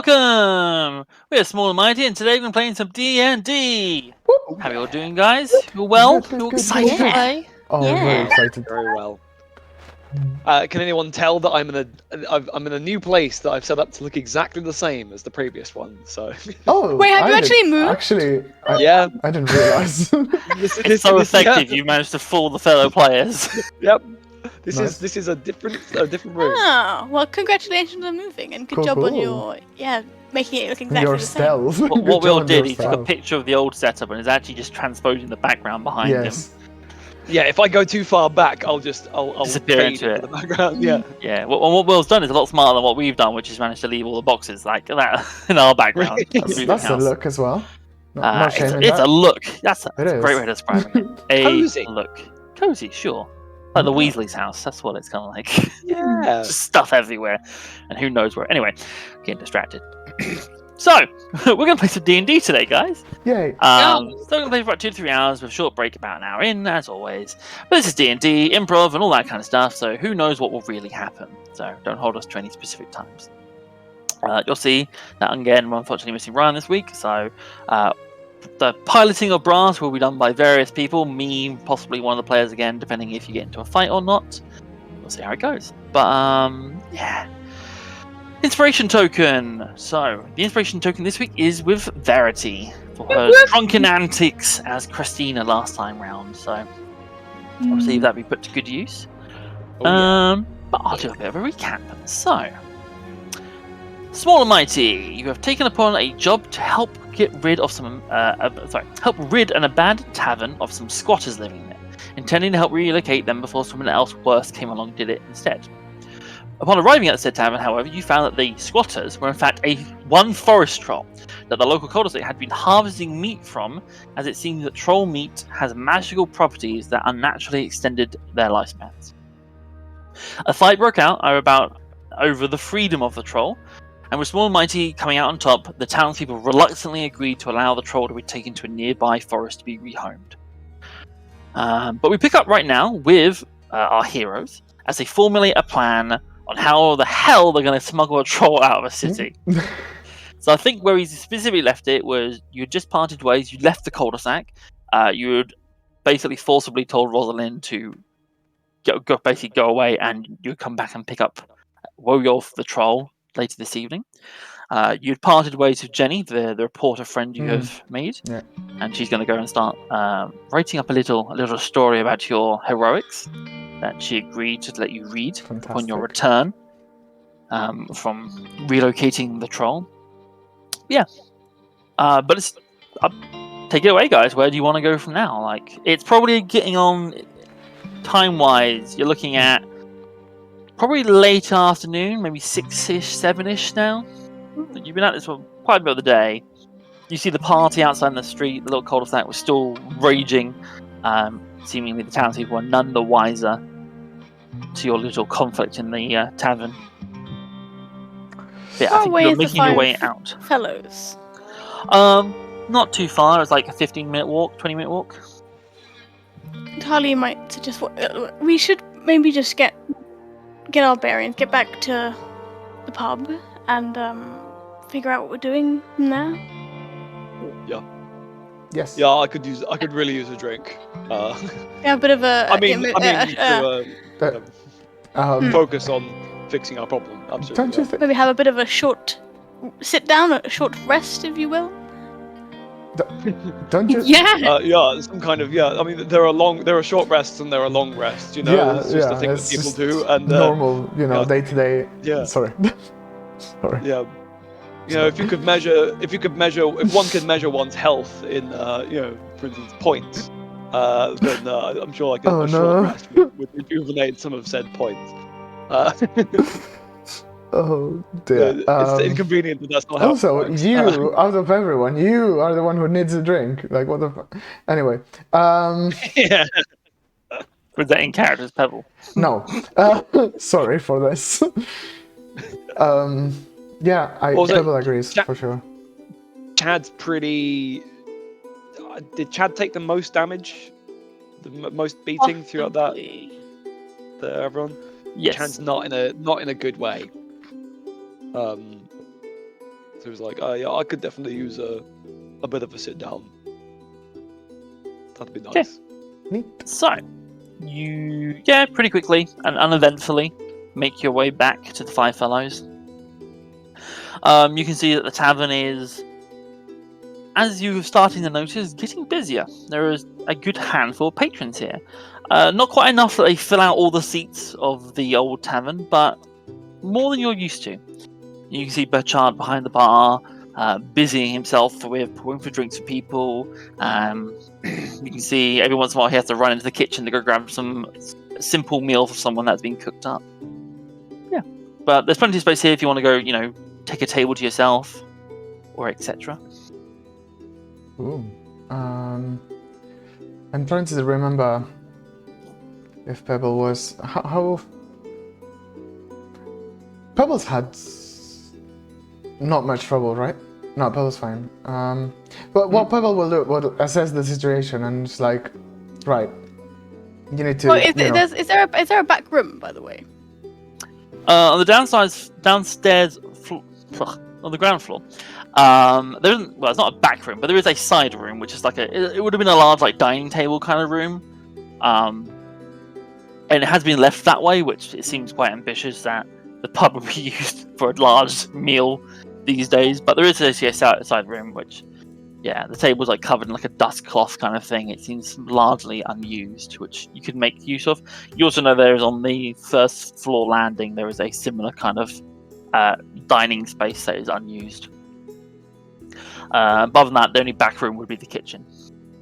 Welcome! We're Small and Mighty, and today we're playing some D&D. How are you all doing, guys? You all well? Good, You all good, excited good. to play? Oh, I'm very excited. Very well. Can anyone tell that I'm in a new place that I've set up to look exactly the same as the previous one? So. Oh, Wait, have you actually moved? Actually, Yeah. I didn't realize. It's so effective. You managed to fool the fellow players. Yep. This Nice. is a different room. Oh, well, congratulations on moving, and good Cool, job on cool. your making it look exactly Your the same. stealth. What Good we all job on did, your he took a stealth. picture of the old setup and is actually just transposing the background behind Yes. Yeah, if I go too far back, I'll Disappear fade into it. the background. Yeah. him. Yeah, what Will's done is a lot smarter than what we've done, which is managed to leave all the boxes like that in our background. That's a look as well. Not shame in It's that. a look. That's a It great is. way of describing it. A Cozy. look. Cozy, sure. Like the Weasley's house. That's what it's kind of like. Yeah. Just stuff everywhere, and who knows where. Anyway, getting distracted. So we're gonna play some D&D today, guys. Yay. So we're gonna play for about 2 to 3 hours with a short break about an hour in, as always. But this is D&D, improv, and all that kind of stuff. So who knows what will really happen? So don't hold us to any specific times. You'll see that again, we're unfortunately missing Ryan this week. So the piloting of Brass will be done by various people. Me, possibly one of the players again, depending if you get into a fight or not. We'll see how it goes. But yeah. Inspiration token. So the inspiration token this week is with Verity for her drunken antics as Christina last time round. So obviously that be put to good use. Oh, But I'll do a bit of a recap. So, Small and Mighty, you have taken upon a job to help rid an abandoned tavern of some squatters living there, intending to help relocate them before someone else worse came along and did it instead. Upon arriving at said tavern, however, you found that the squatters were in fact one forest troll that the local cul-de-sac had been harvesting meat from, as it seems that troll meat has magical properties that unnaturally extended their lifespans. A fight broke out over the freedom of the troll, and with Small and Mighty coming out on top, the townspeople reluctantly agreed to allow the troll to be taken to a nearby forest to be rehomed. But we pick up right now with our heroes as they formulate a plan on how the hell they're going to smuggle a troll out of a city. So I think where he specifically left it was you had just parted ways, you left the cul-de-sac, you had basically forcibly told Rosalind to go away, and you'd come back and pick up Woyulf the troll later this evening. You'd parted ways with Jenny, the reporter friend you have made, and she's going to go and start writing up a little story about your heroics that she agreed to let you read upon your return from relocating the troll. Yeah, but it's take it away, guys. Where do you want to go from now? Like, it's probably getting on time-wise. You're looking at probably late afternoon, maybe 6-ish, 7-ish now. You've been at this for quite a bit of the day. You see the party outside in the street. The little cul-de-sac was still raging. Seemingly the townspeople were none the wiser to your little conflict in the tavern. Yeah, I think you're making your way out. Fellows. Not too far. It's like a 15-minute walk, 20-minute walk. Harley might suggest we should maybe just get our bearings, get back to the pub, and figure out what we're doing from there. Yeah. Yes. Yeah, I could really use a drink. Yeah, a bit of a. Focus on fixing our problem. Absolutely. Don't you think? Maybe have a bit of a short sit down, a short rest, if you will. Don't you? Yeah, some kind of I mean, there are short rests and there are long rests. You know, Yeah, it's just a thing that it's people just do. And normal, day to day. Yeah. Sorry. Sorry. Yeah. If one could measure one's health in, for instance, points, then I'm sure like a short rest would rejuvenate some of said points. Oh dear. It's inconvenient, but that's not how Also, it works. you, out of everyone, you are the one who needs a drink. Like, what the fuck? Anyway. Yeah. Was that in character's Pebble? No. Sorry for this. Yeah, Pebble agrees, for sure. Chad's pretty... Did Chad take the most damage? The most beating throughout that? Everyone? Yes. Chad's not in a good way. So he was like, "Oh yeah, I could definitely use a bit of a sit down. That'd be nice." Neat. So, you, pretty quickly and uneventfully make your way back to the Five Fellows. You can see that the tavern is, as you're starting to notice, getting busier. There is a good handful of patrons here. Not quite enough that they fill out all the seats of the old tavern, but more than you're used to. You can see Burchard behind the bar, busying himself with pouring for drinks for people. You can see every once in a while he has to run into the kitchen to go grab some simple meal for someone that's been cooked up. Yeah, but there's plenty of space here if you want to go, take a table to yourself, or etc. Ooh. I'm trying to remember if Pebble was how Pebble's had not much trouble, right? No, Pebble's fine. But what Pebble will do will assess the situation and it's like, right, you need to. Well, is there a back room, by the way? On the downstairs, on the ground floor, there isn't. Well, it's not a back room, but there is a side room, which is like it would have been a large dining table kind of room, and it has been left that way, which it seems quite ambitious that the pub would be used for a large meal these days. But there is a side room, which, the table's covered in a dust cloth kind of thing. It seems largely unused, which you could make use of. You also know there is on the first floor landing there is a similar kind of dining space that is unused. Above that, the only back room would be the kitchen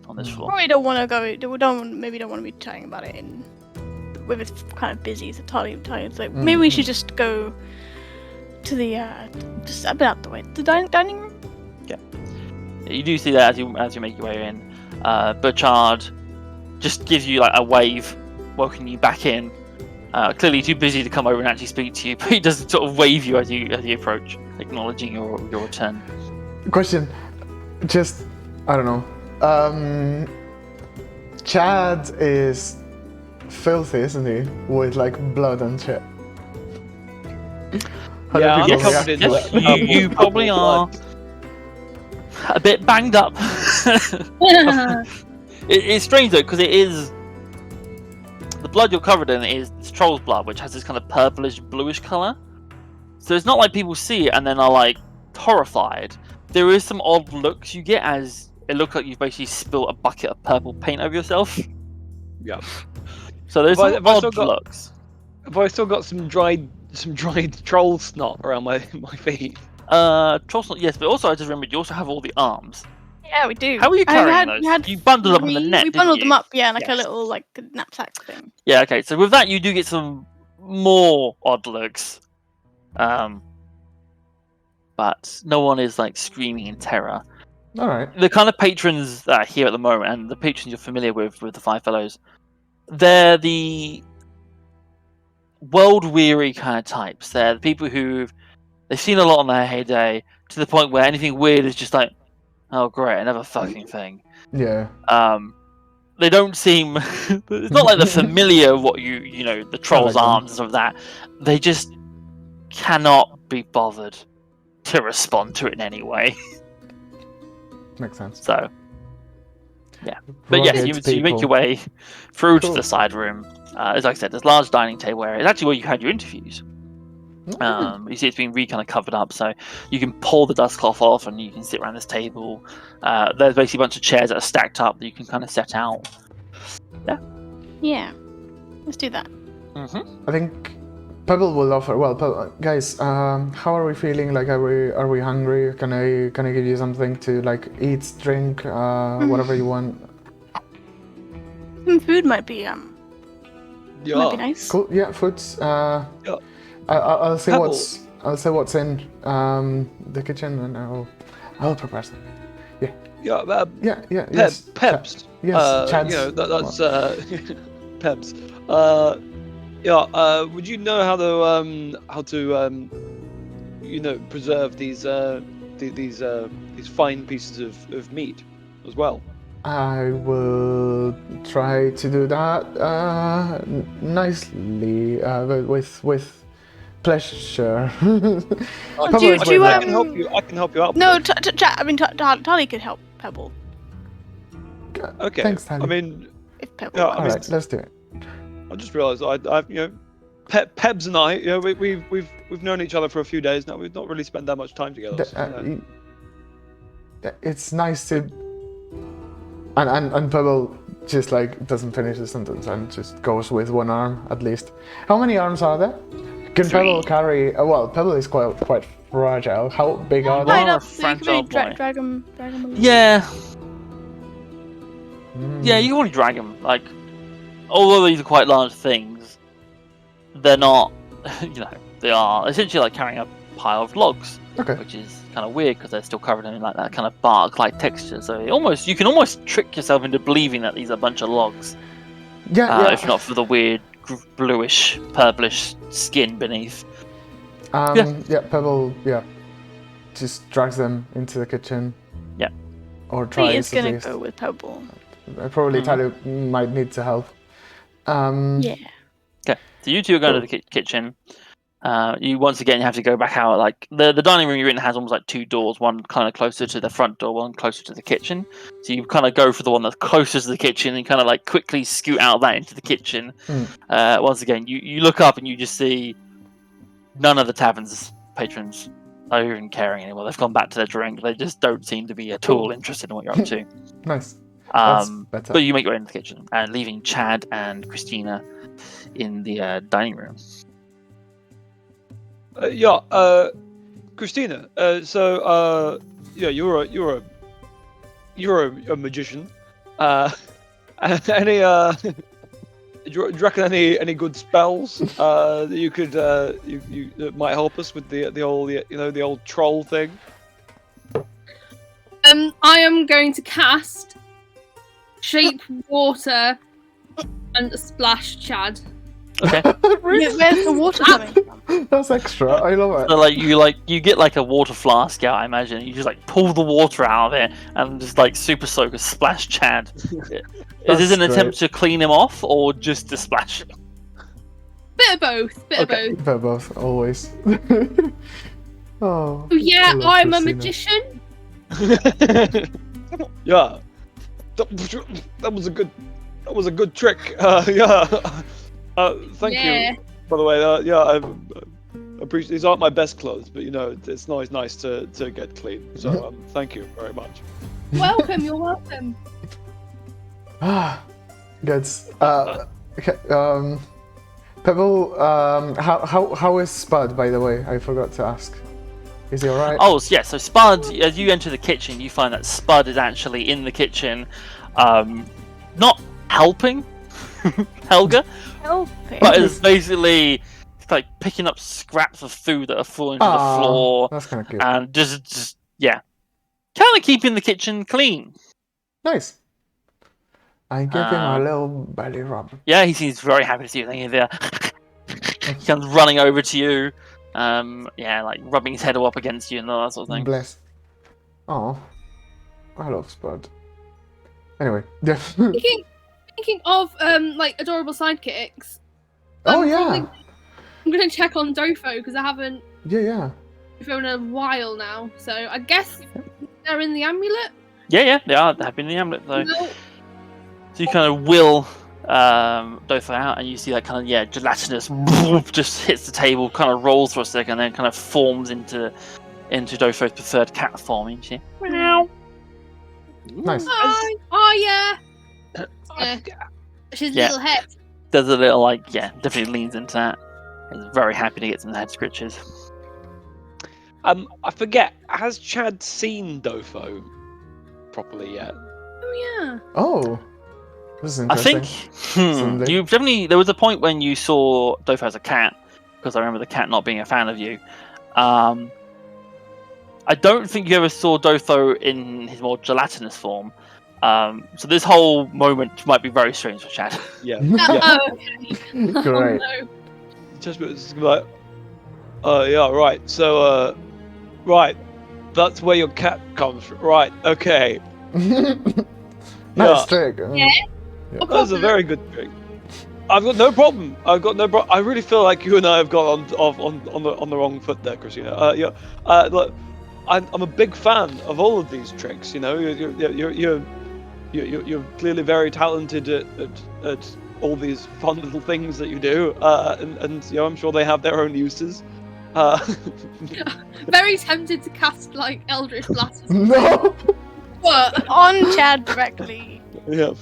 on this floor. Probably don't want to go. Don't want to be chatting about it when it's kind of busy. So it's like maybe we should just go to the just a bit out the way, the dining room. Yeah, you do see that as you make your way in. Burchard just gives you a wave, welcoming you back in. Clearly too busy to come over and actually speak to you, but he does sort of wave you as you approach, acknowledging your return. Question, just I don't know. Chad is filthy, isn't he? With blood and shit. Yeah, I'm Yes, covered in yes, you probably are a bit banged up. It's strange though, because it is the blood you're covered in is troll's blood, which has this kind of purplish bluish color. So it's not like people see it and then are horrified. There is some odd looks you get as it looks like you've basically spilled a bucket of purple paint over yourself. Yeah. So there's some odd looks. Have I still got some dried troll snot around my feet? Troll snot, yes, but also I just remembered you also have all the arms. Yeah, we do. How are you carrying those? You bundled them in the net. We bundled them up, yeah, Yes. a little knapsack thing. Yeah, okay. So with that, you do get some more odd looks, but no one is screaming in terror. All right. The kind of patrons that are here at the moment, and the patrons you're familiar with the Five Fellows, they're the world-weary kind of types. They're the people they've seen a lot on their heyday, to the point where anything weird is just oh great, another fucking thing. Yeah. They don't seem. It's not like the familiar what the troll's arms and stuff like that. They just cannot be bothered to respond to it in any way. Makes sense. So, yeah. But yes, you make your way through to the side room. As I said, there's a large dining table area. It's actually where you had your interviews. You see it's been kind of covered up, so you can pull the dust cloth off and you can sit around this table. There's basically a bunch of chairs that are stacked up that you can kind of set out. Yeah, let's do that. I think Pebble will offer. Well, guys, how are we feeling? Are we hungry? Can I give you something to eat, drink, whatever you want? Some food might be might be nice. Cool. Yeah, foods. Yeah. I'll say Pebble. what's in the kitchen, and I'll prepare some. Yeah. Yes. Pebs. Yes. Chad's. That's Pebs. Would you know how to preserve these fine pieces of meat as well? I will try to do that nicely, with pleasure. Do Pebble you- is do you, with I me. can help you. I can help you out. No, with it. I mean, Tali could help Pebble Okay. Thanks, Tally. I mean, if Pebble. Yeah, I wants. mean- Alright, let's do it. I just realised I've Pebs and I, we've known each other for a few days now. We've not really spent that much time together. So, It's nice to. And Pebble just like doesn't finish the sentence and just goes with one arm at least. How many arms are there? Can 3. Pebble carry? Well, Pebble is quite fragile. How big are they? Right Well, up, so you can really fragile boy. drag him along. Yeah, Mm. yeah, you can only drag them. Like, although these are quite large things, they're not. They are essentially like carrying a pile of logs, Okay. which is kind of weird because they're still covered in like that kind of bark-like texture. So you can almost trick yourself into believing that these are a bunch of logs, Yeah. if not for the weird bluish, purplish skin beneath. Yeah. Pebble. Yeah. Just drags them into the kitchen. Yeah. Or He is tries at gonna least. go with Pebble. Probably Mhm. Tally might need to help. Yeah. Okay, so you two are going to the kitchen. You once again have to go back out. Like the dining room you're in has almost like 2 doors, one kind of closer to the front door, one closer to the kitchen. So you kind of go for the one that's closest to the kitchen and kind of like quickly scoot out that into the kitchen. Once again, you look up and you just see none of the tavern's patrons are even caring anymore. They've gone back to their drink. They just don't seem to be at all interested in what you're up to. Nice. That's better. But you make your way into the kitchen, leaving Chad and Christina in the dining room. Christina. You're a magician. Any do you reckon any good spells that you could you that might help us with the old troll thing? I am going to cast Shape Water and Splash Chad. Okay. Where's the water coming from? That's extra. I love it. So you get like a water flask out, I imagine. You just like pull the water out of it and just like super soaker splash Chad. Is this an That's attempt to clean him off or just to splash him? Bit of both. Okay. They're both always. Oh. Oh yeah, I love I'm a Christina. magician. Yeah, that was a good trick. Thank Yeah. you. By the way, I appreciate. These aren't my best clothes, but it's always nice to get clean. So thank you very much. Welcome, you're welcome. Ah, good. Okay, Pebble, how is Spud, by the way? I forgot to ask. Is he alright? Oh, yeah, so Spud, as you enter the kitchen, you find that Spud is actually in the kitchen, not helping Helga, Helping. but is basically like picking up scraps of food that are falling to the floor That's kind of cute. and just kind of keeping the kitchen clean. Nice. I give him a Um, little belly rub. Yeah, he seems very happy to see you. Thank you there. He comes running over to you. Like rubbing his head all up against you and all that sort of thing. Bless. Oh, I love Spud. Anyway, yeah. Thinking of like adorable sidekicks. Oh I'm yeah, probably- I'm gonna check on Dofo because I haven't yeah. Dofo in a while now. So I guess they're in the amulet. Yeah, they are. They have been in the amulet though. No. So you kind of will Dotho out, and you see that kind of gelatinous just hits the table, kind of rolls for a second, and then kind of forms into Dotho's preferred cat form, isn't she? Meow. Nice. Oh yeah. Yeah. She's Yeah. little head. Does a little definitely leans into that. Is very happy to get some head scratches. I forget. Has Chad seen Dofo properly yet? Oh yeah. Oh, this is I interesting. think Someday. you've definitely. There was a point when you saw Dotho as a cat, because I remember the cat not being a fan of you. I don't think you ever saw Dotho in his more gelatinous form. So this whole moment might be very strange for Chad. Yeah. Oh, okay. Great. Oh, no. Just like, yeah, right. So, right, that's where your cat comes from. Right. Okay. Nice Yeah. trick. Yeah. That was a very good trick. I've got no problem. I really feel like you and I have got on the wrong foot there, Christina. Look, I'm a big fan of all of these tricks. You know, you're clearly very talented at all these fun little things that you do, and you know, I'm sure they have their own uses. Very tempted to cast like Eldritch Blast. No! But On Chad directly. Yeah.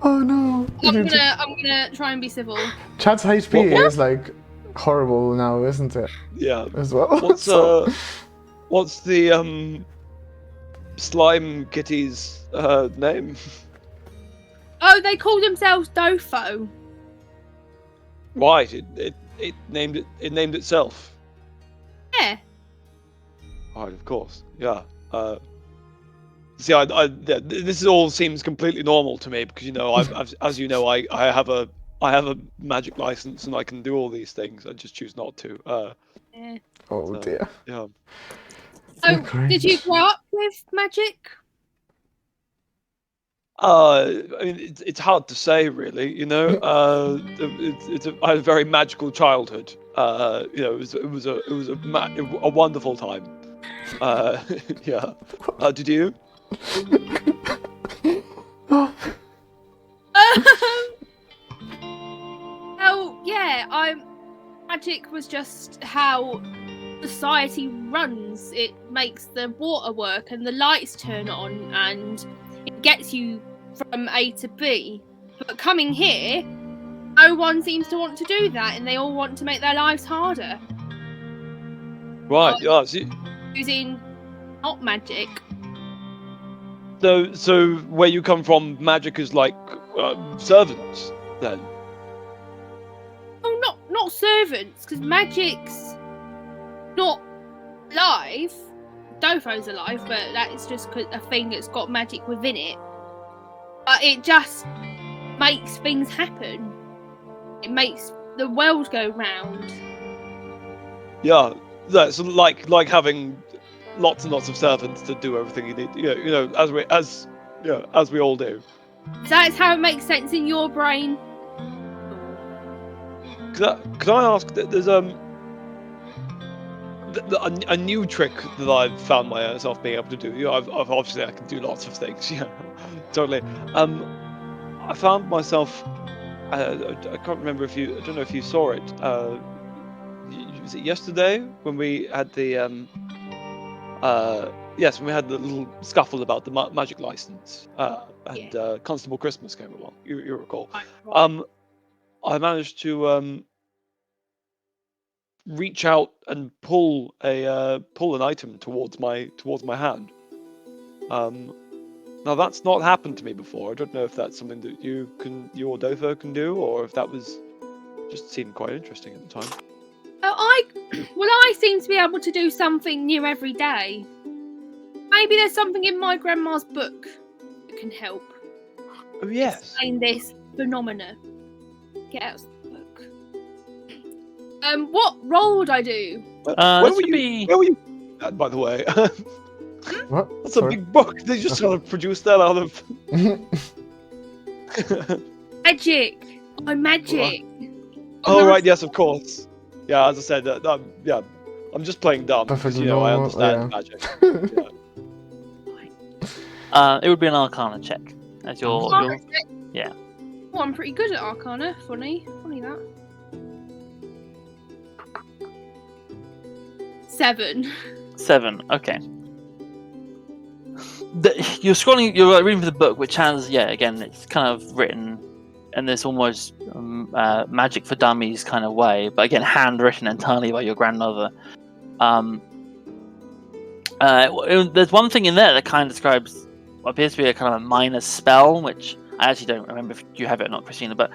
Oh no! I'm gonna try and be civil. Chad's HP What? is like horrible now, isn't it? Yeah. As well. What's the slime kitty's name? Oh, they call themselves Dofo. Right. It named itself. Yeah. Right, of course. Yeah. See, this all seems completely normal to me because, you know, I've as you know, I have a magic license and I can do all these things. I just choose not to. Yeah. Oh So, dear. yeah. Oh, Great. did you grow up with magic? I mean, it's hard to say, really. You know, I had a very magical childhood. You know, it was a wonderful time. Yeah. Did you? Oh yeah, magic was just how society runs. It makes the water work and the lights turn on and it gets you from A to B. But coming here, no one seems to want to do that and they all want to make their lives harder. Right. Yeah. See, Using not magic. so where you come from, magic is like servants, then. Oh, not servants, because magic's not alive. Dofo's alive, but that is just a thing that's got magic within it. But it just makes things happen. It makes the world go round. Yeah. That's like having lots and lots of servants to do everything you need. You know, as we all do. That's how it makes sense in your brain. Could I ask? There's a new trick that I've found myself being able to do. You know, I've obviously I can do lots of things. Yeah, totally. I found myself. I can't remember I don't know if you saw it. Was it yesterday when we had the yes, when we had the little scuffle about the magic license and Constable Christmas came along. You recall? I managed to reach out and pull an item towards my hand. Now that's not happened to me before. I don't know if that's something that you or Dofo can do, or if that was just seemed quite interesting at the time. I seem to be able to do something new every day. Maybe there's something in my grandma's book that can help. Oh yes. Explain this phenomena. Get out of the book. What role would I do? Where were you? By the way, What? that's Sorry. a big book. They just sort of produced that out of. Magic. I'm magic. Oh right, yes, of course. Yeah, as I said, yeah, I'm just playing dumb because Perfectly you know I normal, understand magic. Yeah. It would be an Arcana check. As your yeah. Oh, I'm pretty good at Arcana. Funny that. 7. 7. Okay. You're scrolling. You're reading the book, which has again, it's kind of written in this almost magic for dummies kind of way, but again, handwritten entirely by your grandmother. There's one thing in there that kind of describes what appears to be a kind of a minor spell, which I actually don't remember if you have it or not, Christina, but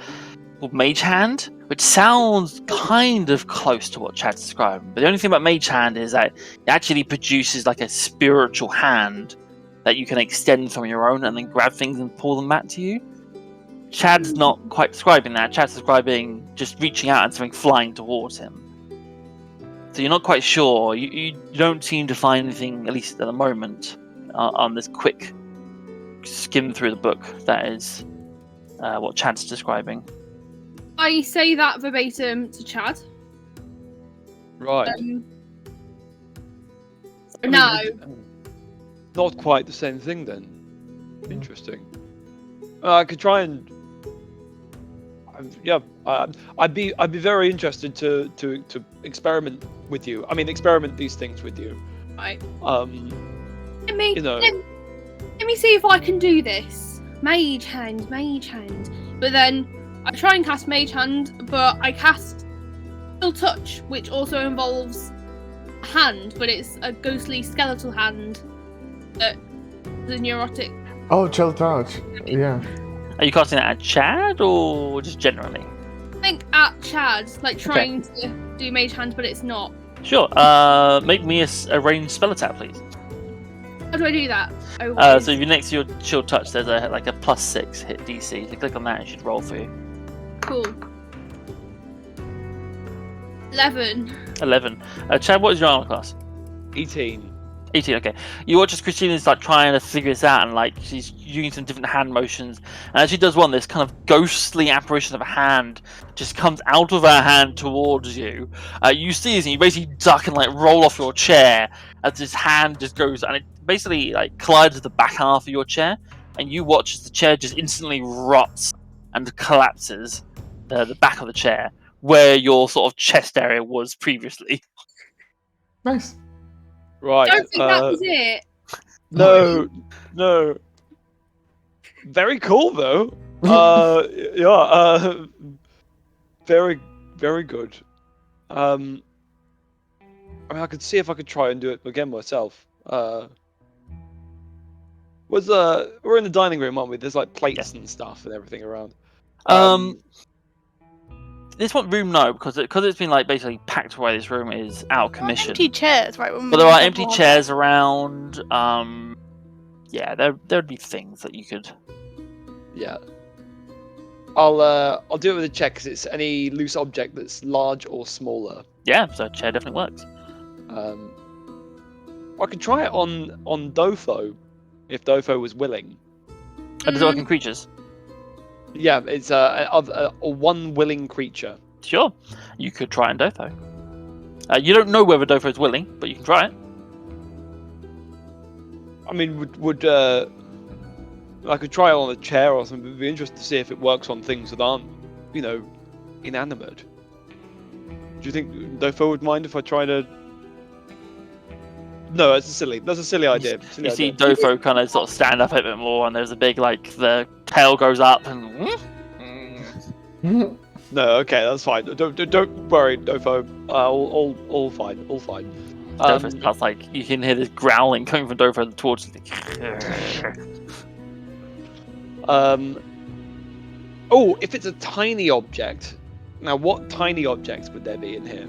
called Mage Hand, which sounds kind of close to what Chad's describing. But the only thing about Mage Hand is that it actually produces like a spiritual hand that you can extend from your own and then grab things and pull them back to you. Chad's not quite describing that. Chad's describing just reaching out and something flying towards him. So you're not quite sure. You don't seem to find anything, at least at the moment, on this quick skim through the book that is what Chad's describing. I say that verbatim to Chad. Right. So no. Not quite the same thing then. Interesting. I could try and. I'd be very interested to experiment with you. I mean, experiment these things with you. Right. Let me see if I can do this. Mage hand. But then I try and cast Mage Hand, but I cast Chill Touch, which also involves a hand, but it's a ghostly skeletal hand that is neurotic. Oh, chill touch. Yeah. Are you casting that at Chad or just generally? I think at Chad, like trying to do Mage Hand, but it's not. Sure. Make me a ranged spell attack, please. How do I do that? So if you're next to your Chill Touch, there's a +6 hit DC. If you click on that, it should roll for you. Cool. 11. Chad, what is your armor class? 18. 18, okay. You watch as Christina's like trying to figure this out, and like she's using some different hand motions, and as she does one, this kind of ghostly apparition of a hand just comes out of her hand towards you. You see this, and you basically duck and like roll off your chair as this hand just goes, and it basically like collides with the back half of your chair, and you watch as the chair just instantly rots and collapses, the back of the chair where your sort of chest area was previously. Nice. Right. I don't think that was it. No. Very cool though. Very, very good. I mean, I could see if I could try and do it again myself. We're in the dining room, aren't we? There's like plates and stuff and everything around. This one room, no, because it's been like basically packed away. This room is out of commission. Empty chairs, right? But there are empty chairs around. Yeah, there'd be things that you could. Yeah. I'll do it with a check because it's any loose object that's large or smaller. Yeah, so a chair definitely works. I could try it on Dofo, if Dofo was willing. Does it work in creatures? Yeah, it's a one willing creature. Sure, you could try and Dofo. You don't know whether Dofo is willing, but you can try it. I mean, would I could try it on a chair or something. It'd be interesting to see if it works on things that aren't, inanimate. Do you think Dofo would mind if I try to? No, that's a silly idea. You see Dofo kind of sort of stand up a bit more, and there's a big the tail goes up and. No, okay, that's fine. Don't worry, Dofo. All fine. Dofo's plus you can hear this growling coming from Dofo towards you. Oh, if it's a tiny object. Now, what tiny objects would there be in here?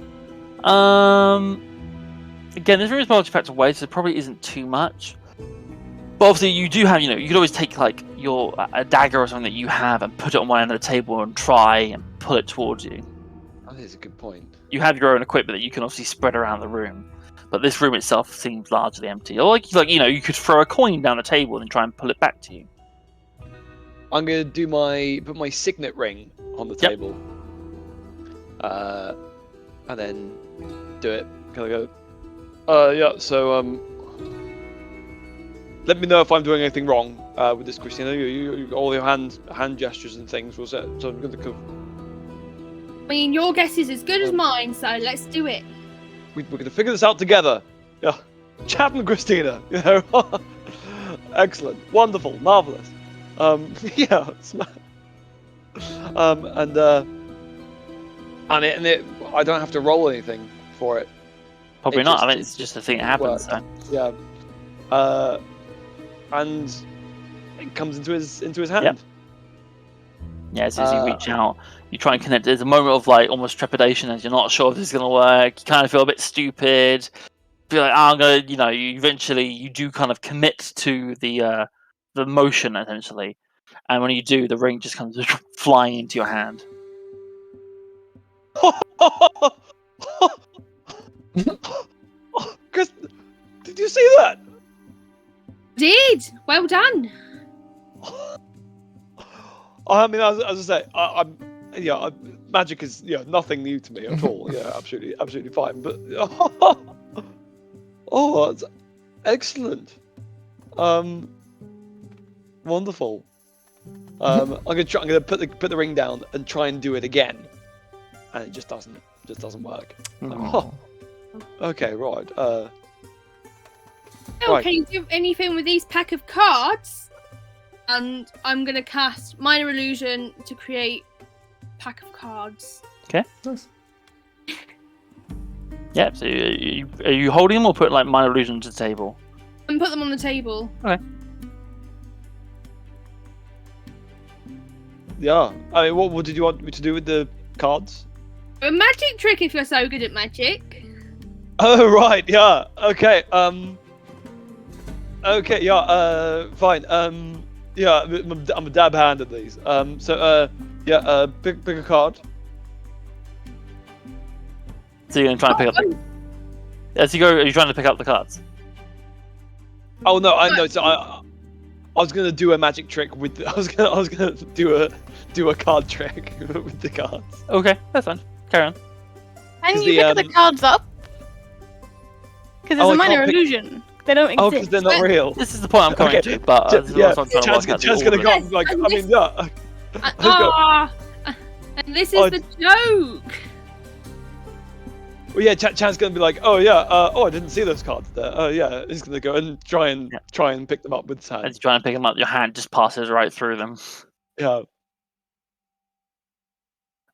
Again, this room is multi-factor away, so there probably isn't too much. But obviously, you do have, you could always take a dagger or something that you have and put it on one end of the table and try and pull it towards you. That is a good point. You have your own equipment that you can obviously spread around the room, but this room itself seems largely empty. Or you could throw a coin down the table and try and pull it back to you. I'm gonna put my signet ring on the table, and then do it. Can I go? Yeah. So let me know if I'm doing anything wrong with this, Christina. You all your hand gestures and things was it? So I'm gonna go. I mean, your guess is as good as mine, so let's do it. We're gonna figure this out together. Yeah, Chad and Christina. Excellent, wonderful, marvelous. Yeah. And it. I don't have to roll anything for it. Probably not. I mean, it's just a thing that happens. So. Yeah. And it comes into his hand. Yep. Yeah, as you reach out, you try and connect. There's a moment of almost trepidation as you're not sure if this is gonna work. You kind of feel a bit stupid. Feel like I'm gonna, you eventually you do kind of commit to the motion essentially, and when you do, the ring just comes flying into your hand. Chris, did you see that? Did well done. I mean, as I say, magic is nothing new to me at all. Yeah, absolutely fine. But oh, that's excellent. Wonderful. I'm gonna put the ring down and try and do it again, and it just doesn't work. Okay, right. Right. Can you do anything with these pack of cards? And I'm gonna cast Minor Illusion to create a pack of cards. Okay. Nice. Yeah. So are you holding them or putting like minor illusion to the table? And put them on the table. Okay. Yeah. I mean, what did you want me to do with the cards? A magic trick if you're so good at magic. Oh right. Yeah. Okay. Okay. Yeah. Fine. Yeah. I'm a dab hand at these. So. Yeah. Pick a card. So you're gonna try and pick up. As you go, are you trying to pick up the cards? Oh no! I know. So I was gonna do a magic trick with. I was gonna do a card trick with the cards. Okay, that's fine. Carry on. Can Is you the, pick the cards up? Because Oh, it's a I can't minor pick- illusion. They don't exist. Oh, because they're not real. This is the point I'm coming Okay. to, but Yeah. that's what I'm trying to work out the Chad's gonna order. go. Like, I mean, yeah. And this is Oh, the joke. Well, yeah. Chad's gonna be like, oh yeah. Oh, I didn't see those cards there. Oh yeah. He's gonna go and try and pick them up with his As hand. you try and pick them up, your hand just passes right through them, Yeah.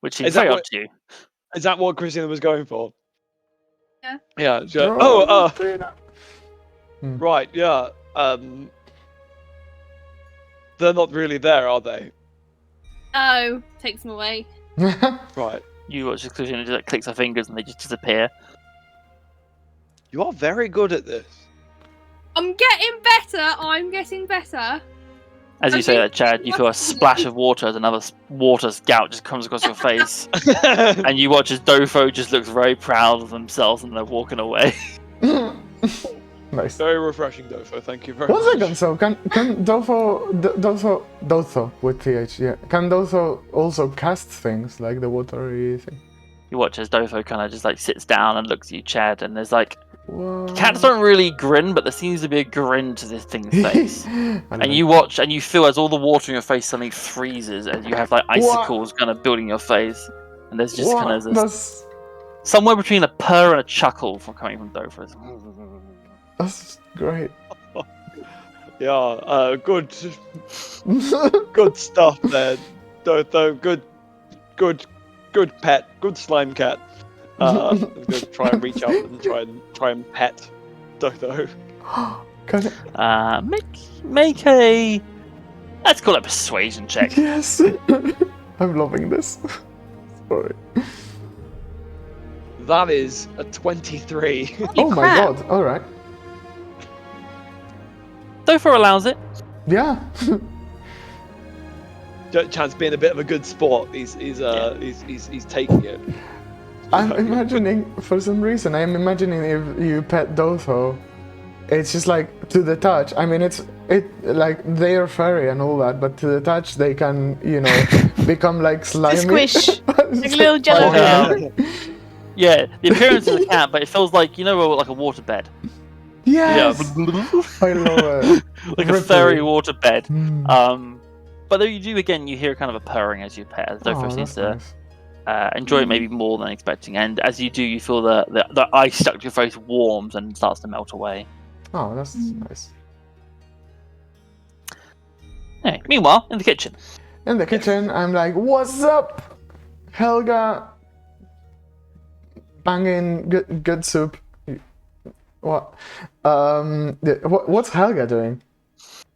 which seems Is that very what- odd to you. Is that what Christina was going for? Yeah. Yeah. Draw Oh. three now. Right. Yeah. They're not really there, are they? Oh, takes them away. Right. You watch this Christina just like clicks her fingers and they just disappear. You are very good at this. I'm getting better. As you Okay. say that, Chad, you feel a splash of water as another water spout just comes across your face, and you watch as Dofo just looks very proud of themselves and they're walking away. Nice. Very refreshing, Dofo. Thank you very One much. second, so can Dotho with TH, yeah. Can Dotho also cast things like the watery thing? You watch as Dofo kind of just like sits down and looks at you, Chad, and there's like What? cats don't really grin, but there seems to be a grin to this thing's face. I And like you watch and you feel as all the water in your face suddenly freezes, and you have like icicles kind of building your face, and there's just what? kind of this, That's somewhere between a purr and a chuckle from coming from Dofo. great. Yeah. Good stuff there, Dotho. Good pet. Good slime cat. I'm gonna try and reach out and try and pet Dotho. Can I... Make a, let's call it a persuasion check. Yes! I'm loving this. Sorry. That is a 23. Oh my crap. god, alright. Dofo allows it. Yeah. Chance being a bit of a good sport. He's taking it. I'm imagining, for some reason, I'm imagining if you pet Dotho, it's just like to the touch. I mean, it like they're furry and all that, but to the touch they can, become like slimy. Squish. Like a little Oh, jello. no. Yeah, the appearance of the cat, but it feels like like a waterbed. Yes. I love it. Like a Ripple. furry waterbed. Mm. But though you hear kind of a purring as you pet. As Dofo Oh, seems that's to nice. enjoy it maybe more than expecting, and as you do, you feel the ice stuck to your face warms and starts to melt away. Oh, that's nice. Anyway, meanwhile, in the kitchen, In the kitchen, I'm like, "What's up, Helga? Banging good soup. What? What's Helga doing?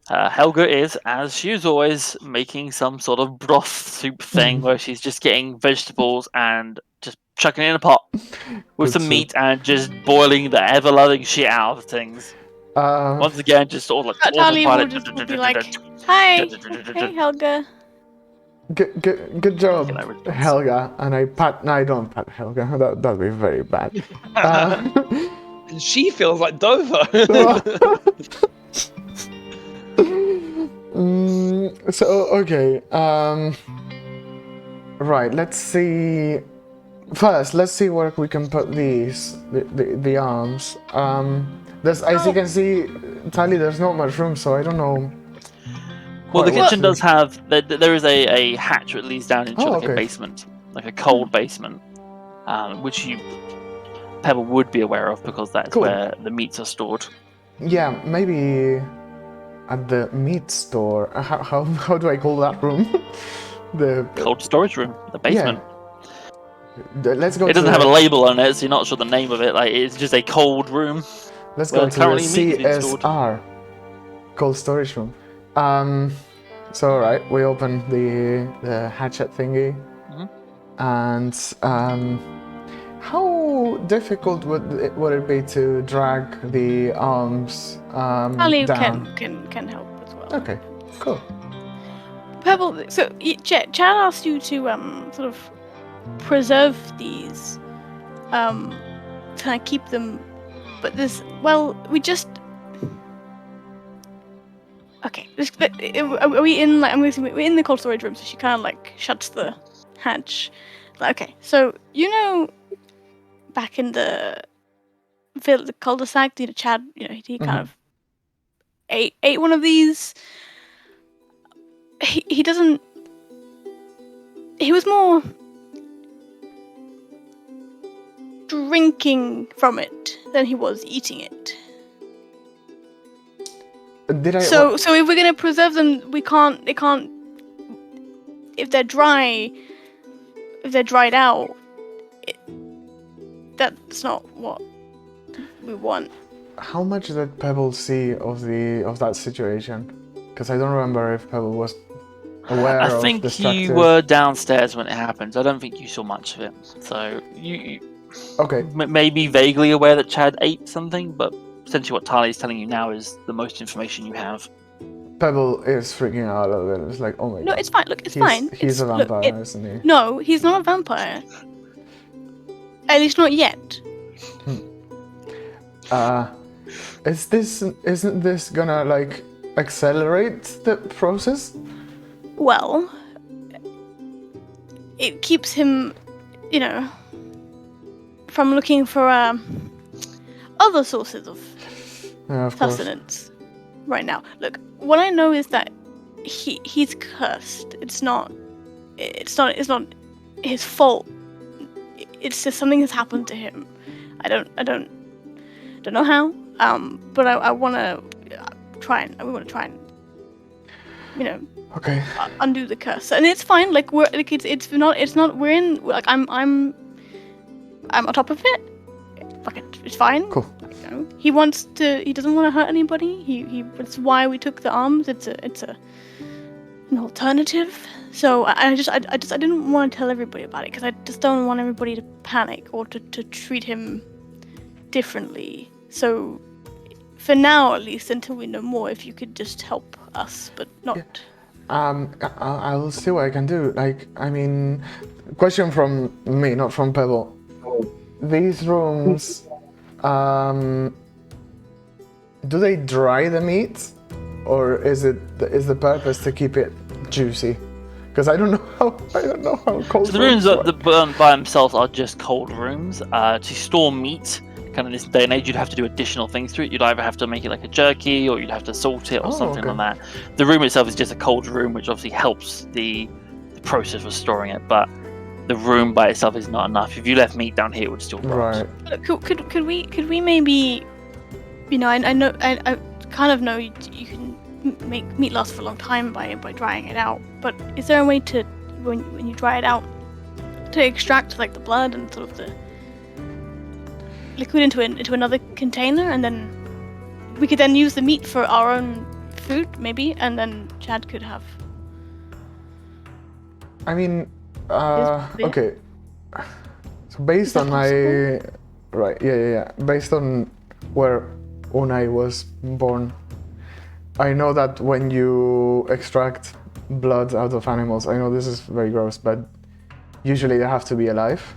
Helga is, as she is always, making some sort of broth soup thing where she's just getting vegetables and just chucking it in a pot with Good some soup. meat and just boiling the ever-loving shit out of things. Once again, just sort of like Tali will autopilot. just be like, "Hi, hey Helga." Good job, Helga." And I pat. No, I don't pat Helga. That'd be very bad. And she feels like Dotho. So okay. Right, let's see. First, let's see where we can put these, the arms. There's, as you can see, Tally, there's not much room, so I don't know. Well, the quite what kitchen to- does have. There is a hatch that leads down into like a okay. basement, like a cold basement, which Pebble would be aware of because that's Cool. where the meats are stored. Yeah, maybe at the meat store. How do I call that room? The Cold storage room, the basement. let's go. It doesn't to have a the- label on it, so you're not sure the name of it. Like it's just a cold room. Let's where go to the currently meat is being stored. CSR, cold storage room. So alright, we open the hatchet thingy, Mhm. and how difficult would it be to drag the arms Ali down? can help as well. Okay, cool. Pebble, so Chad asked you to sort of preserve these, kind of keep them, but this, well, we just. Okay, are we in like we're in the cold storage room, so she kind of like shuts the hatch. Okay, so back in the cul-de-sac, Chad, he kind of ate one of these. He doesn't. He was more drinking from it than he was eating it. Did I? So if we're gonna preserve them, they can't. If they're dry, if they're dried out, that's not what we want. How much did Pebble see of that situation? Because I don't remember if Pebble was aware I of think the structure. you were downstairs when it happened. I don't think you saw much of it. So you Okay. maybe vaguely aware that Chad ate something, but essentially what Tali's telling you now is the most information you have. Pebble is freaking out a little bit. It's like, oh my god. No, it's fine. Look, it's fine. He's a look, vampire, isn't he? No, he's not a vampire. At least not yet. Isn't this gonna like accelerate the process? Well, it keeps him, from looking for other sources of Yeah, of course. sustenance right now. Look, what I know is that he's cursed. It's not his fault. It's just something has happened to him. I don't know how. But I want to try and Okay. undo the curse. And it's fine. Like it's not. We're in. Like I'm on top of it. Fuck it. It's fine. Cool. He wants to. He doesn't want to hurt anybody. It's why we took the arms. It's an alternative. So I didn't want to tell everybody about it because I just don't want everybody to panic or to treat him differently. So for now, at least, until we know more, if you could just help us, but not. Yeah. I'll see what I can do. Like, I mean, question from me, not from Pebble. These rooms, do they dry the meat, or is the purpose to keep it juicy? Because I don't know how cold. So the rooms by themselves are just cold rooms. To store meat, kind of this day and age, you'd have to do additional things to it. You'd either have to make it like a jerky, or you'd have to salt it, or something okay. like that. The room itself is just a cold room, which obviously helps the process of storing it. But the room by itself is not enough. If you left meat down here, it would still rot. Right. Could we maybe, I know I kind of know you can make meat last for a long time by drying it out. But is there a way to when you dry it out to extract like the blood and sort of the liquid into another container, and then we could then use the meat for our own food maybe, and then Chad could have. I mean, bit? okay. So based on my right, yeah. Based on where Unai was born, I know that when you extract blood out of animals, I know this is very gross, but usually they have to be alive.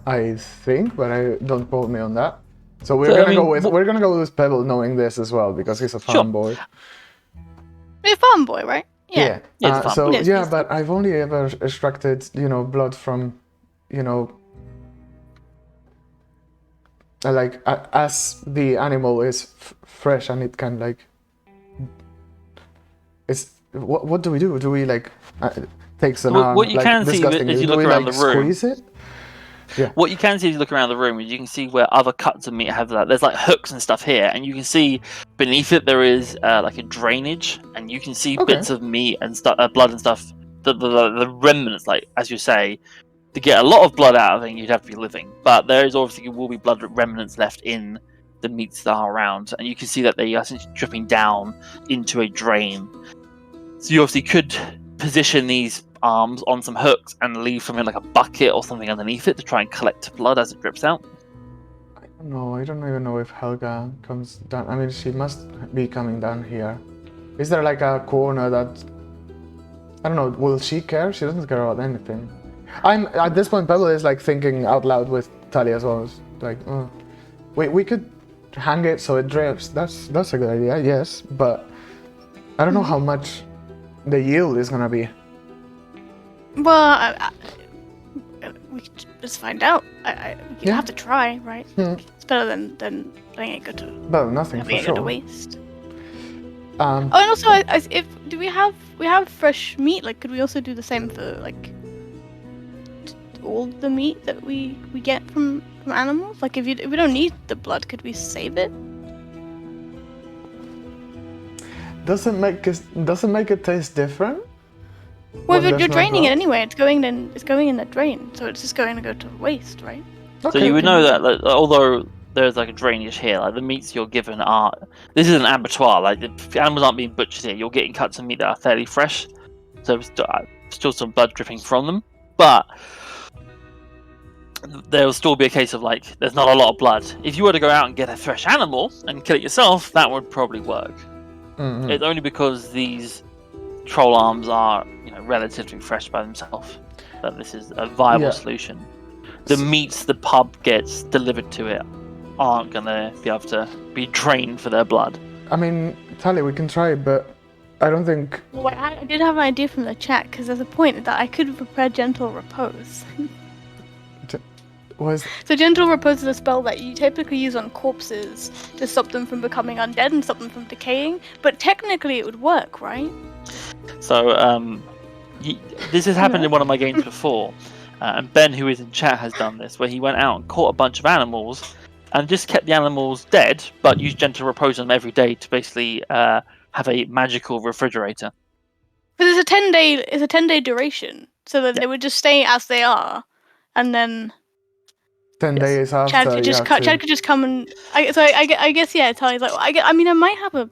I think, but I don't quote me on that. So we're gonna go with Pebble knowing this as well because he's a farm boy. You're a farm boy, right? Yeah. Yeah, it's fun. So Yes, yeah, yes. but I've only ever extracted, blood from, like as the animal is fresh and it can like. What do we do? Do we like takes an arm? What you like, can see disgustingly. as you Do look we around like the room. squeeze it? What you can see as you look around the room is you can see where other cuts of meat have that. There's like hooks and stuff here, and you can see beneath it there is like a drainage, and you can see Okay. bits of meat and stuff, blood and stuff. The remnants, like as you say, to get a lot of blood out of it, you'd have to be living. But there is obviously will be blood remnants left in the meats that are around, and you can see that they are essentially dripping down into a drain. So you obviously could position these arms on some hooks and leave something like a bucket or something underneath it to try and collect blood as it drips out. I don't know. I don't even know if Helga comes down. I mean, she must be coming down here. Is there like a corner that? I don't know. Will she care? She doesn't care about anything. I'm at this point. Pebble is like thinking out loud with Tali as well. It's like, we could hang it so it drips. That's a good idea. Yes, but I don't know how much the yield is gonna be. Well, we could just find out. We Yeah. have to try, right? Hmm. It's better than letting it go to Well, nothing having for it go to sure. waste. Um, Oh, and also, do we have fresh meat? Like, could we also do the same for like all the meat that we get from animals? Like, if we don't need the blood, could we save it? doesn't make it taste different? Well, When if there's you're no draining it blood? anyway, it's going in the drain, so it's just going to go to waste, right? So you would know that, like, although there's like a drainage here, like the meats you're given are. This is an abattoir. Like the animals aren't being butchered here. You're getting cuts of meat that are fairly fresh, so still some blood dripping from them. But there will still be a case of like there's not a lot of blood. If you were to go out and get a fresh animal and kill it yourself, that would probably work. Mhm. It's only because these troll arms are, relatively fresh by themselves that this is a viable Yeah. solution. The meats the pub gets delivered to it aren't gonna be able to be drained for their blood. I mean, Tali, we can try, but I don't think. Well, I did have an idea from the chat because there's a point that I could prepare gentle repose. Was So gentle repose is a spell that you typically use on corpses to stop them from becoming undead and stop them from decaying. But technically, it would work, right? So this has happened in one of my games before, and Ben, who is in chat, has done this, where he went out and caught a bunch of animals and just kept the animals dead, but used gentle repose on them every day to basically have a magical refrigerator. But it's a 10-day duration, so that they would just stay as they are, and then 10 days after Chad could you just have to... Chad could just come and I guess yeah. Tali's like I mean I might have a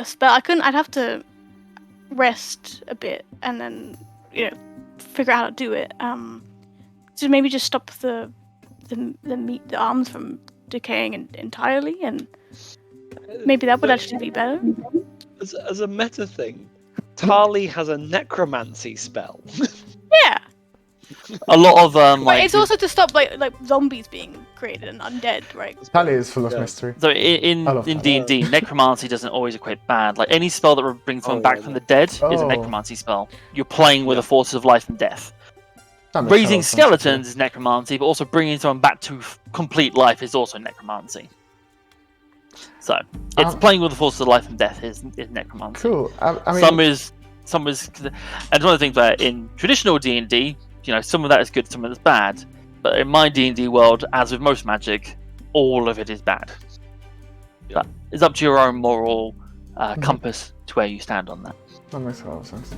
spell. I'd have to rest a bit and then figure out how to do it. So maybe just stop the meat, the arms from decaying entirely, and maybe that would actually be better. As a meta thing, Tali has a necromancy spell. Yeah. A lot of But like it's also to stop like zombies being created and undead, right? Tali is full of Yeah. mystery. so in I love in that. D&D, necromancy doesn't always equate bad. Like any spell that brings someone back from the dead is a Oh. necromancy spell. You're playing with the forces of life and death. That makes a lot Raising of sense, skeletons is necromancy, but also bringing someone back to complete life is also necromancy. So it's playing with the forces of life and death is necromancy. actually. Cool. I mean, some is, and one of the things that in traditional D&D, some of that is good, some of it is bad. But in my D&D world, as with most magic, all of it is bad. Yeah. But it's up to your own moral compass to where you stand on that. that makes a lot of sense.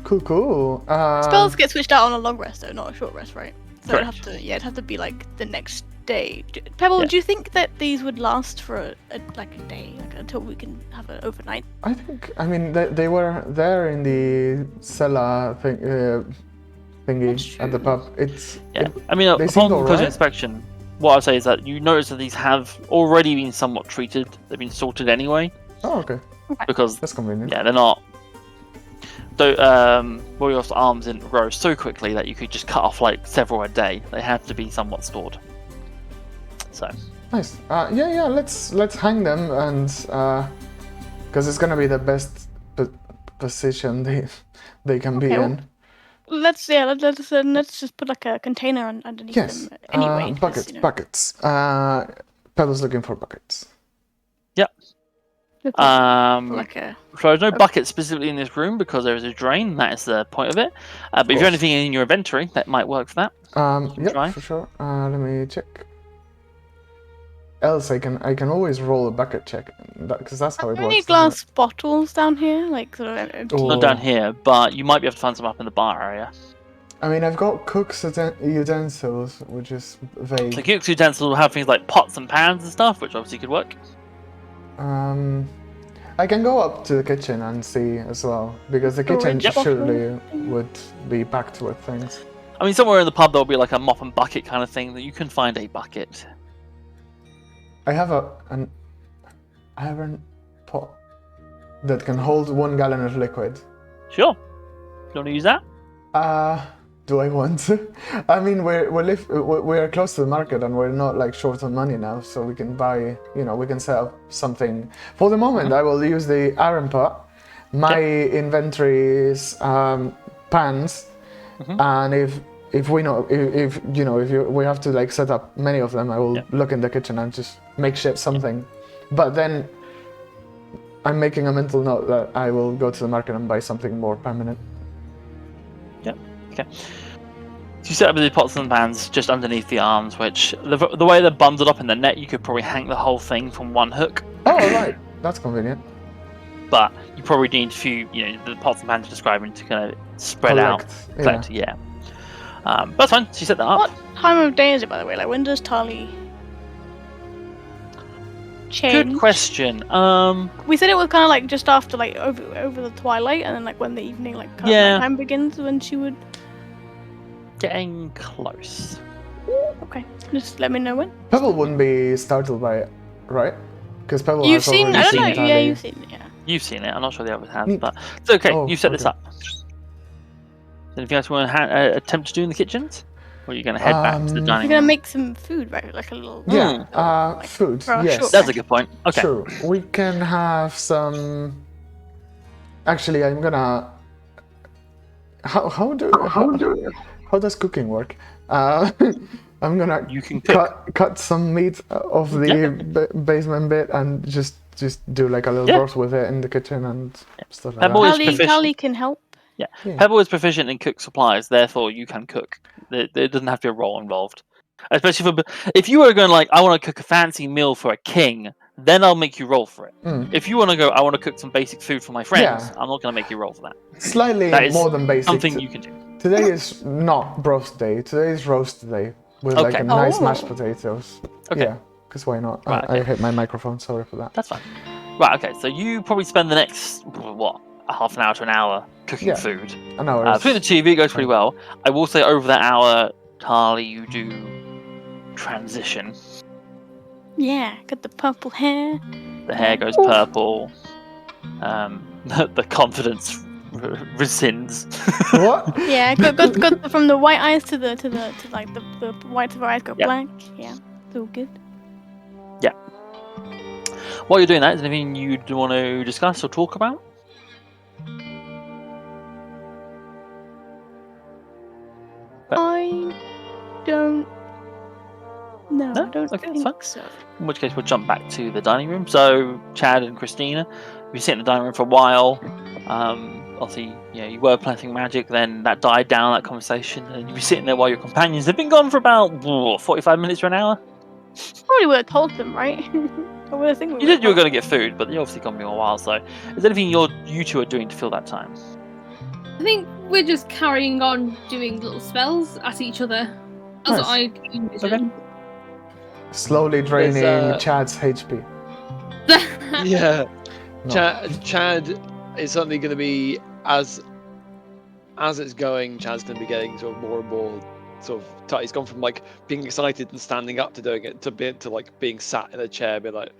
Cool. Spells get switched out on a long rest though, not a short rest, right? So Correct. it'd have to be like the next day. Pebble, Yeah. do you think that these would last for a day, like until we can have it overnight? I think, they were there in the cellar thingy That's at the true. pub. It's Yeah, I mean, they upon seemed closer alright. inspection, what I'd say is that you notice that these have already been somewhat treated. They've been sorted anyway, Oh, okay. because That's convenient. yeah, they're not. Though Woyulf's arms didn't grow so quickly that you could just cut off like several a day. They had to be somewhat stored. So Nice. Yeah. Let's hang them and because it's gonna be the best position they can be Okay, in. Let's just put like a container underneath Yes. them anyway. 'cause, Buckets. you know, Buckets. Pebble's looking for buckets. just Um, like a so there's no bucket specifically in this room because there is a drain. That is the point of it. But if you have anything in your inventory that might work for that, Yeah, try. for sure. Let me check. Else, I can always roll a bucket check because that's how it any works. glass bottles down here, like sort of empty. Oh. not down here, but you might be able to find some up in the bar area. I mean, I've got cook's utensils, which is vague. The cook's utensils will have things like pots and pans and stuff, which obviously could work. I can go up to the kitchen and see as well, because the kitchen Storage bottle surely thing? would be packed with things. I mean, somewhere in the pub there'll be like a mop and bucket kind of thing that you can find a bucket. I have an iron pot that can hold 1 gallon of liquid. Sure. You want to use that? Do I want to? I mean, we're close to the market and we're not like short on money now, so we can buy, we can set up something. For the moment, I will use the iron pot. My inventory is pans, and if we have to like set up many of them, I will look in the kitchen and just make something. But then I'm making a mental note that I will go to the market and buy something more permanent. Okay. So you set up the pots and pans just underneath the arms, which the way they're bundled up in the net, you could probably hang the whole thing from one hook. Oh, right. That's convenient. But you probably need a few, the pots and pans you're describing to kind of spread out. Collect, yeah. That's fine. So you set that up. What time of day is it, by the way? Like, when does Tali change? Good question. We said it was kind of like just after, like, over the twilight, and then like when the evening, like, kind of nighttime begins, when she would. Getting close. Okay, just let me know when. Pebble wouldn't be startled by it, right? Because Pebble You've has seen? already I don't seen know. Tali. Yeah, you've seen it. Yeah. You've seen it. I'm not sure the others have, Neat. but it's okay. Oh, You've set this okay. up. Anything else you want to attempt to do in the kitchens? Or are you going to head back to the You're dining gonna room? make some food, right? Like a little. Yeah, food, for our yes. short That's a good point. Okay. Sure, we can have some... Actually, I'm gonna... How does cooking work? I'm gonna You can cook. cut some meat off the basement bit and just do like a little broth with it in the kitchen and stuff like Pebble that. is proficient. Tali can help. Yeah. Yeah. Pebble is proficient in cook supplies, therefore you can cook. There doesn't have to be a role involved. Especially if you were going like, I want to cook a fancy meal for a king, then I'll make you roll for it. If you want to go, I want to cook some basic food for my friends, I'm not going to make you roll for that. Slightly That is more than basic. something you can do. Today is not broth day. Today is roast day with like Okay. a nice Oh. mashed potatoes. Okay. Yeah, because why not? Right, I okay. hit my microphone. Sorry for that. That's fine. Right, okay, so you probably spend the next, a half an hour to an hour cooking Yeah. food. An hour. Between the two of you, it goes pretty well. I will say over that hour, Tali, you do transition. Yeah, got the purple hair. The hair goes purple. The confidence rescinds. What? Yeah, got from the white eyes to like the whites of her eyes go black. Yeah, it's all good. While you're doing that, is there anything you want to discuss or talk about? I don't. No, No? I don't Okay, that's think fine. so. In which case, we'll jump back to the dining room. So, Chad and Christina, you sit in the dining room for a while. Obviously, you were planting magic, then that died down, that conversation, and you'd be sitting there while your companions have been gone for about 45 minutes to an hour. Probably would have told them, right? I would have think we You said you were going to get food, but you obviously gone a while, so is there anything you two are doing to fill that time? I think we're just carrying on doing little spells at each other. That's what I envision. Slowly draining There's, Chad's HP. Yeah. No. Chad is suddenly going to be as it's going. Chad's going to be getting sort of more and more sort of tight. He's gone from like being excited and standing up to doing it to like being sat in a chair, being like,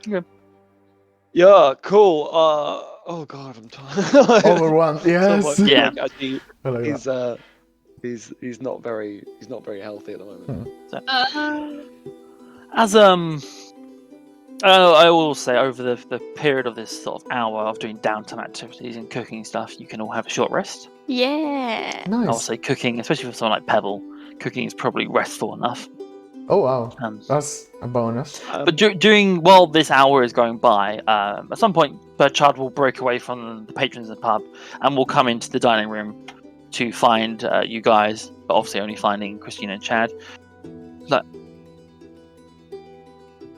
yeah, cool. Oh god, I'm tired. Overwhelmed. Yes. Yeah. Like, actually, I like that. he's not very healthy at the moment. As I will say over the period of this sort of hour of doing downtime activities and cooking stuff, you can all have a short rest. Yeah. I will Nice. say cooking, especially for someone like Pebble, cooking is probably restful enough. Oh wow, Um, that's a bonus. But during while this hour is going by, at some point, Burchard will break away from the patrons of the pub and will come into the dining room to find you guys, but obviously only finding Christina and Chad. Like,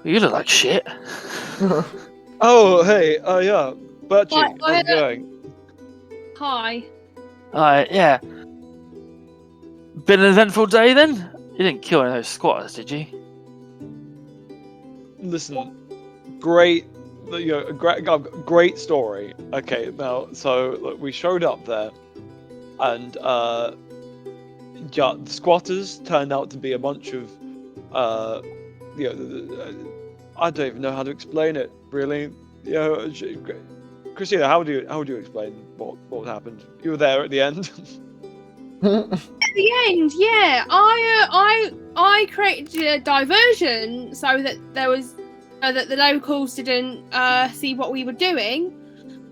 you look like shit. Oh, hey, yeah, Bertie, Right, how's it going? Hi. Yeah. Been an eventful day then? You didn't kill any of those squatters, did you? Listen, great, great story. Okay, now, so look, we showed up there, and the squatters turned out to be a bunch of, I don't even know how to explain it, really. Christina, how would you explain what happened? You were there at the end. At the end, yeah, I created a diversion so that there was that the locals didn't see what we were doing,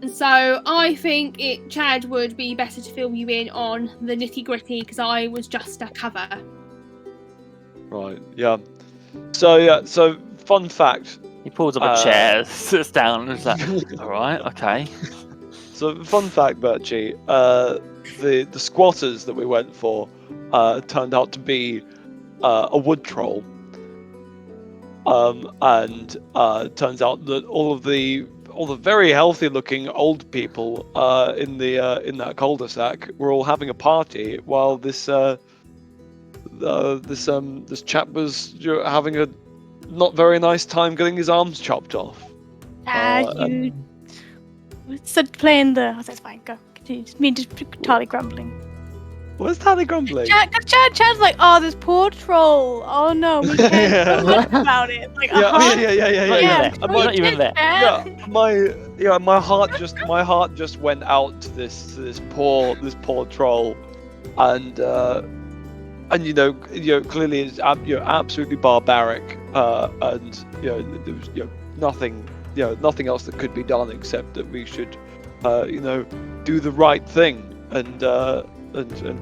and so I think Chad would be better to fill you in on the nitty gritty because I was just a cover. Right. Yeah. So fun fact. He pulls up a chair, sits down, and is like, "All right, okay." So fun fact, Birchie. The squatters that we went for turned out to be a wood troll. And turns out that all the very healthy looking old people in that cul-de-sac were all having a party while this chap was having a not very nice time getting his arms chopped off. You said playing the. Oh, that's fine. Go. Continue. Just me just totally grumbling. What's Tally grumbling? Chad's like, oh, this poor troll. Oh no, we can't do much about it. Like, Yeah. yeah. I'm not even there. My heart just went out to this poor troll, and clearly it's absolutely barbaric, and there was nothing else that could be done except that we should do the right thing and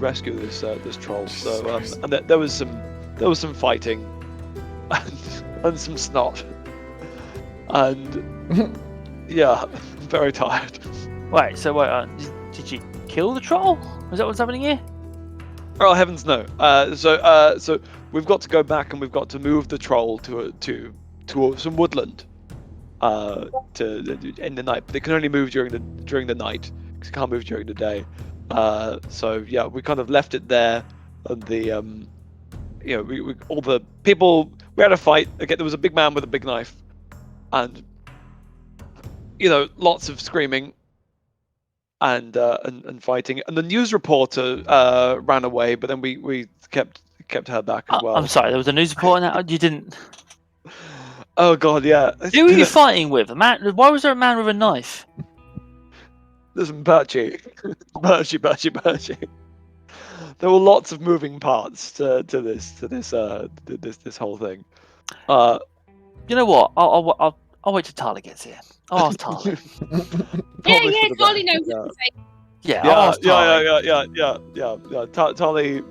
rescue this troll. So and there was some fighting and some snot, and yeah, I'm very tired. Wait, so did you kill the troll? Is that what's happening here? Oh heavens no! So we've got to go back and we've got to move the troll to some woodland to end the night. But they can only move during the night because it can't move during the day. So yeah, we kind of left it there, and we all the people, we had a fight. Okay, there was a big man with a big knife, and lots of screaming and fighting. And the news reporter ran away, but then we kept her back as well. I'm sorry, there was a news report on that. You didn't. Oh god, yeah. Who were you fighting with? A man? Why was there a man with a knife? Listen, Berchie. There were lots of moving parts to this whole thing. You know what? I'll wait till Tali gets here. I'll ask Tali. Yeah, Tali knows what to say. Yeah, I'll ask Tali. Yeah. Tali.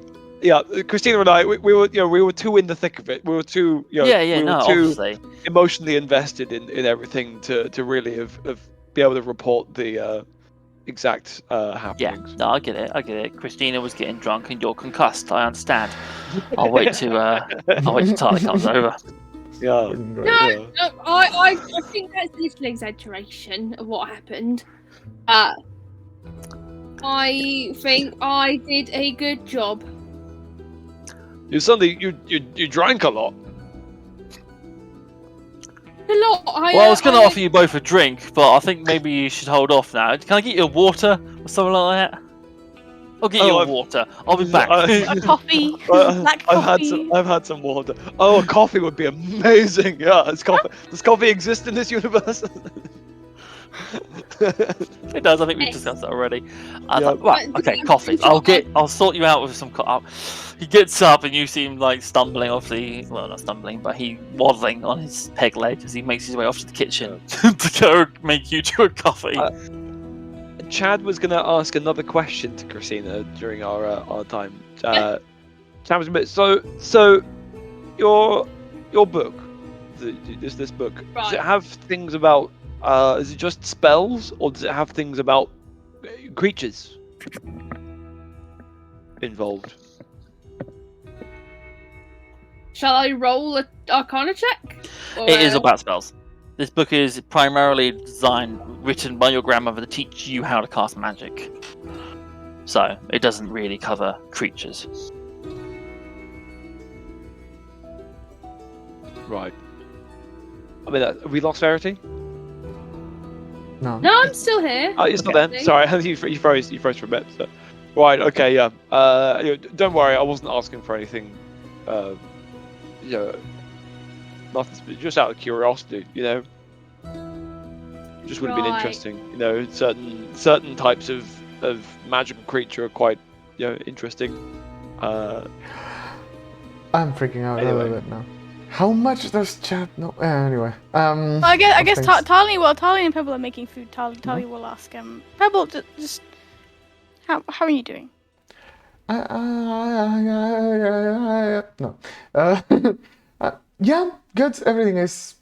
Yeah, Christina and I, we were too in the thick of it. We were too, obviously. emotionally invested in everything to really have be able to report the exact happenings. Yeah, no, I get it. Christina was getting drunk and you're concussed. I understand. I'll wait till Tali comes over. Yeah. No, I think that's a little exaggeration of what happened. I think I did a good job. You suddenly you drank a lot. A lot. I was going to offer you both a drink, but I think maybe you should hold off now. Can I get you a water or something like that? I'll get you a water. I'll be back. A coffee. Black coffee. I've had some water. Oh, a coffee would be amazing. Yeah, it's coffee. Does coffee exist in this universe? It does. I think we've discussed that already. I Yeah. thought, right, okay, coffee. I'll sort you out with some. He gets up and you see him like stumbling. Obviously, well, not stumbling, but he waddling on his peg leg as he makes his way off to the kitchen to go make you two a coffee. Chad was going to ask another question to Christina during our time. Chad was a bit so your book, this book, does it have things about? Is it just spells, or does it have things about creatures involved? Shall I roll a Arcana check? Or, It is about spells. This book is primarily written by your grandmother to teach you how to cast magic. So it doesn't really cover creatures. Right. I mean, have we lost Verity? No. No, I'm still here. Oh, you're still there. Sorry, you froze for a bit. So. Right. Okay. Yeah. Don't worry. I wasn't asking for anything. Nothing. Just out of curiosity. Just would have been interesting. Certain types of magical creature are quite interesting. I'm freaking out a little bit now. How much does Chad know? Anyway. I guess Tali and Pebble are making food. Tali will ask Pebble, just how are you doing? No. Yeah, good. Everything is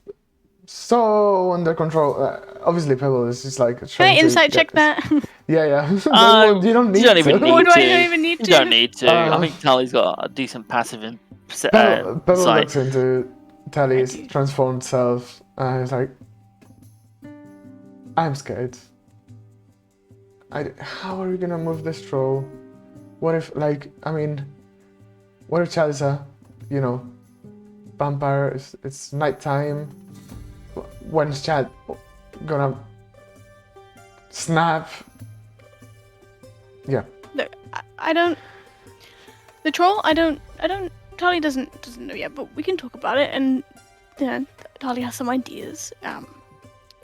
so under control. Obviously, Pebble is just like. Can I insight check that? Yeah. You don't need to. You don't even need to. You don't need to. I think Tali's got a decent passive Pebble insight. looks into Tali's transformed self and is like, I'm scared. How are we gonna move this troll? What if, what if Chad is a, vampire? It's nighttime. When's Chad gonna snap? Yeah. Look, I don't. The troll, I don't. Tali doesn't know yet, but we can talk about it, and Tali has some ideas.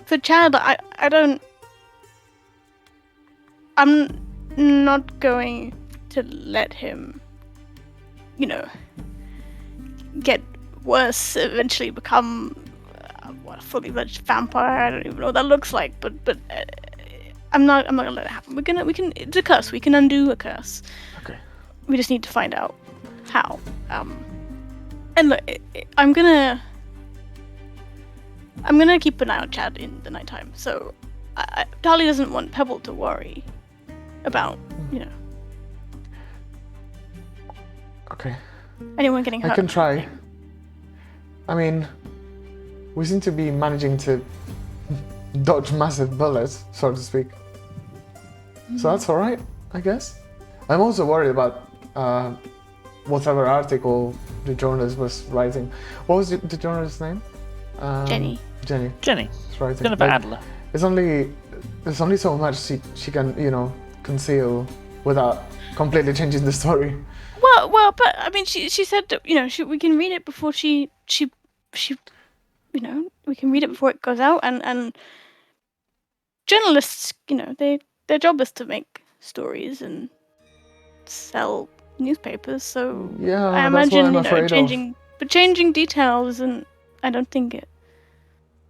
For Chad, I don't. I'm not going to let him, get worse, eventually become a fully fledged vampire. I don't even know what that looks like, but I'm not gonna let it happen. We can. It's a curse. We can undo a curse. Okay. We just need to find out how. And look, I'm gonna keep an eye on Chad in the nighttime. So, Tali doesn't want Pebble to worry about, Okay. anyone getting hurt. I can try. I mean, we seem to be managing to dodge massive bullets, so to speak. So that's alright, I guess. I'm also worried about whatever article the journalist was writing. What was the journalist's name? Jenny. Jenny. It's writing. Jennifer Adler. There's only so much she can, conceal without completely changing the story. Well, but I mean, she said that we can read it before we can read it before it goes out, and journalists, their job is to make stories and sell newspapers. So Yeah, I that's what imagine I'm afraid changing details, and I don't think it.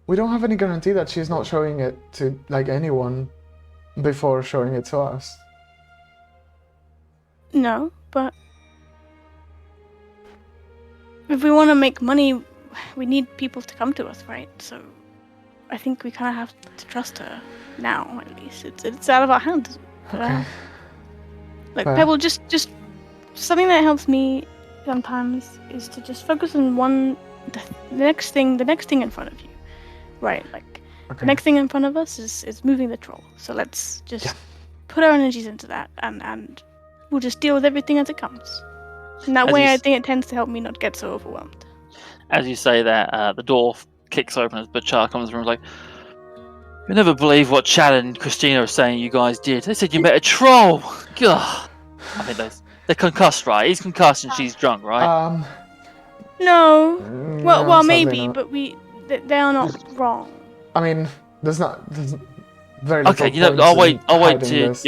We don't have any guarantee that she's not showing it to anyone before showing it to us. No, but if we want to make money, we need people to come to us, right? So I think we kind of have to trust her now, at least. It's out of our hands. Okay. Like, Fair. Pebble, just something that helps me sometimes is to just focus on the next thing in front of you, right? Like, Okay. the next thing in front of us is moving the troll. So let's just put our energies into that, and we'll just deal with everything as it comes. And that way, I think it tends to help me not get so overwhelmed. As you say that, the door kicks open as Burchard comes in the room like, "You'll never believe what Chad and Christina are saying you guys did. They said you met a troll." Gah. I think they're concussed, right? He's concussed and she's drunk, right? No. Well, sadly maybe, not. but they are not wrong. I mean, there's very little Okay, you know, point I'll in wait hiding to. this.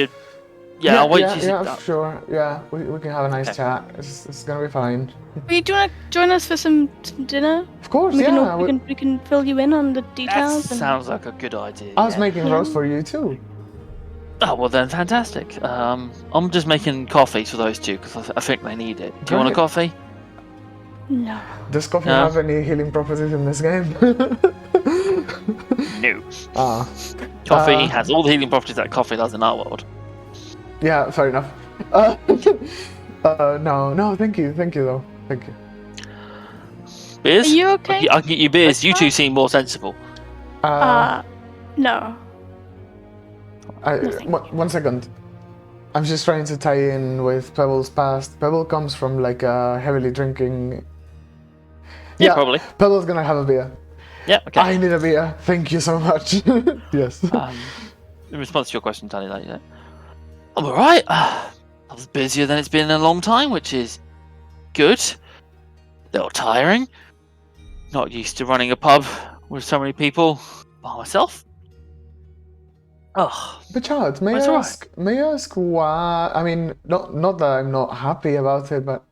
Yeah, I'll wait to. Yeah, sure. Yeah, we can have a nice Okay. chat. It's gonna be fine. Wait, do you want to join us for some dinner? Of course, We yeah. we can fill you in on the That details. sounds like a good idea. I was yeah. making roast for you too. Oh well, then fantastic. I'm just making coffee for those two because I think they need it. Do you want a Right. coffee? No. Does coffee No. have any healing properties in this game? No. Ah, Coffee has all the healing properties that coffee does in our world. yeah, fair enough. No, thank you though. Thank you. Beers? Are you okay? I can get you beers. You two seem more sensible. No. Nothing. One second. I'm just trying to tie in with Pebble's past. Pebble comes from like a heavily drinking. Yeah, probably. Pebble's gonna have a beer. Yeah, okay. I need a beer. Thank you so much. Yes. In response to your question, Tally, like that. I'm alright. I was busier than it's been in a long time, which is good. A little tiring. Not used to running a pub with so many people by myself. Oh, Burchard, may That's I all ask? May I ask why? I mean, not that I'm not happy about it, but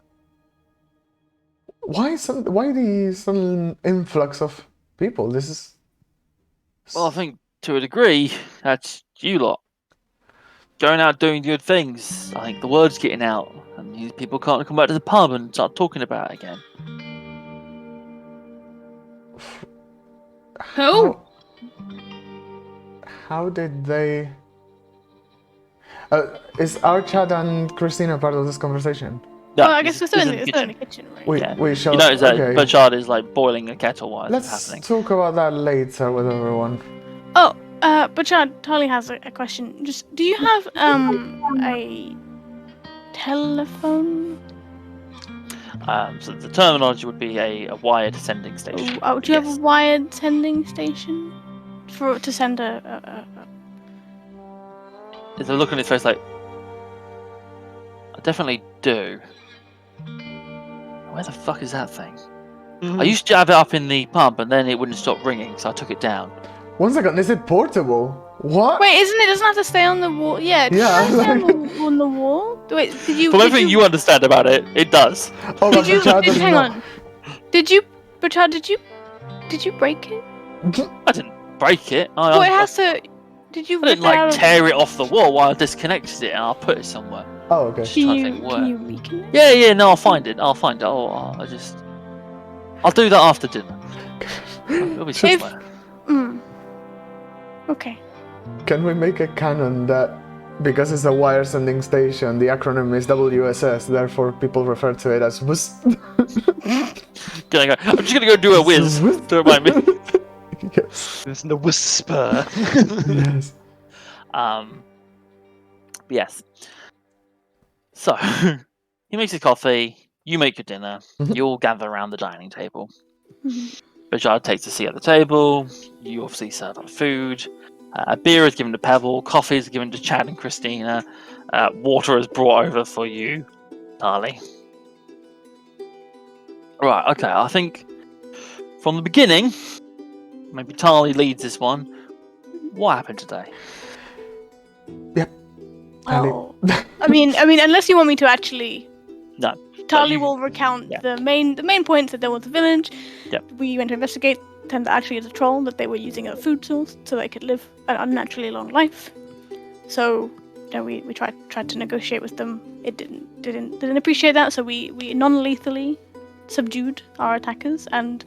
why the sudden influx of people? This is. well, I think to a degree, that's you lot. Going out doing good things. I think the word's getting out, and these people can't come back to the pub and start talking about it again. Who? How did they? Is Archad and Christina part of this conversation? No, Well, I guess it's- we're it's still in in the kitchen, right? We Yeah. we shall. You notice that okay. Burchard is like boiling a kettle while it's Let's happening. talk about that later with everyone. Oh, Burchard, Tali has a question. Just, do you have a telephone? So the terminology would be a wired sending station. Oh, do you have Yes. a wired sending station to send a There's a look on his face like, I definitely do. Where the fuck is that thing? I used to have it up in the pub, and then it wouldn't stop ringing, so I took it down. One second, is it portable? What? Wait, isn't it? Doesn't have to stay on the wall. Yeah, does Yeah, it stay like- on the wall? Wait, did you? From did everything you understand about it, it does. Oh, Did you? Burchard doesn't Hang know. on. Did you, Burchard? Did you break it? I didn't break it. Well, it has to. Did you I didn't rip it out like of- tear it off the wall while I disconnected it and I'll put it somewhere. Oh, okay. Just trying to think Can where. you reconnect? Yeah, no, I'll find it. I'll do that after dinner. It'll be somewhere. Okay. Can we make a canon that because it's a wire sending station, the acronym is WSS, therefore people refer to it as WS? I'm just gonna go do a whiz to remind me. Yes. Listen to whisper. Yes. Yes. So he makes his coffee. You make your dinner. You all gather around the dining table. Burchard takes a seat at the table. You obviously serve up food. A beer is given to Pebble. Coffee is given to Chad and Christina. Water is brought over for you, Tali. Right, okay, I think from the beginning, maybe Tali leads this one. What happened today? Well, I mean, unless you want me to actually. No. Tali you- will recount yeah. the main points that there was a village. Yep. We went to investigate. Turned out actually it's a troll that they were using as a food source so they could live an unnaturally long life. So, we tried to negotiate with them. It didn't appreciate that. So we non-lethally subdued our attackers and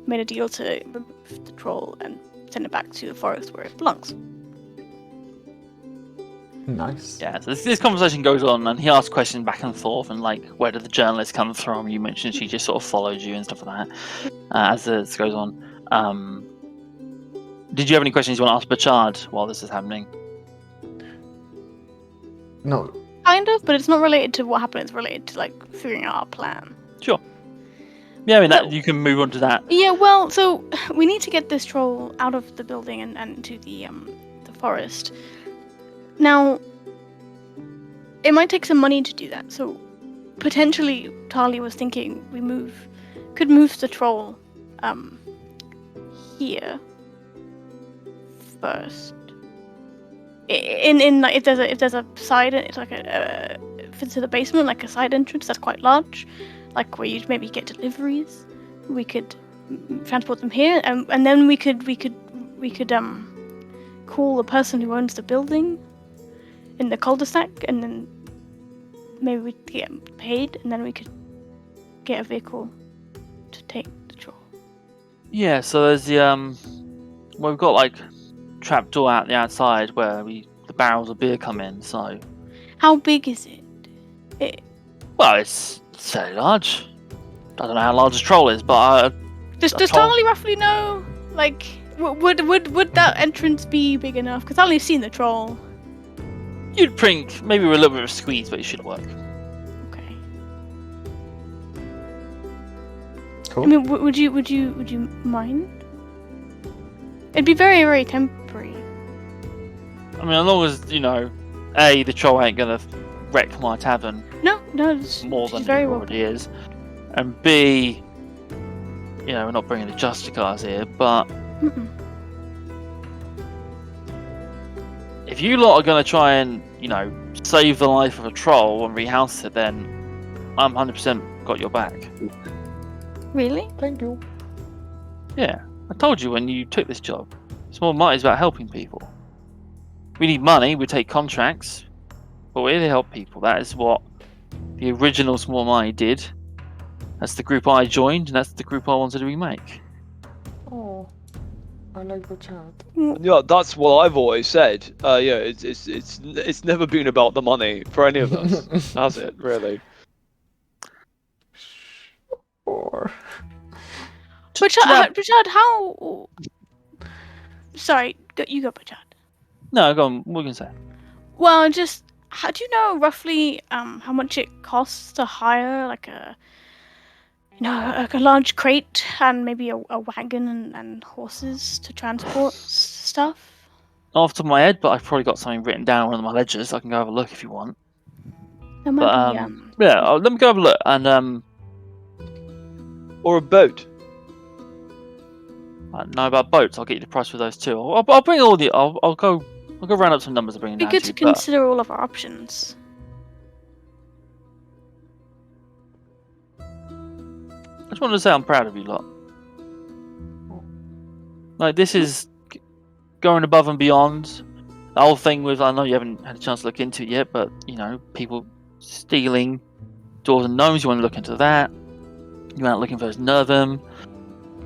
made a deal to remove the troll and send it back to the forest where it belongs. Nice. Yeah, so this conversation goes on, and he asks questions back and forth, and like, where did the journalist come from? You mentioned she just sort of followed you and stuff like that. As this goes on, did you have any questions you want to ask Burchard while this is happening? No. Kind of, but it's not related to what happened. It's related to like figuring out our plan. Sure. Yeah, I mean, Well- you can move on to that. Yeah, well, so we need to get this troll out of the building and into the forest. Now, it might take some money to do that, so potentially Tali was thinking we could move the troll here first. in like if there's a side, it's like a to the basement, like a side entrance that's quite large, like where you'd maybe get deliveries. We could transport them here, and then we could call the person who owns the building in the cul-de-sac, and then maybe we'd get paid, and then we could get a vehicle to take the troll. Yeah, so there's the well, we've got like trap door out the outside where the barrels of beer come in. So How big is it? well, it's fairly large. I don't know how large a troll is, but Does troll? Tarly roughly know? Like, would that entrance be big enough? Because I've only seen the troll. you'd think maybe we're a little bit of a squeeze, but it should work. Okay. Cool. I mean, would you mind? It'd be very, very temporary. I mean, as long as A, the troll ain't gonna wreck my tavern No, it's more than very it well. already is, and B, we're not bringing the Justicars here, but Mm-mm. if you lot are gonna try and save the life of a troll and rehouse it, then I'm 100% got your back. Really? Thank you. Yeah, I told you when you took this job. Small Mighty is about helping people. We need money, we take contracts, but we're here to help people. That is what the original Small Mighty did. That's the group I joined, and that's the group I wanted to remake. Oh, I like the chat. Yeah, that's what I've always said. It's never been about the money for any of us, has it? Really? Or Burchard, how? Sorry, you go, Burchard. No, go on, what are you going to say? Well, just how do you know roughly how much it costs to hire like a a large crate and maybe a wagon and horses to transport stuff? Not off the top of my head, but I've probably got something written down on one of my ledgers. I can go have a look if you want. That might But be let me go have a look. And Or a boat? I don't know about boats. I'll get you the price for those too. I'll bring all the. I'll go round up some numbers and bring them be down good to to you. But consider all of our options. I just wanted to say I'm proud of you lot. Like, this is going above and beyond. The whole thing with, I know you haven't had a chance to look into it yet, but people stealing doors and gnomes. You want to look into that. You went out looking for those Nervum.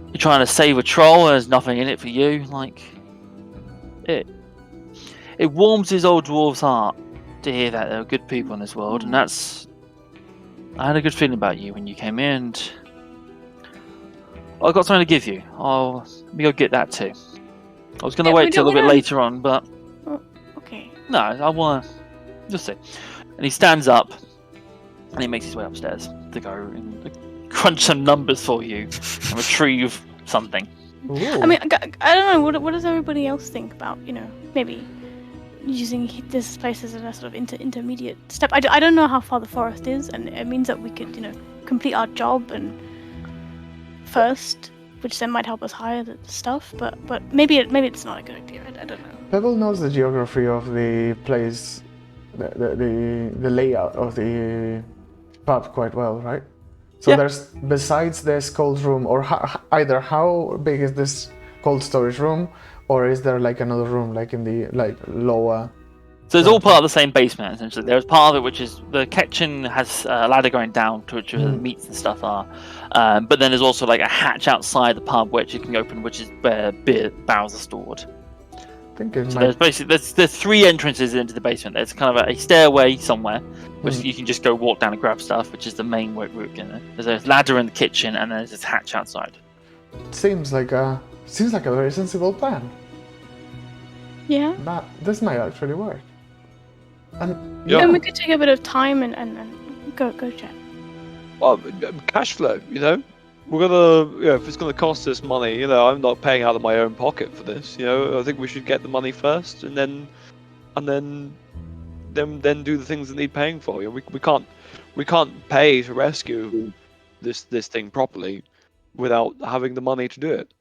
You're trying to save a troll. There's nothing in it for you. Like, it warms his old dwarf's heart to hear that there are good people in this world, and that's. I had a good feeling about you when you came in. And I've got something to give you. Let me go get that too. I was going to Yeah, wait we till a don't little bit wanna- later on, but Okay. no, I want to just see. And he stands up and he makes his way upstairs to go and crunch some numbers for you and retrieve something. ooh. I mean, I don't know. What does everybody else think about maybe using this place as a sort of intermediate step? I don't know how far the forest is, and it means that we could complete our job and first, which then might help us hire the stuff. But maybe it's not a good idea. I don't know. Pebble knows the geography of the place, the layout of the pub quite well, right? So Yeah. there's, besides this cold room, or either how big is this cold storage room, or is there like another room, like in the lower? So it's all part of the same basement, essentially. There's part of it which is the kitchen has a ladder going down to which the meats and stuff are. But then there's also like a hatch outside the pub which you can open, which is where beer barrels are stored. I think it So might. there's basically there's three entrances into the basement. There's kind of a stairway somewhere, which you can just go walk down and grab stuff, which is the main route. There's a ladder in the kitchen, and there's this hatch outside. Seems like a very sensible plan. Yeah. That this might actually work. And Yeah. And we could take a bit of time and go chat. Well, cash flow, We're gonna, if it's gonna cost us money, I'm not paying out of my own pocket for this. I think we should get the money first, and then do the things that need paying for. We can't pay to rescue this thing properly without having the money to do it.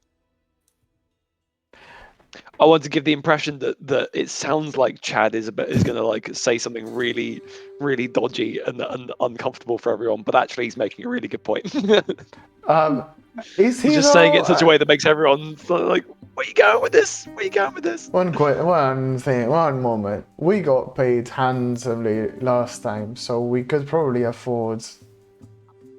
I want to give the impression that it sounds like Chad is gonna like say something really, really dodgy and uncomfortable for everyone, but actually he's making a really good point. Is he He's just saying it in such a way that makes everyone like, "Where you going with this? Where you going with this?" One moment. We got paid handsomely last time, so we could probably afford,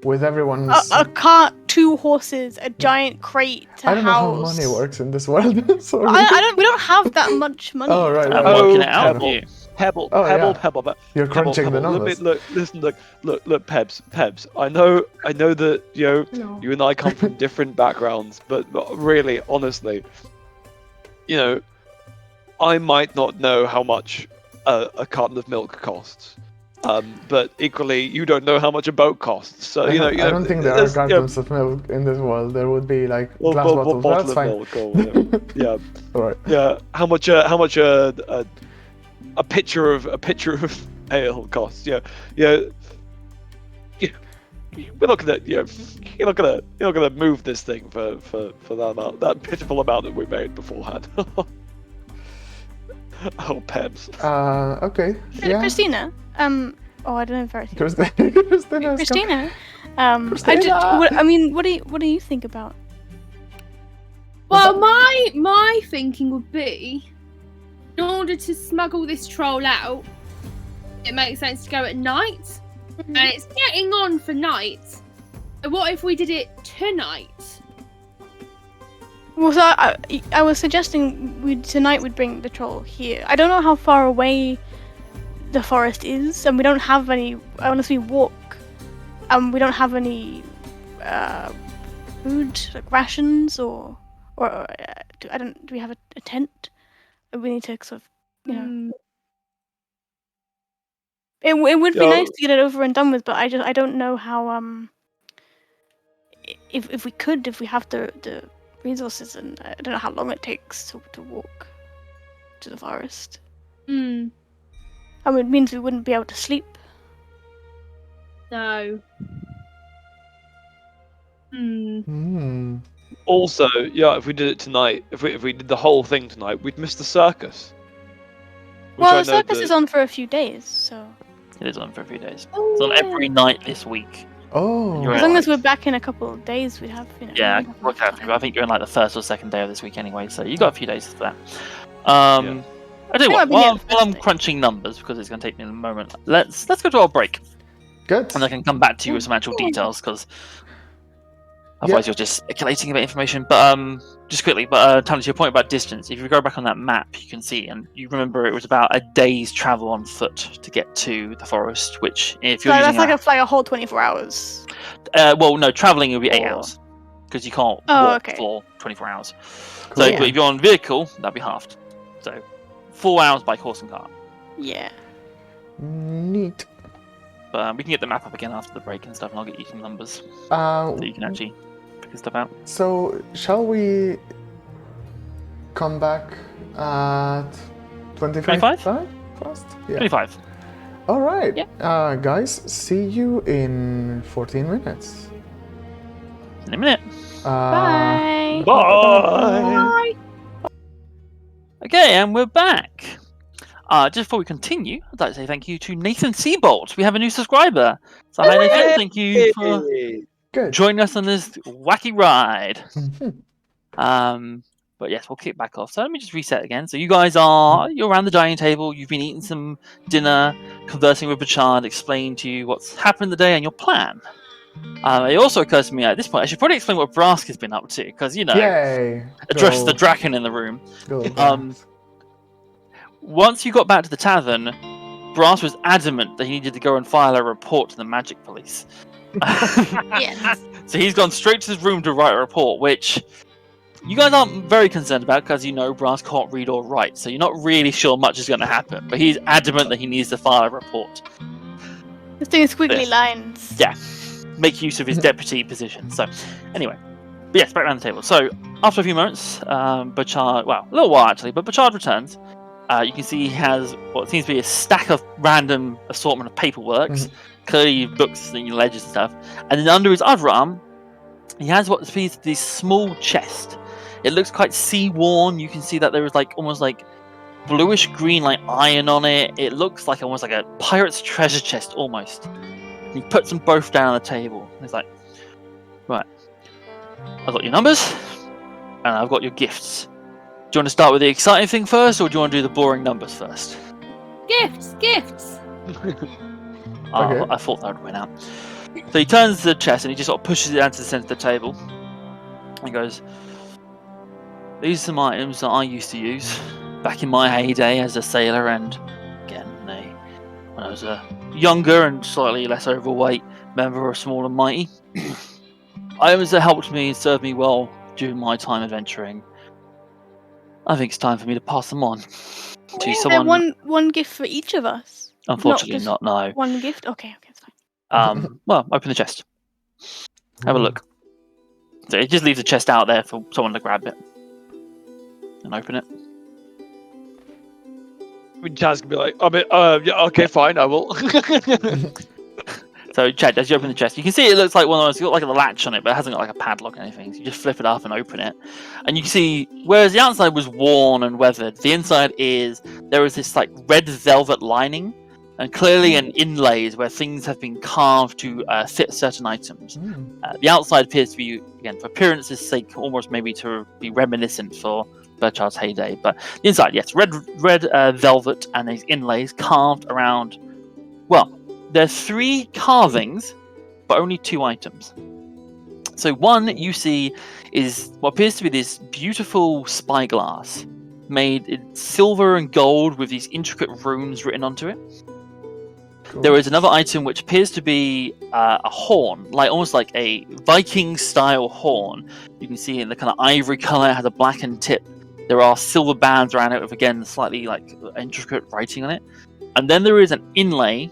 with everyone's. A cart, 2 horses, a giant crate to I don't know how house. money works in this world. Sorry. We don't have that much money. Oh right. I'm right. working it out for you. Pebble. You're Pebble, crunching the Pebble. numbers. Look, Pebs. I know that you and I come from different backgrounds, but really, honestly, I might not know how much a carton of milk costs, but equally, you don't know how much a boat costs. So I don't think there are cartons of milk in this world. There would be like glass bottles. bottle That's of fine. milk or yeah. All right. Yeah, how much a pitcher of ale costs? Yeah. We're not gonna, you're not gonna move this thing for that amount, that pitiful amount that we made beforehand. Oh, Pebs. Okay. Yeah. Christina. I don't know if I Christina. Christina. Christina! What do you think about? Well, my thinking would be, in order to smuggle this troll out, it makes sense to go at night, and it's getting on for night. So what if we did it tonight? Well, so I was suggesting tonight we'd bring the troll here. I don't know how far away the forest is, and we don't have any. Unless we walk, we don't have any food, like rations, or do we have a tent? We need to sort of, It would be nice to get it over and done with, but I don't know how if we have the resources, and I don't know how long it takes to walk to the forest. It means we wouldn't be able to sleep. No. Also, if we did it tonight, if we did the whole thing tonight, we'd miss the circus. Well, the circus is on for a few days, so. It is on for a few days. It's on every night this week. Oh. You're As long as we're back in a couple of days, we'd have. Yeah, I think you're in like the first or second day of this week anyway, so you got a few days for that. I tell you what, while I'm crunching numbers, because it's going to take me a moment, let's go to our break. Good. And I can come back to you with some actual details, because otherwise you're just speculating about information. But just quickly, Tanner, to your point about distance, if you go back on that map, you can see, and you remember it was about a day's travel on foot to get to the forest, which if you're using that's like a whole 24 hours. well, no, traveling would be 8 hours, because you can't walk for 24 hours. Cool. So but if you're on vehicle, that'd be halved. So 4 hours by horse and cart. Yeah. Neat. But we can get the map up again after the break and stuff, and I'll get you some numbers so you can actually figure stuff out. So, shall we come back at 25? First? Yeah. 25. All right. Yeah. Guys, see you in 14 minutes. In a minute. Bye. Bye. Okay, and we're back. Just before we continue, I'd like to say thank you to Nathan Seabolt. We have a new subscriber. So hi Nathan, thank you for joining us on this wacky ride. But yes, we'll kick back off. So let me just reset again. So you guys you're around the dining table, you've been eating some dinner, conversing with Burchard, explaining to you what's happened today and your plan. It also occurs to me at this point, I should probably explain what Brask has been up to, because, address the Draken in the room. Once you got back to the tavern, Brass was adamant that he needed to go and file a report to the magic police. Yes. So he's gone straight to his room to write a report, which you guys aren't very concerned about, because Brass can't read or write, so you're not really sure much is going to happen. But he's adamant that he needs to file a report. Just doing squiggly lines. Yeah. Make use of his deputy position. So, anyway. But yes, back around the table. So, after a few moments, Burchard, a little while actually, but Burchard returns. You can see he has what seems to be a stack of random assortment of paperworks, clearly books and ledgers and stuff. And then under his other arm, he has what appears to be a small chest. It looks quite sea-worn. You can see that there is like almost like bluish green like iron on it. It looks like almost like a pirate's treasure chest almost. And he puts them both down on the table. He's like, right, I've got your numbers and I've got your gifts. Do you want to start with the exciting thing first, or do you want to do the boring numbers first? Gifts. Okay. I thought that would win out. So he turns to the chest and he just sort of pushes it down to the centre of the table. And he goes, these are some items that I used to use back in my heyday as a sailor, and again, when I was a younger and slightly less overweight member of Small and Mighty. Items that helped me and served me well during my time adventuring. I think it's time for me to pass them on to Is someone. there one gift for each of us? Unfortunately, just not. No. One gift? Okay, it's fine. Well, open the chest. Have a look. So it just leaves the chest out there for someone to grab it and open it. I mean, Chaz can be like, yeah, okay, fine, I will. So, Chad, as you open the chest, you can see it looks like one of those. It's got like a latch on it, but it hasn't got like a padlock or anything. So you just flip it up and open it, and you can see, whereas the outside was worn and weathered, the inside there is this like red velvet lining, and clearly an inlays where things have been carved to fit certain items. The outside appears to be, again, for appearance's sake, almost maybe to be reminiscent for Burchard's heyday, but the inside, yes, red velvet and these inlays carved around. Well, there's 3 carvings, but only 2 items. So one you see is what appears to be this beautiful spyglass made in silver and gold with these intricate runes written onto it. Cool. There is another item which appears to be a horn, like almost like a Viking-style horn. You can see in the kind of ivory color, it has a blackened tip. There are silver bands around it with, again, slightly like intricate writing on it. And then there is an inlay.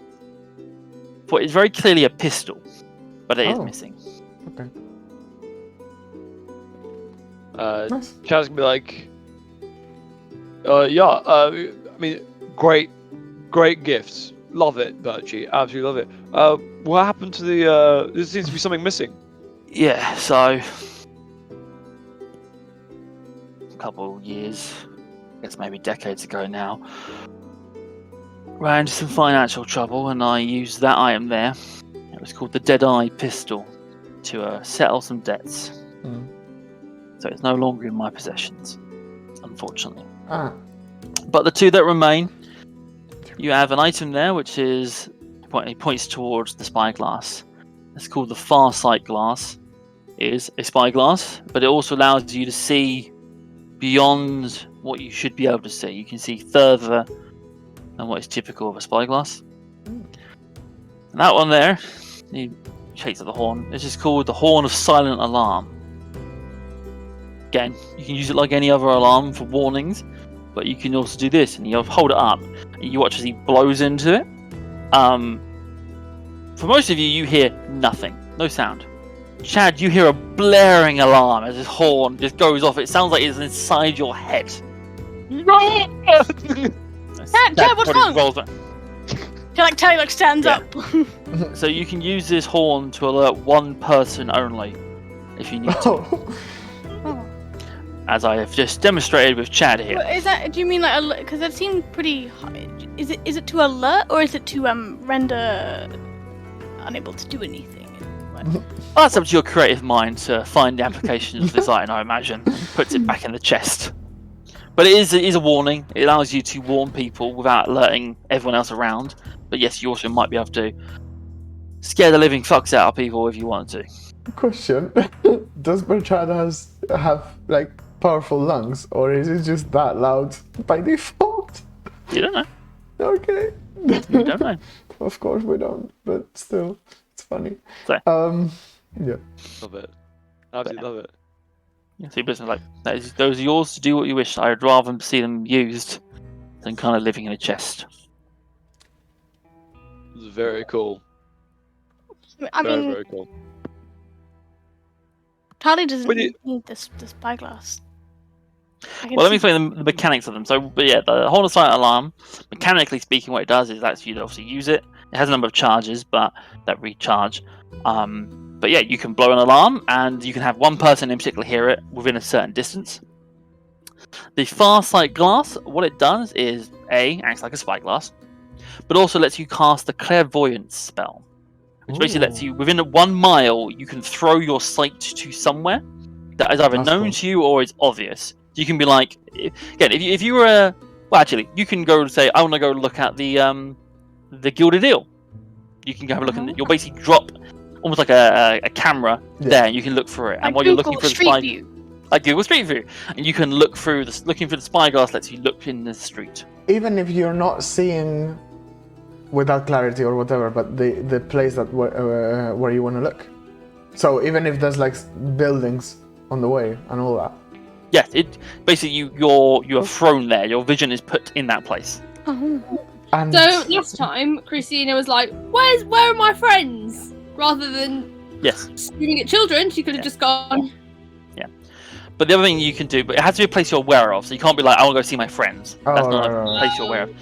What is very clearly a pistol, but it is missing. Okay. Nice. Chaz can be like, I mean, great gifts. Love it, Burchie. Absolutely love it. What happened to the? There seems to be something missing. Yeah, so a couple of years, I guess maybe decades ago now, ran into some financial trouble, and I used that item there. It was called the Deadeye Pistol to settle some debts. So it's no longer in my possessions, unfortunately. But the 2 that remain, you have an item there which is, it points towards the spyglass. It's called the Farsight Glass. It is a spyglass, but it also allows you to see beyond what you should be able to see. You can see further than what is typical of a spyglass. And that one there, he shakes at the horn. This is called the Horn of Silent Alarm. Again, you can use it like any other alarm for warnings, but you can also do this, and you hold it up, and you watch as he blows into it. For most of you, you hear nothing, no sound. Chad, you hear a blaring alarm as his horn just goes off. It sounds like it's inside your head. Dad, what's wrong? Tally stands up. So you can use this horn to alert one person only, if you need to. As I have just demonstrated with Chad here. But is that? Do you mean like? Because that seemed pretty high. Is it to alert, or is it to render unable to do anything? Well, that's up to your creative mind to find the application of this item, I imagine. Puts it back in the chest. But it is a warning. It allows you to warn people without alerting everyone else around. But yes, you also might be able to scare the living fucks out of people if you want to. Question: does Burchard have like powerful lungs, or is it just that loud by default? You don't know. Okay. You don't know. Of course we don't, but still, it's funny. So, yeah. Love it. Absolutely love it. Yeah, so your like, those are yours to do what you wish. I'd rather see them used than kind of living in a chest. It's very cool. I mean, very cool. Tali doesn't need the spyglass. Well, let me explain the mechanics of them. So, but yeah, the Horn of Silent Alarm, mechanically speaking, what it does is that you obviously use it. It has a number of charges, but that recharge. But yeah, you can blow an alarm, and you can have one person in particular hear it within a certain distance. The Farsight Glass, what it does is acts like a spyglass, but also lets you cast the clairvoyance spell, which basically lets you within 1 mile you can throw your sight to somewhere that is either That's known cool. to you or is obvious. You can be like, again, if you were you can go and say, I want to go look at the gilded eel. You can go have a look, and you'll basically drop almost like a camera there, and you can look through it. And while you're looking for the Street View. like Google Street View, and you can look through looking through the spyglass lets you look in the street. Even if you're not seeing without clarity or whatever, but the place that where you want to look. So even if there's like buildings on the way and all that. Yes, it basically you're thrown there. Your vision is put in that place. And So last time, Christina was like, where are my friends? Rather than Yes, screaming at children, she could have just gone. but the other thing you can do, but it has to be a place you're aware of. So you can't be like, I want to go see my friends. That's not a place you're aware of.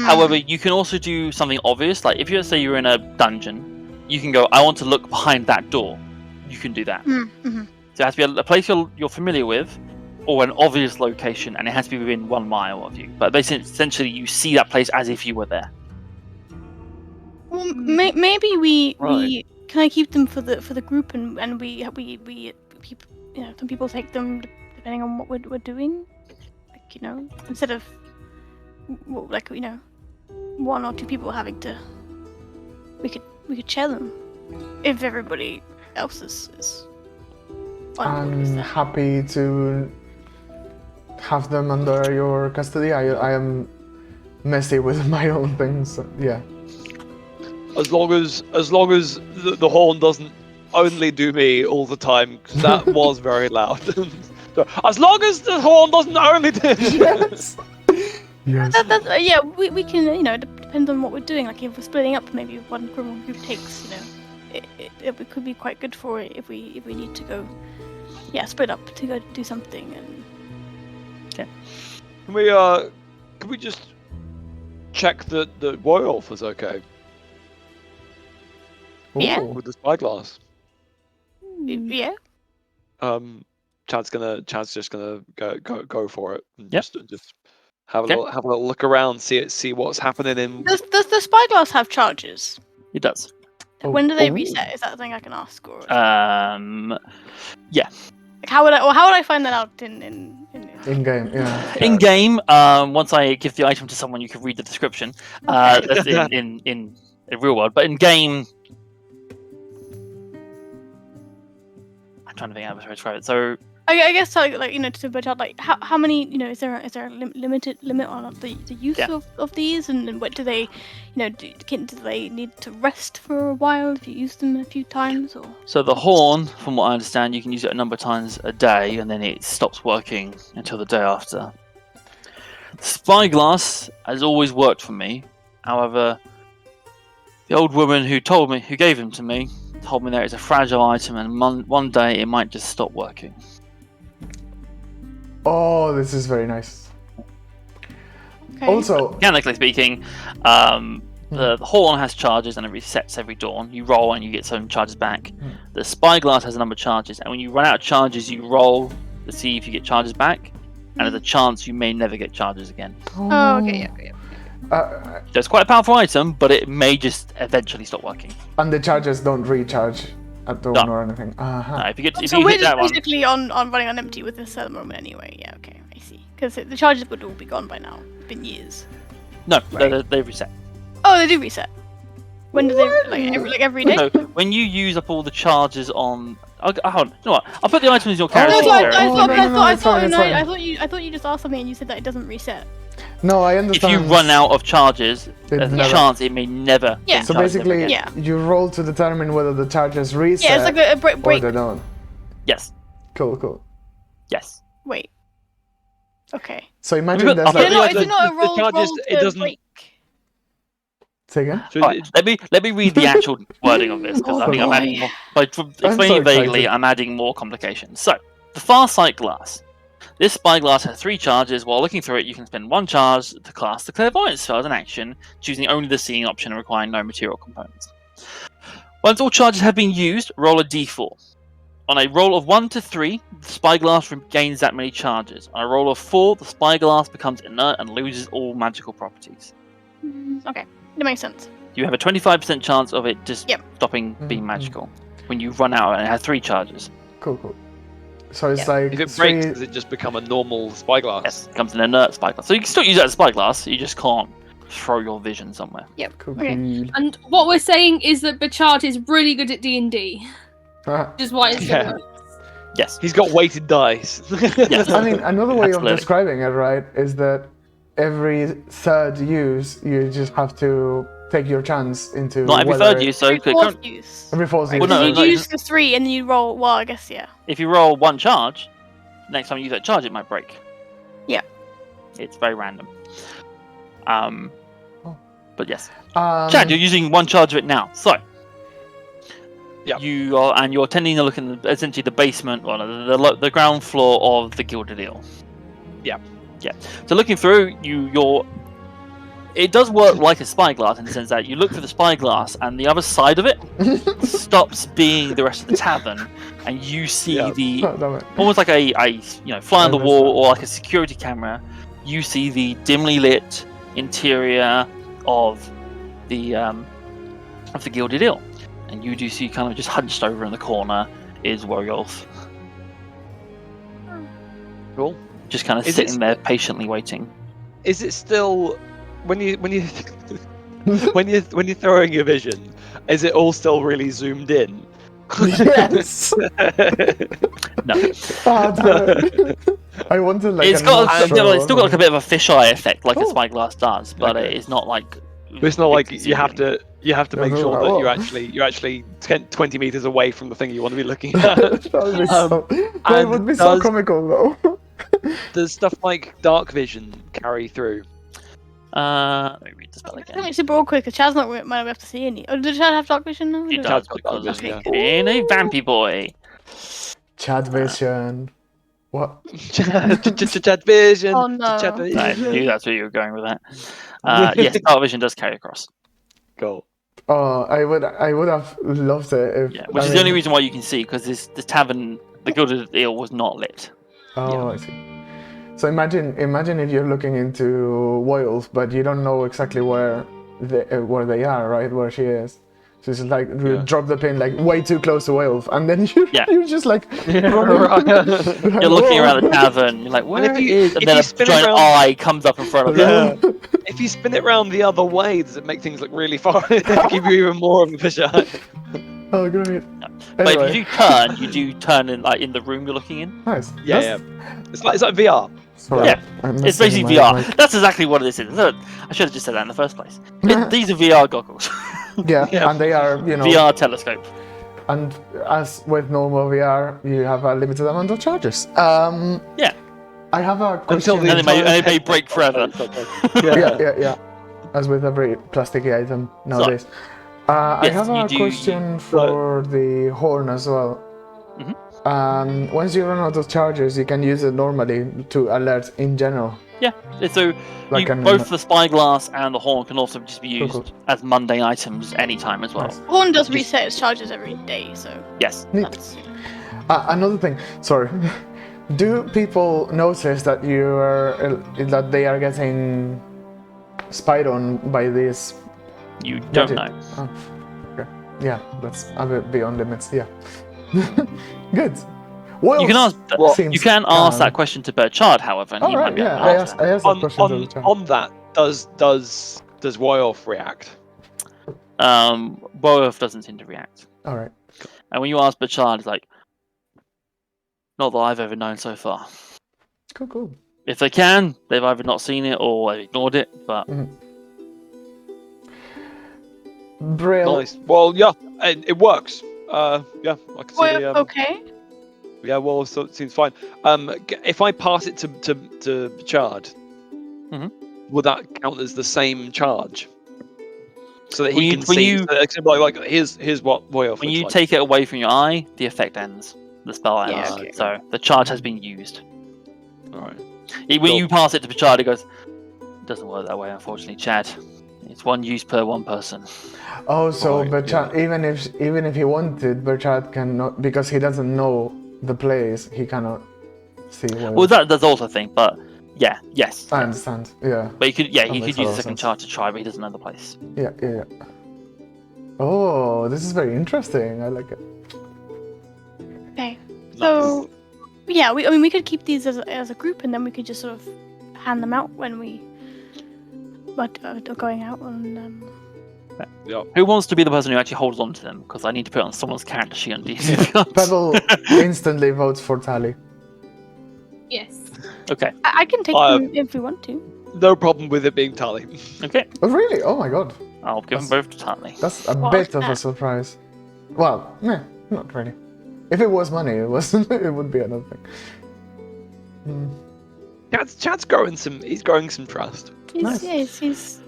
However, you can also do something obvious. Like if you say you're in a dungeon, you can go, I want to look behind that door. You can do that. Mm-hmm. So it has to be a place you're familiar with, or an obvious location, and it has to be within 1 mile of you. But basically, essentially, you see that place as if you were there. Well, maybe we Right. can I keep them for the group and we people, some people take them depending on what we're doing, like instead of like 1 or 2 people having to. We could share them if everybody else is. on board with I'm that. happy to have them under your custody. I am messy with my own things. So, yeah. As long as the horn doesn't only do me all the time, 'cause that was very loud. So, as long as the horn doesn't only do Yes. Yes. Yeah, we can, it depends on what we're doing. Like if we're splitting up, maybe one group takes, it could be quite good for it if we need to go, split up to go do something. And Can we just check that Woyulf is okay Yeah. Ooh. with the spyglass? yeah, Chad's just gonna go for it. And Yep. just have a Okay. little look around, see what's happening in. does the spyglass have charges? It does. Oh. When do they Ooh. reset? Is that something I can ask, or like, how would I find that out in In game, yeah. In game, once I give the item to someone, you can read the description. That's in real world, but in game, I'm trying to think how to describe it. So I guess to Burchard, like how many is there a limit on the use of these, and what do they do they need to rest for a while if you use them a few times, or So the horn, from what I understand, you can use it a number of times a day, and then it stops working until the day after. Spyglass has always worked for me. However, the old woman who gave him to me, told me that it's a fragile item, and one day it might just stop working. Oh, this is very nice. okay. Also, Mechanically speaking, the horn has charges and it resets every dawn. You roll and you get some charges back. The spyglass has a number of charges, and when you run out of charges, you roll to see if you get charges back. And there's a chance you may never get charges again. Oh, okay, yeah. So it's quite a powerful item, but it may just eventually stop working. And the charges don't recharge at dawn No. or anything. If you So we're hit just that one, basically on running on empty with this at the moment anyway. Yeah, okay, I see. Because the charges would all be gone by now. It's been years. no, Right. they reset. Oh, they do reset. When do they every day? So when you use up all the charges on, hold on, you know what? I'll put the items in your Oh, character. No, okay. I fine. thought you just asked something and you said that it doesn't reset. No, I If understand. you run out of charges, there's a never- chance it may never. Yeah. get So charged ever basically, again. Yeah. you roll to determine whether the charges reset Yeah, it's like a or break. they don't. Yes, Cool. yes. Wait. Okay. So imagine I'll there's put like... the Is it not a the roll charges, to it doesn't- break? Say again? So All right, let me read the actual wording of this, because I think I'm boy. adding more. By so explaining vaguely, excited. I'm adding more complications. So, the Farsight Glass. This spyglass has 3 charges. While looking through it, you can spend 1 charge to cast the clairvoyance spell as an action, choosing only the seeing option and requiring no material components. Once all charges have been used, roll a d4. On a roll of 1 to 3, the Spyglass regains that many charges. On a roll of 4, the Spyglass becomes inert and loses all magical properties. Okay, that makes sense. You have a 25% chance of it just Yep. stopping being magical when you run out and it has 3 charges. Cool. So it's like If it three- breaks, does it just become a normal spyglass? Yes, it becomes an inert Spyglass. So you can still use it as a Spyglass, you just can't throw your vision somewhere. Cool. Okay. And what we're saying is that Burchard is really good at D&D, Ah, which is why it's Yeah. so Yes. He's got weighted dice. Yes. I mean, another way Absolutely. of describing it, right, is that every third use, you just have to take your chance into Not every whether third use, so Every click fourth on- use. Every fourth use. Well, no, you no, use the 3 and then you roll. Well, I guess yeah. if you roll 1 charge, next time you use that charge, it might break. Yeah. It's very random. But yes. Chad, you're using 1 charge of it now. So, Yeah. you're tending to look in essentially the basement, or the ground floor of the Gilded Eel. Yeah. Yeah. So looking through, it does work like a spyglass in the sense that you look through the spyglass and the other side of it stops being the rest of the tavern, and you see Yeah. the Oh, damn it. almost like a fly on the I missed wall that. or like a security camera. You see the dimly lit interior of the Gilded Eel, and you do see kind of just hunched over in the corner is Woyulf, Cool. just kind of Is sitting it- there patiently waiting. Is it still when you when you're throwing your vision? Is it all still really zoomed in? Yes. No, Ah, damn it. I wanted like it's a got natural- it's still got like a bit of a fisheye effect, like a Oh. spyglass does, but Okay. it's not like. But it's not like it's you have zoomed to make Yeah, sure no, that oh. you're actually 20 meters away from the thing you want to be looking at. that would be so, that and would be so does- comical though. Does stuff like dark vision carry through? Let me read the spell I think again. it's super awkward because Chad's not might be able to see any. Oh, does Chad have dark vision now? It I does Chad's got because dark vision, of being a vampy boy. Chat vision. What? Chat vision. Oh, no. Chat vision. I knew that's where you were going with that. Yes, dark vision does carry across. Cool. Oh, I would have loved it if. Yeah, which I is the only mean- reason why you can see, because the tavern, the Gilded Eel, was not lit. Oh, I see. So imagine if you're looking into Woyulf, but you don't know exactly where they are, right? Where she is. So it's like you Yeah. drop the pin like way too close to Woyulf, and then Yeah. you're just like You're looking around the tavern, you're like, where if you- is? if And then you a spin it giant around- eye comes up in front of you. Yeah. If you spin it round the other way, does it make things look really far? Give you even more of a fisheye. Oh, great. But Anyway, if you do turn in in the room you're looking in. nice. Yeah, That's- yeah. It's like VR. Sorry, Yeah, I'm It's messing basically with my VR. mic. That's exactly what this is. I should have just said that in the first place. These are VR goggles, Yeah, Yeah. and they are, VR telescope. and as with normal VR, you have a limited amount of charges. Yeah. I have a Until question. the And they may entire break forever. Yeah. As with every plasticky item nowadays. I yes, have you a do- question for the horn as well. Once you run out of charges, you can use it normally to alert in general. Yeah. So Like both the spyglass and the horn can also just be used Cool. as mundane items anytime as well. Nice. Horn does reset its charges every day, so Yes. Neat. that's Another thing, sorry. Do people notice that that they are getting spied on by this? You don't Gadget? know. Oh, okay. Yeah, that's a bit beyond limits. Yeah. Good. Well, You can ask. seems You can ask calm. that question to Burchard, however, and he might Alright, be able yeah, to I answer. asked that question to the chat. On that, does Woyulf react? Woyulf doesn't seem to react. Alright. And when you ask Burchard, it's like, not that I've ever known so far. Cool. If they can, they've either not seen it or they've ignored it. But Brill. Nice. Well, yeah, it works. Yeah, I can see Well, the. okay. Yeah, well, so it seems fine. If I pass it to Burchard, Mhm. will that count as the same charge? So that When he you- can when see. you- So it's like here's what Woyulf when looks you like. take it away from your eye, the effect ends. The spell ends. Yeah, okay. So the charge has been used. All right. When Cool. you pass it to Burchard, it goes, doesn't work that way, unfortunately, Chad. It's one use per one person. Oh, so Right, Burchard, even if he wanted, Burchard cannot, because he doesn't know the place. He cannot see. Well, that's also a thing, but yes. I Yeah. understand. Yeah. But he That could makes use a lot a of second sense. charge to try, but he doesn't know the place. Yeah. Oh, this is very interesting. I like it. Okay. So, yeah, we could keep these as a group, and then we could just sort of hand them out when we are going out. And Yeah. Who wants to be the person who actually holds on to them? Because I need to put it on someone's character sheet on DC. Pebble instantly votes for Tally. Yes. Okay. I can take them if we want to. No problem with it being Tally. Okay. Oh, really? Oh my god. I'll give them both to Tally. That's a Well, bit of a surprise. Well, not really. If it was money, it wasn't. It would be another thing. Chad's growing some. He's growing some trust. Nice. He's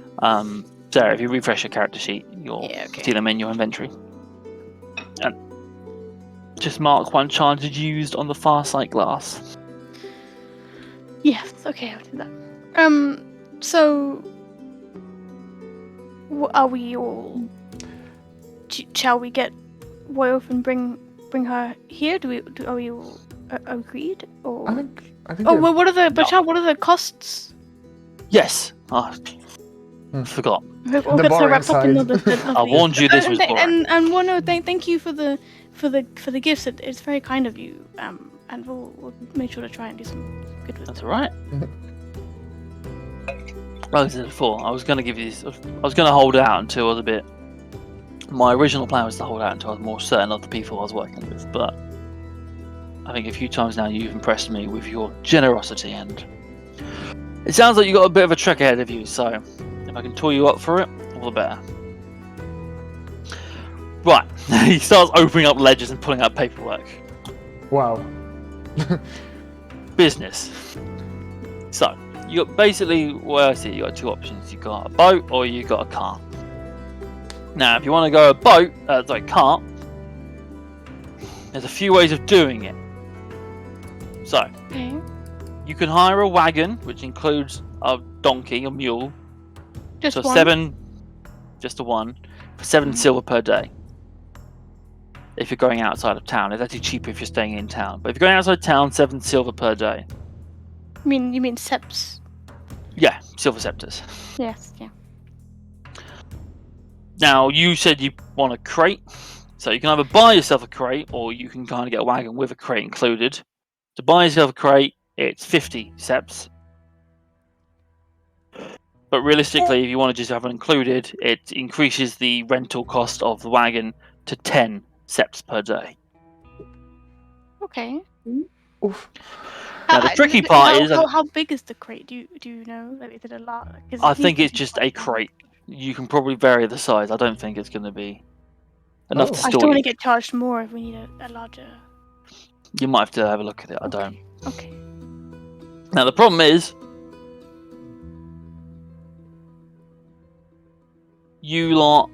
Sarah, if you refresh your character sheet, you'll Yeah, okay. see them in your inventory. And just mark one charge used on the Farsight Glass. Yes, okay, I'll do that. So are we all? Shall we get Woyulf and bring her here? Are we all agreed? Or I think. oh, well, what are the costs? Yes. Oh, forgot. We'll The get to boring wrap up in side. I warned you this was boring. And well, no, thank you for the gifts. It's very kind of you. And we'll make sure to try and do some good with That's it. all right. Like I said before, I was going to give you this. I was going to hold out until I was a bit. My original plan was to hold out until I was more certain of the people I was working with, but I think a few times now you've impressed me with your generosity, and it sounds like you got a bit of a trek ahead of you. So if I can tool you up for it, all the better. Right, he starts opening up ledgers and pulling out paperwork. Wow. Business. So you got basically, well, I see you got two options. You got a boat or you got a car. Now, if you want to go a boat, cart, there's a few ways of doing it. So Okay. you can hire a wagon, which includes a donkey, a mule. Just So one. 7, just a one, for 7 silver per day. If you're going outside of town, it's actually cheaper if you're staying in town. But if you're going outside town, 7 silver per day. You mean seps? Yeah, silver scepters. Yes. Yeah. Now, you said you want a crate, so you can either buy yourself a crate, or you can kind of get a wagon with a crate included. To buy yourself a crate, it's 50 seps. But realistically, if you want to just have it included, it increases the rental cost of the wagon to 10 seps per day. Okay. Oof. Now, the tricky part is... how big is the crate? Do you know? Like, is it a lot? I think it's just a crate. You can probably vary the size. I don't think it's going to be enough Oh. to I still store want to you. get charged more if we need a larger. You might have to have a look at it. I don't. Okay. Now, the problem is... you lot...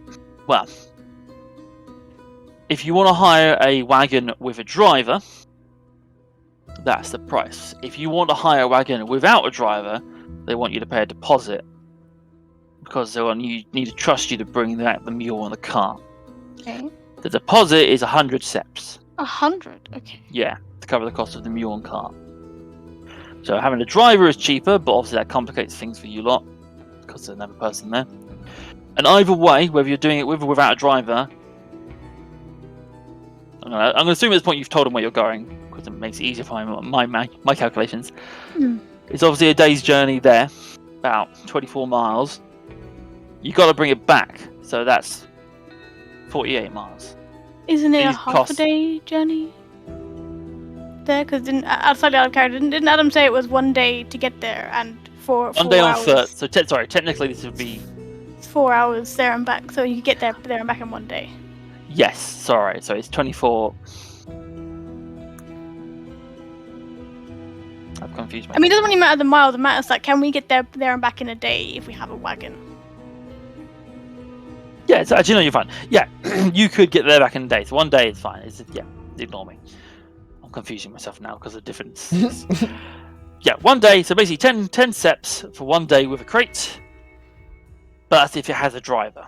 Well... if you want to hire a wagon with a driver, that's the price. If you want to hire a wagon without a driver, they want you to pay a deposit. Because they want you need to trust you to bring the mule and the cart. Okay. The deposit is 100 seps. 100. Okay. Yeah, to cover the cost of the mule and cart. So having a driver is cheaper, but obviously that complicates things for you lot. Because there's another person there. And either way, whether you're doing it with or without a driver, I'm going to assume at this point you've told them where you're going, because it makes it easier for my calculations. Hmm. It's obviously a day's journey there, about 24 miles. You got to bring it back, so that's 48 miles. Isn't it a These half costs- a day journey? There, because outside out of character, didn't Adam say it was 1 day to get there and 4 1 day on hours? foot. So technically this would be 4 hours there and back, so you could get there and back in 1 day. yes. Sorry, so it's 24. I've confused I mean, it myself. doesn't really matter the miles. It matters like, can we get there and back in a day if we have a wagon? Yeah, so actually no, you're fine. Yeah, you could get there back in a day. So 1 day is fine. Ignore me. I'm confusing myself now because of the difference. Yeah, 1 day. So basically 10 seps for 1 day with a crate. But that's if it has a driver.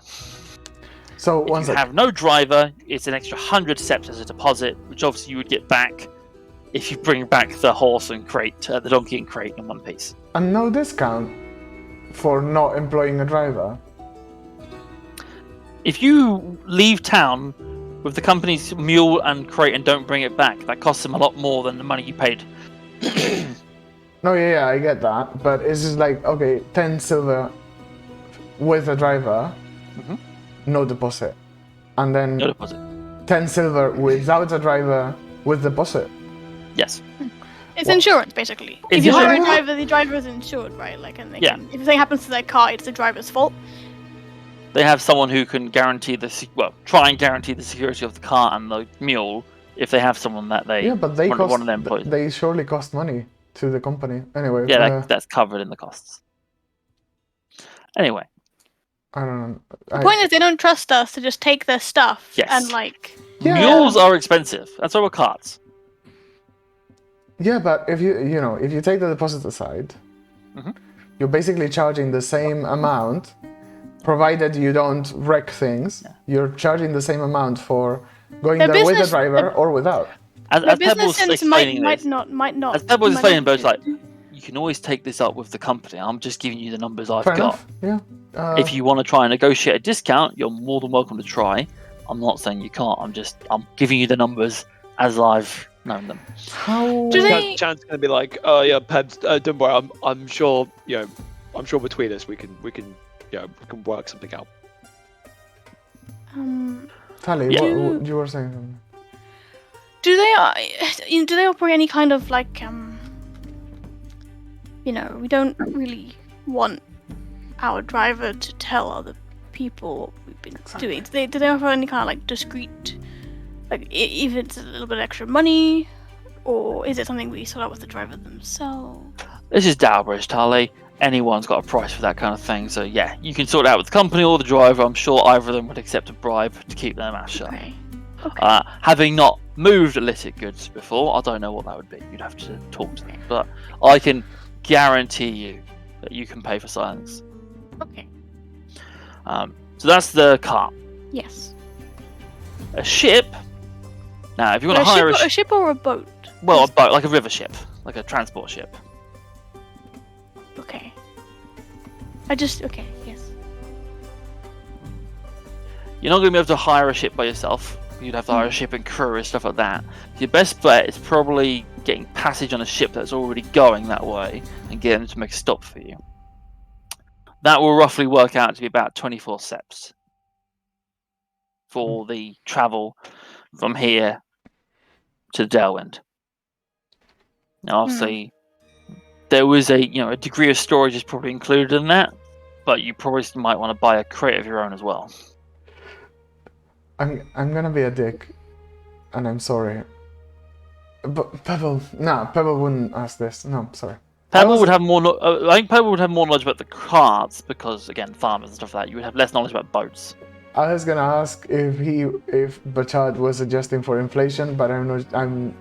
So If one you sec. have no driver, it's an extra 100 seps as a deposit, which obviously you would get back if you bring back the horse and crate, the donkey and crate in one piece. And no discount for not employing a driver. If you leave town with the company's mule and crate and don't bring it back, that costs them a lot more than the money you paid. No, yeah, I get that, but it's just like, okay, 10 silver with a driver, no deposit. And then No deposit. 10 silver without a driver with deposit. Yes. It's insurance, basically. It's If you hire a insurance. driver, the driver is insured, right? Like, and they Yeah. can, if something happens to their car, it's the driver's fault. They have someone who can guarantee try and guarantee the security of the car and the mule if they have someone that they Yeah, but they one of their employees. they surely cost money to the company. Anyway, Yeah, that's covered in the costs. Anyway, I don't know. The point is, they don't trust us to just take their stuff Yes. and, like... Yeah. mules are expensive. That's why we're carts. Yeah, but if you take the deposit aside, you're basically charging the same amount, provided you don't wreck things. You're charging the same amount for going Their there with a business- driver or without. As Their Pebbles business sense explaining might this, not. as Pebbles might explaining, not but it's like, you can always take this up with the company. I'm just giving you the numbers I've Fair got. enough. Yeah. If you want to try and negotiate a discount, you're more than welcome to try. I'm not saying you can't. I'm giving you the numbers as I've known them. How? Do they- Chan's gonna be like, oh yeah, Pebs, don't worry, I'm sure, I'm sure between us we can work something out. Tally, Yeah. what you were saying something. Do they operate any kind of like we don't really want our driver to tell other people what we've been doing. Do they offer any kind of like discreet, like if it's a little bit extra money, or is it something we sort out with the driver themselves? This is Dalbridge, Tally. Anyone's got a price for that kind of thing. So yeah, you can sort it out with the company or the driver. I'm sure either of them would accept a bribe to keep their mouth shut. Okay. Having not moved illicit goods before, I don't know what that would be. You'd have to talk to them. But I can guarantee you that you can pay for silence. Okay. So that's the cart. Yes. A ship. Now, if you want to hire a ship or a boat? well, a boat, like a river ship, like a transport ship. Okay. Okay. Yes. You're not going to be able to hire a ship by yourself. You'd have to hire a ship and crew and stuff like that. Your best bet is probably getting passage on a ship that's already going that way and getting them to make a stop for you. That will roughly work out to be about 24 seps for the travel from here to Delwind. Now, obviously, there was a degree of storage is probably included in that, but you probably might want to buy a crate of your own as well. I'm gonna be a dick, and I'm sorry. But Pebble wouldn't ask this. No, sorry. Pebble would have more. I think Pebble would have more knowledge about the carts because, again, farmers and stuff like that. You would have less knowledge about boats. I was gonna ask if Burchard was adjusting for inflation, but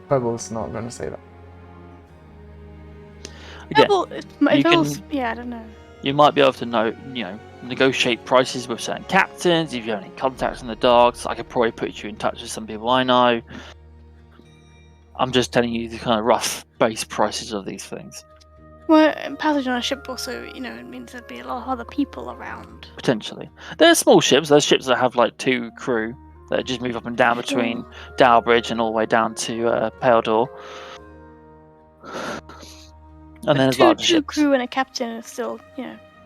Pebble's not gonna say that. Again, Yeah, I don't know. you might be able to negotiate prices with certain captains. If you have any contacts in the docks, I could probably put you in touch with some people I know. I'm just telling you the kind of rough base prices of these things. Well, passage on a ship also, it means there'd be a lot of other people around. Potentially. There's small ships. There's ships that have like 2 crew that just move up and down between Dalbridge and all the way down to Pale Door. And then there's larger Two ships. crew and a captain is still,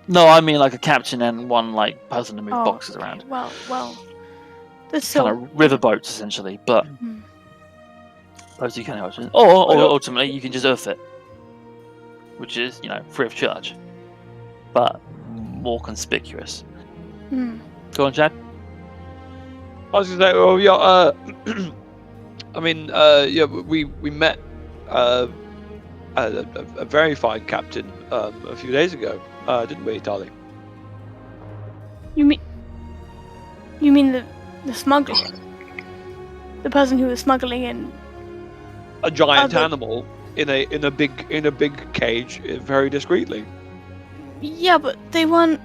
No, I mean like a captain and one like person to move boxes okay. around. Well, there's still... Kind of river boats essentially, but Mhm. those you can help. Or ultimately you can just earth it, which is free of charge, but more conspicuous. Hmm. Go on, Chad. I was gonna say, oh yeah, I mean, we met a very fine captain a few days ago, didn't we, Tali? You mean the smuggler? The person who was smuggling in... A giant Other- animal in a big cage, very discreetly. Yeah, but they weren't...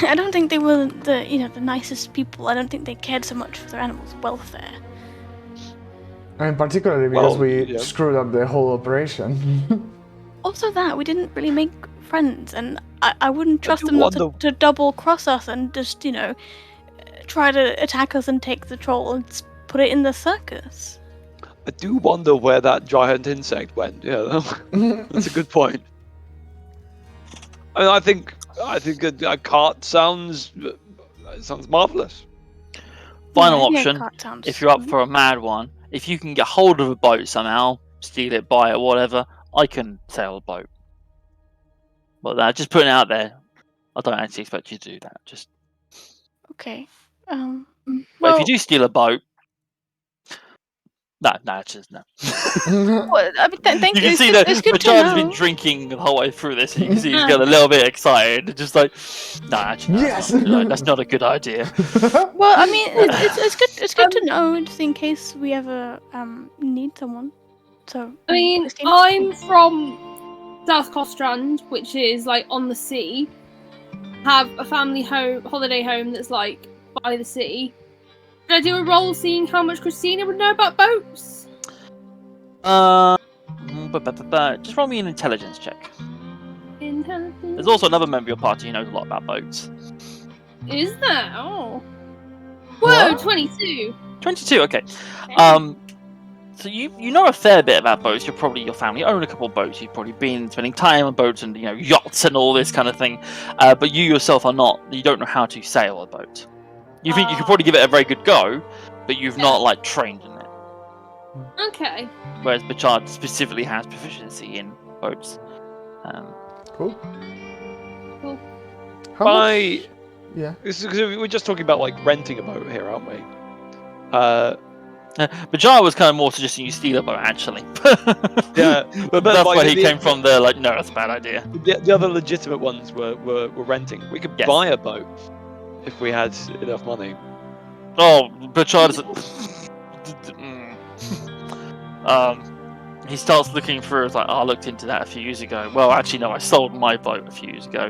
I don't think they were the the nicest people. I don't think they cared so much for their animals' welfare. I mean, particularly because Well, we yeah. screwed up the whole operation. Also, that we didn't really make friends, and I wouldn't trust do them not wonder- to double cross us and just try to attack us and take the troll and put it in the circus. I do wonder where that giant insect went. Yeah, that's a good point. I mean, I think a cart sounds marvelous. Final Yeah, option, cart sounds- if you're up for a mad one, if you can get hold of a boat somehow, steal it, buy it, whatever, I can sail a boat. But just putting it out there, I don't actually expect you to do that. Just Okay. but Well, if you do steal a boat, no, just no. well, I mean, thank You you. can see It's that good to Burchard's been know. drinking the whole way through this, and you can see he's got a little bit excited. Just like, no, actually, no, Yes! that's not a good idea. Well, I mean, it's good. It's good to know, just in case we ever need someone. So I mean, Christine? I'm from South Costrand, which is like on the sea. Have a family holiday home that's like by the sea. Could I do a roll seeing how much Christina would know about boats? Just roll me an intelligence check. Intelligence. There's also another member of your party who knows a lot about boats. Is there? Oh. Whoa, What? 22. 22, okay. So you know a fair bit about boats. Your family own a couple of boats. You've probably been spending time on boats and yachts and all this kind of thing. But you yourself are not. You don't know how to sail a boat. You think you could probably give it a very good go, but you've not like trained in it. Okay. Whereas Burchard specifically has proficiency in boats. Cool. Cool. How much? By Yeah. because we're just talking about like renting a boat here, aren't we? Burchard was kind of more suggesting you steal a boat, actually. Yeah, but that's why he came from the like, no, that's a bad idea. The other legitimate ones were renting. We could Yes. buy a boat if we had enough money. Oh, Burchard is. He starts looking through. It's like, oh, I looked into that a few years ago. Well, actually, no, I sold my boat a few years ago.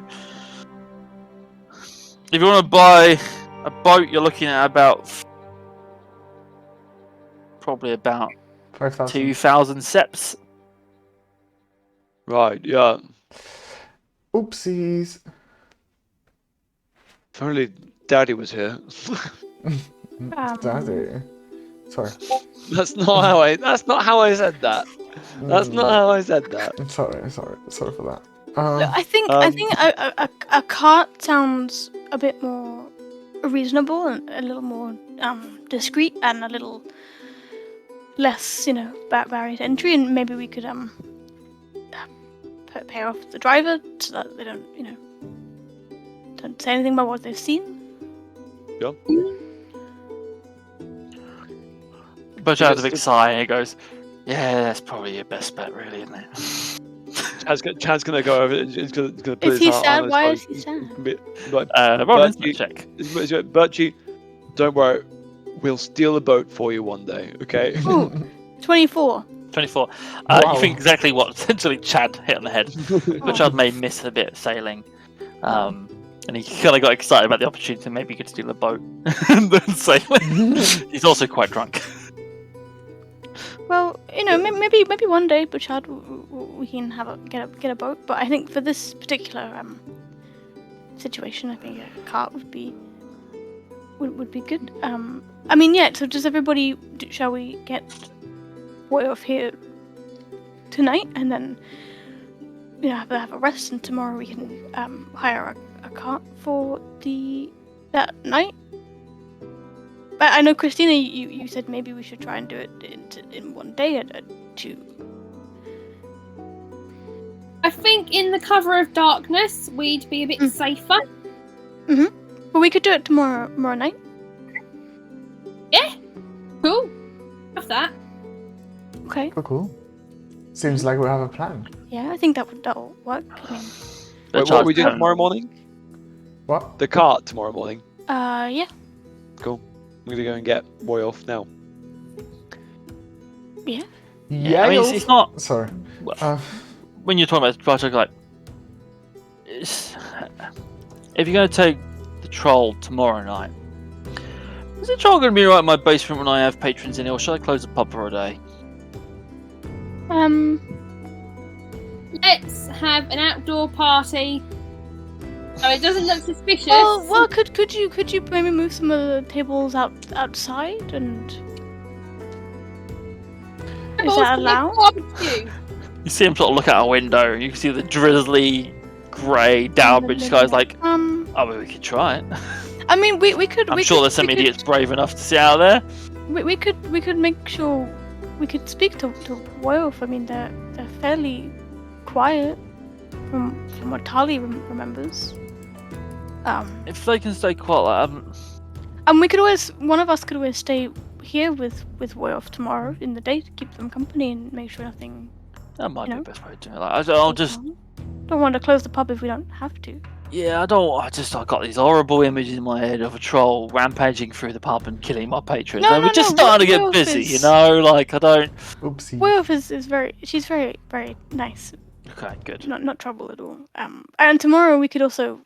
If you want to buy a boat, you're looking at probably about 5,000. 2,000 seps. Right, yeah. Oopsies. If only Daddy was here. Daddy. Sorry. That's not how I said that. That's not how I said that. Sorry for that. I think a cart sounds a bit more reasonable and a little more discreet and a little less, barrier to entry, and maybe we could pay off the driver so that they don't say anything about what they've seen. Yeah. Burchard has a big sigh and he goes, "Yeah, that's probably your best bet, really, isn't it?" Chad's gonna go over. He's gonna put Is his he hand sad? on his Why phone. is he sad? Like, Roll an Burchie- instinct check. Burchie, don't worry. We'll steal a boat for you one day, okay? Ooh, 24. 24. Wow. You think exactly what essentially Chad hit on the head. Burchard may miss a bit of sailing. And he kind of got excited about the opportunity. Maybe he could steal a boat and then sail it. He's also quite drunk. Well, maybe one day, Burchard, we can get a boat. But I think for this particular situation, I think a cart would be good. I mean, yeah. So does everybody? Shall we get Woyulf here tonight, and then have a rest, and tomorrow we can hire a cart for that night? But I know, Christina, you said maybe we should try and do it in one day at 2. I think in the cover of darkness, we'd be a bit safer. But we could do it tomorrow night. Yeah. Cool. Have that. Okay. Cool. Seems like we have a plan. Yeah, I think that'll work. I mean, Wait, what are we doing tomorrow morning? What? The cart tomorrow morning. yeah. Cool. I'm gonna go and get Woyulf now. Yeah. Yeah. I mean, it's not. Sorry. When you're talking about Burchard, like, if you're going to take troll tomorrow night. Is the troll going to be right in my basement when I have patrons in here, or should I close the pub for a day? Let's have an outdoor party. So it doesn't look suspicious. Well, could you maybe move some of the tables outside and? Is that allowed? Barbecue. You see him sort of look out a window, and you can see the drizzly, grey, downbridge sky's like, oh, well, we could try it. I mean, we could. I'm sure there's some idiots brave enough to sit out there. We could make sure we could speak to Woyulf. I mean, they're fairly quiet from what Tali remembers. If they can stay quiet, and we could one of us could always stay here with Woyulf tomorrow in the day to keep them company and make sure nothing. that might be the best way to do it. Like, I'll just. Don't want to close the pub if we don't have to. Yeah, I got these horrible images in my head of a troll rampaging through the pub and killing my patrons. No, And we're just no, starting to get Woyulf busy, is- you know? Like, I don't. Oopsie. Woyulf is very. She's very nice. Okay, good. Not trouble at all. And tomorrow we could also,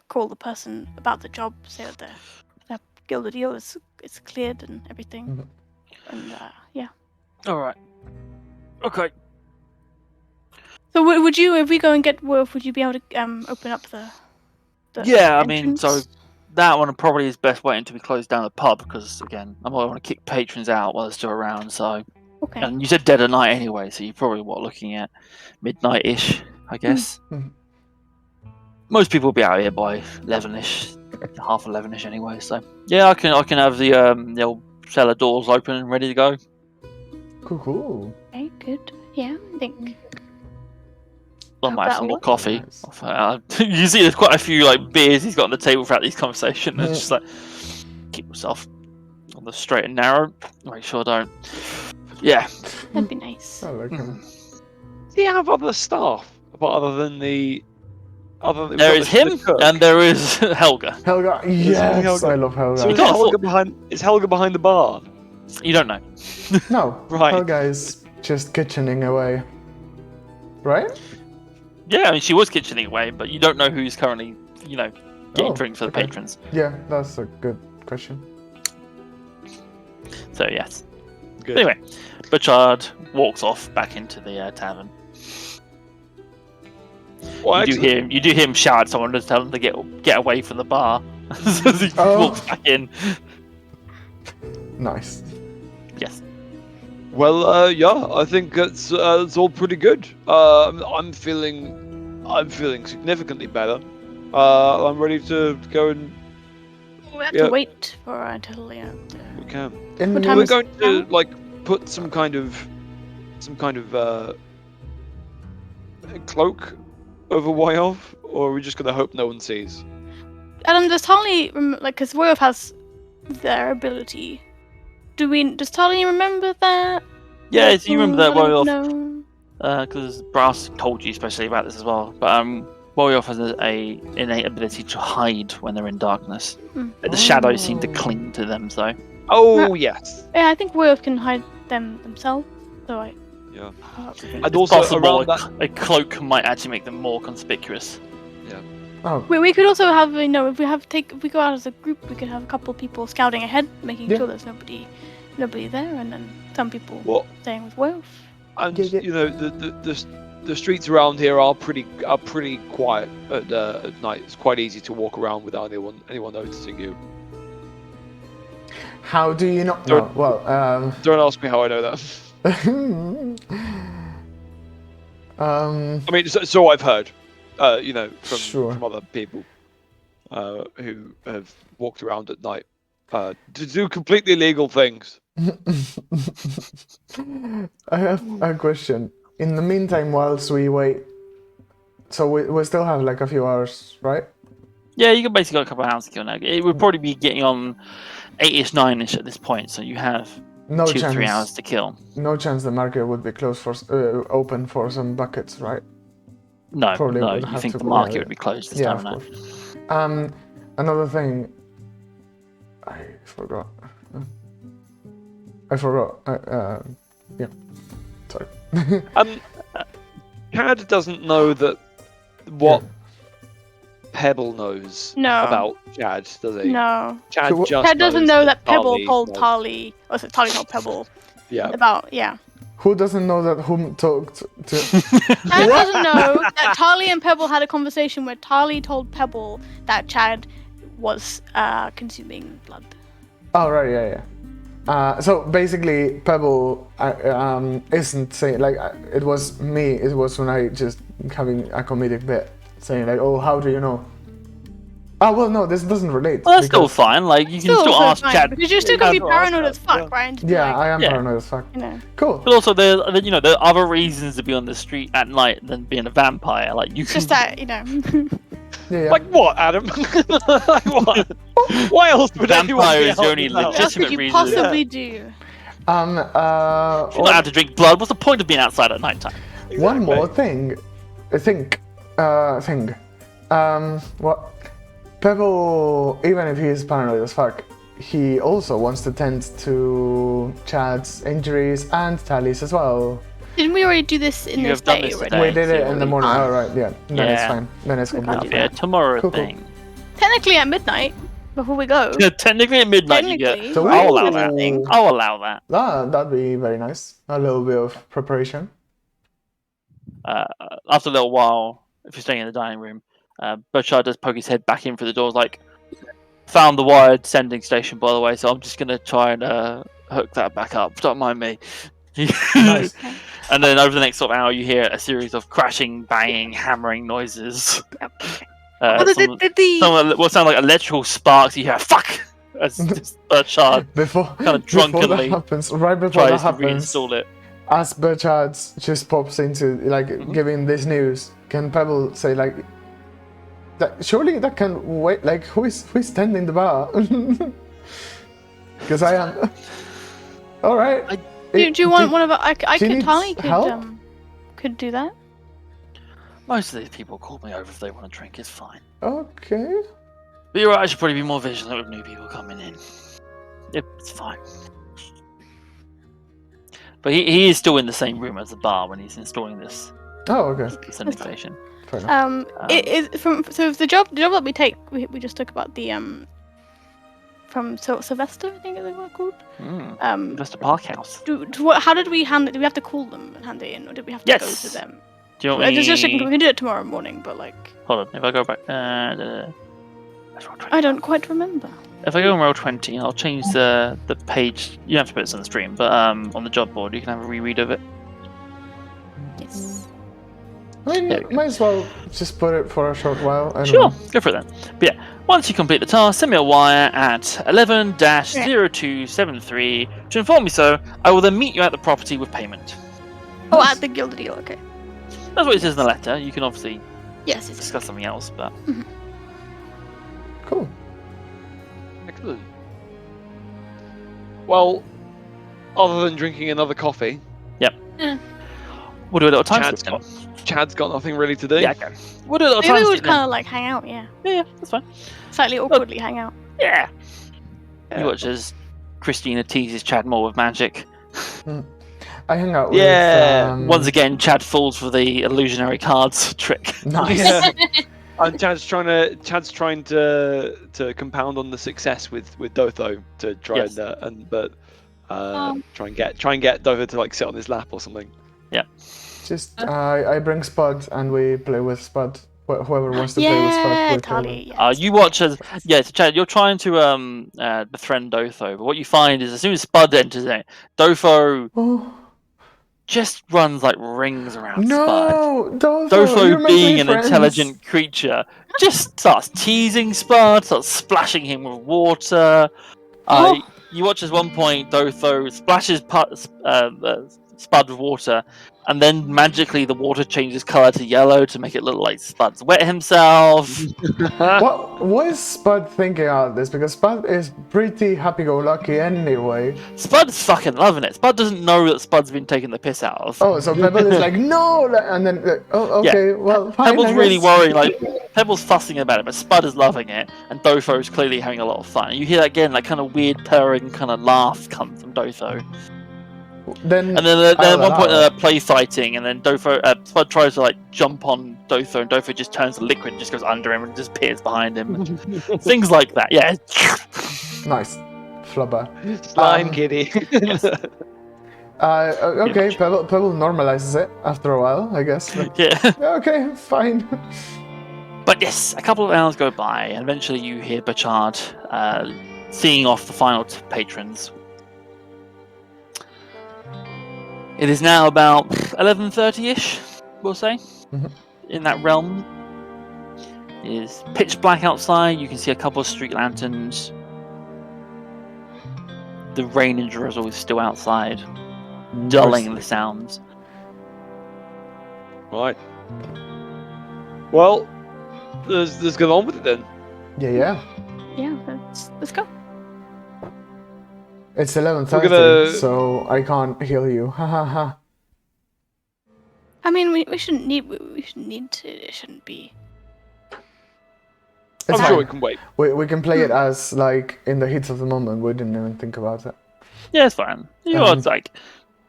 call the person about the job, say that their guild deal is cleared and everything. Mhm. And yeah. Alright. Okay. So would you, if we go and get Woyulf, would you be able to open up the Yeah, I mean, entrance? so that one probably is best waiting until we close down the pub because, again, I might want to kick patrons out while they're still around. So, Okay. and you said dead of night anyway, so you're probably looking at midnight-ish, I guess. Mhm. Most people will be out here by 11ish, half 11ish anyway. So yeah, I can have the old cellar doors open and ready to go. Cool. Okay, good. Yeah, I think. I Hope might have that'll some more work. coffee. Nice. You see, there's quite a few like beers he's got on the table throughout these conversations. It's just like keep yourself on the straight and narrow. Make sure I don't. Yeah. That'd be nice. I like him. Do you have other staff, other than the? There is him cook? and there is Helga. Helga, yes, Helga. I love Helga. So is can't Helga behind the bar? You don't know. No, Right. Helga is just kitchening away. Right? Yeah, I mean she was kitchening away, but you don't know who's currently, getting Oh, drinks for the okay. patrons. Yeah, that's a good question. So yes. Good. Anyway, Burchard walks off back into the tavern. Well, You do hear him shout at someone to tell them to get away from the bar. As he Oh. walks back in. Nice. Yes. Well, yeah, I think it's all pretty good. I'm feeling significantly better. I'm ready to go and We have Yeah. to wait for until we can. In What the time We're is going it to now? put some kind of cloak over Woyulf, or are we just gonna hope no one sees? Does Tali because Woyulf has their ability? Does Tali remember that? Yeah, so you remember that Woyulf, No. because Brass told you especially about this as well. But Woyulf has a innate ability to hide when they're in darkness. The shadows seem to cling to them, so Oh yes. Yeah, I think Woyulf can hide them themselves. So Yeah. think- And it's also possible around that. a cloak might actually make them more conspicuous. Oh, we could also have if we go out as a group, we could have a couple people scouting ahead, making Yeah. sure there's nobody there, and then some people Well, staying with Woyulf. and Yeah, yeah. you know the streets around here are pretty quiet at night. It's quite easy to walk around without anyone noticing you. how do you not Don't- know? Well, Don't ask me how I know that. I mean, so I've heard, Sure. from other people who have walked around at night to do completely illegal things. I have a question. In the meantime, whilst we wait, so we still have like a few hours, right? Yeah, you can basically got a couple of hours to kill now. It would probably be getting on 8ish, 9ish at this point, so you have No 2 chance. 3 hours to kill. No chance the market would be closed for open for some buckets, right? No, Probably no, would you have think to the go, market yeah. would be closed this Yeah, time of now. course. Another thing, I forgot. Yeah. Sorry. Cad doesn't know that what Pebble knows No. about Chad, does he? No. Chad So what- just Ted doesn't knows know that Pebble Tali told knows. Tali. Oh, so Tali told Pebble Yeah. about. Yeah. Who doesn't know that whom talked to? Chad doesn't know that Tali and Pebble had a conversation where Tali told Pebble that Chad was consuming blood. Oh right, yeah. So basically, Pebble isn't saying like it was me. It was when I just having a comedic bit saying like, "Oh, how do you know?" Oh well, no, this doesn't relate. Well, that's still because- fine. Like you can still also ask fine, Chad. because you're still gonna be Yeah, I'll ask paranoid as Chad, fuck, yeah. right? And just be Yeah, like, I am Yeah. paranoid as fuck. you know. Cool. But also, there are other reasons to be on the street at night than being a vampire. Like you It's can just that, you know. Yeah. Like what, Adam? Like what? What else would anyone Vampire be is the out only about? What else could legitimate you reason. possibly do? If you're not One, allowed to drink blood, what's the point of being outside at night time? one more thing. What? Pebble, even if he is paranoid as fuck, he also wants to tend to Chad's injuries and Tali's as well. Didn't we already do this in You this have done day this already? today. We did it so in the we morning. can't. Oh right, yeah. Then it's Yeah. fine. Then it's can't completely do Yeah, fine. tomorrow Cool, cool. thing. Technically at midnight, before we go. Technically at midnight you Technically. get. So I'll we- allow that. Thing. I'll allow that. That'd be very nice. A little bit of preparation. After a little while, if you're staying in the dining room, Burchard does poke his head back in through the doors, like, found the wired sending station, by the way, so I'm just going to try and hook that back up. Don't mind me. Nice. And then over the next sort of hour, you hear a series of crashing, banging, hammering noises. Yep. Some what sound like electrical sparks. You hear "fuck" as Burchard Before kind of before drunkenly that happens, right before that tries to happens, reinstall it. as Burchard just pops into like giving this news, can Pebble say like, surely that can wait? Like who is tending the bar? Because I am. All right. Do you want one of our? I she could. needs Tali help? could do that. Most of these people call me over if they want to drink. It's fine. Okay. But you're right. I should probably be more vigilant with new people coming in. Yep, it's fine. But he is still in the same room as the bar when he's installing this Oh, okay. sending station. Fair enough. It is so the job that we take. We just talk about the from Sylvester, I think it's called. Just a park house. How did we hand it? Did we have to call them and hand it in, or did we have to go Yes. to them? Do you want me? Just we can do it tomorrow morning, but like Hold on. If I go back, I don't quite remember. if I go on roll 20, I'll change the page. You don't have to put this on the stream, but on the job board, you can have a reread of it. Yes. I mean, there we go. might as well just put it for a short while. I don't Sure, know. go for it then. But yeah, once you complete the task, send me a wire at 11-0273 to inform me so. I will then meet you at the property with payment. Oh, at the Guild deal. Okay. That's what it says in the letter. You can obviously Yes. It's discuss something else, but Cool. Excellent. Well, other than drinking another coffee, we'll do a little time Chad's skip. Chad's got nothing really to do. Yeah, okay. We'll do a little Maybe time we would skip. kind then. of like hang out. Yeah. Yeah, that's fine. Slightly awkwardly hang out. Yeah. Yeah. You watch as Christina teases Chad more with magic. I hang out with. Yeah. Once again, Chad falls for the illusionary cards trick. Nice. Yeah. And Chad's trying to compound on the success with Dotho to try Yes. try and get Dotho to like sit on his lap or something. Just I bring Spud and we play with Spud. Whoever wants to play with Spud. Yeah, with whoever. Tali. Yeah. You watch as so Chad, you're trying to befriend Dotho, but what you find is as soon as Spud enters it, Dotho Oh just runs like rings around Spud. no! Dotho, Dotho, you're meant to being be an friends. intelligent creature, just starts teasing Spud, starts splashing him with water. Oh. You watch as one point Dotho splashes Spud with water, and then magically the water changes colour to yellow to make it look like Spud's wet himself. What is Spud thinking out of this? Because Spud is pretty happy-go-lucky anyway. Spud's fucking loving it. Spud doesn't know that Spud's been taking the piss out of. Oh, so Pebble is like, no! And then, oh, okay, well, fine. Pebble's I really guess. worrying, like, Pebble's fussing about it, but Spud is loving it, and Dotho's clearly having a lot of fun. And you hear that again, like, kind of weird purring kind of laugh come from Dotho. Then And then I'll at one point allow it. play fighting, and then Dotho Spud tries to like jump on Dotho, and Dotho just turns to liquid and just goes under him and disappears behind him. Things like that. Yeah. Nice. Flubber. Slime kitty. Yes. Okay, much. Pebble normalizes it after a while, I guess. But, Yeah. okay, fine. But yes, a couple of hours go by, and eventually you hear Burchard seeing off the final patrons. It is now about 11:30-ish, we'll say, Mhm. in that realm. It is pitch black outside. You can see a couple of street lanterns. The rain and drizzle is still outside, dulling the sounds. Right. Well, let's go on with it then. Yeah. Yeah, let's go. It's 11:30, We're gonna- so I can't heal you. Ha ha ha. I mean, we shouldn't need to. It shouldn't be. It's I'm sure fine. we can wait. We can play it as like in the heat of the moment. We didn't even think about it. Yeah, it's fine. You know, Um, it's like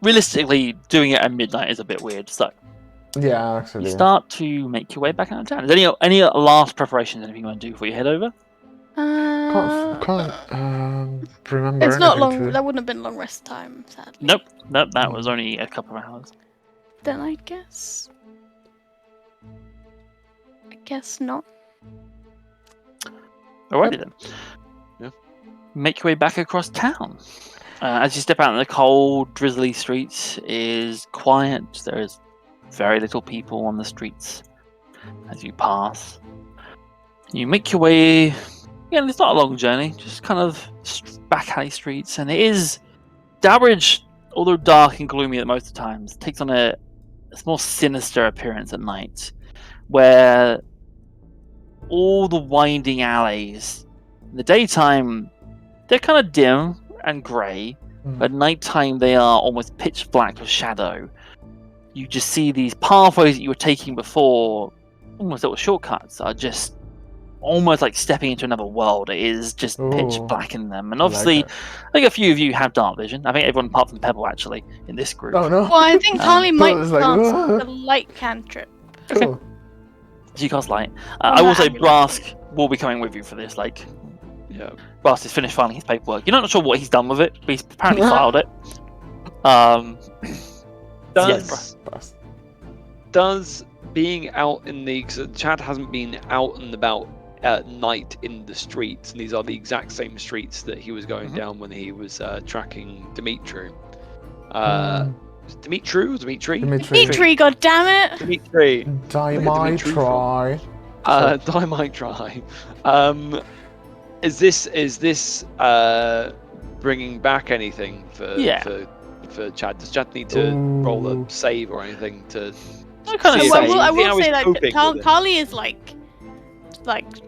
realistically doing it at midnight is a bit weird. So Yeah, actually. you start to make your way back out of town. Is there any last preparations? Anything you want to do before you head over? Can't remember. It's not anything long. to- That wouldn't have been long rest time, sadly. Nope. That was only a couple of hours. Then I guess not. Alrighty then. Yeah. Make your way back across town. As you step out in the cold, drizzly streets, it is quiet. There is very little people on the streets as you pass. You make your way. Again, it's not a long journey, just kind of back alley streets, and it is Dowbridge, although dark and gloomy at most of the times, takes on a more sinister appearance at night, where all the winding alleys, in the daytime, they're kind of dim and grey, Mm. but at nighttime they are almost pitch black with shadow. You just see these pathways that you were taking before, almost little shortcuts, are just almost like stepping into another world. It is just pitch Ooh. black in them. And I like obviously, that. I think a few of you have dark vision. I think everyone apart from Pebble, actually, in this group. Oh no. Well, I think Harley might Pebble is like, cast "Whoa." the light cantrip. Cool. So you cast light. Oh, I will say amulet. Brask will be coming with you for this. Like, Yeah. Brask has finished filing his paperwork. You're not sure what he's done with it, but he's apparently filed it. Yes, Does Pass. does being out in the, cause Chad hasn't been out and about at night in the streets, and these are the exact same streets that he was going Mhm. down when he was tracking Dimitri. Mm, Was it Dimitri or Dimitri? Dimitri. Dimitri, goddammit! Dimitri. Die Where my Dimitri try. I might try. Is this bringing back anything for Yeah. for Chad? Does Chad need to roll Ooh. a save or anything to? I kind of See, say. I see how will he's say that coping with it. Carly is like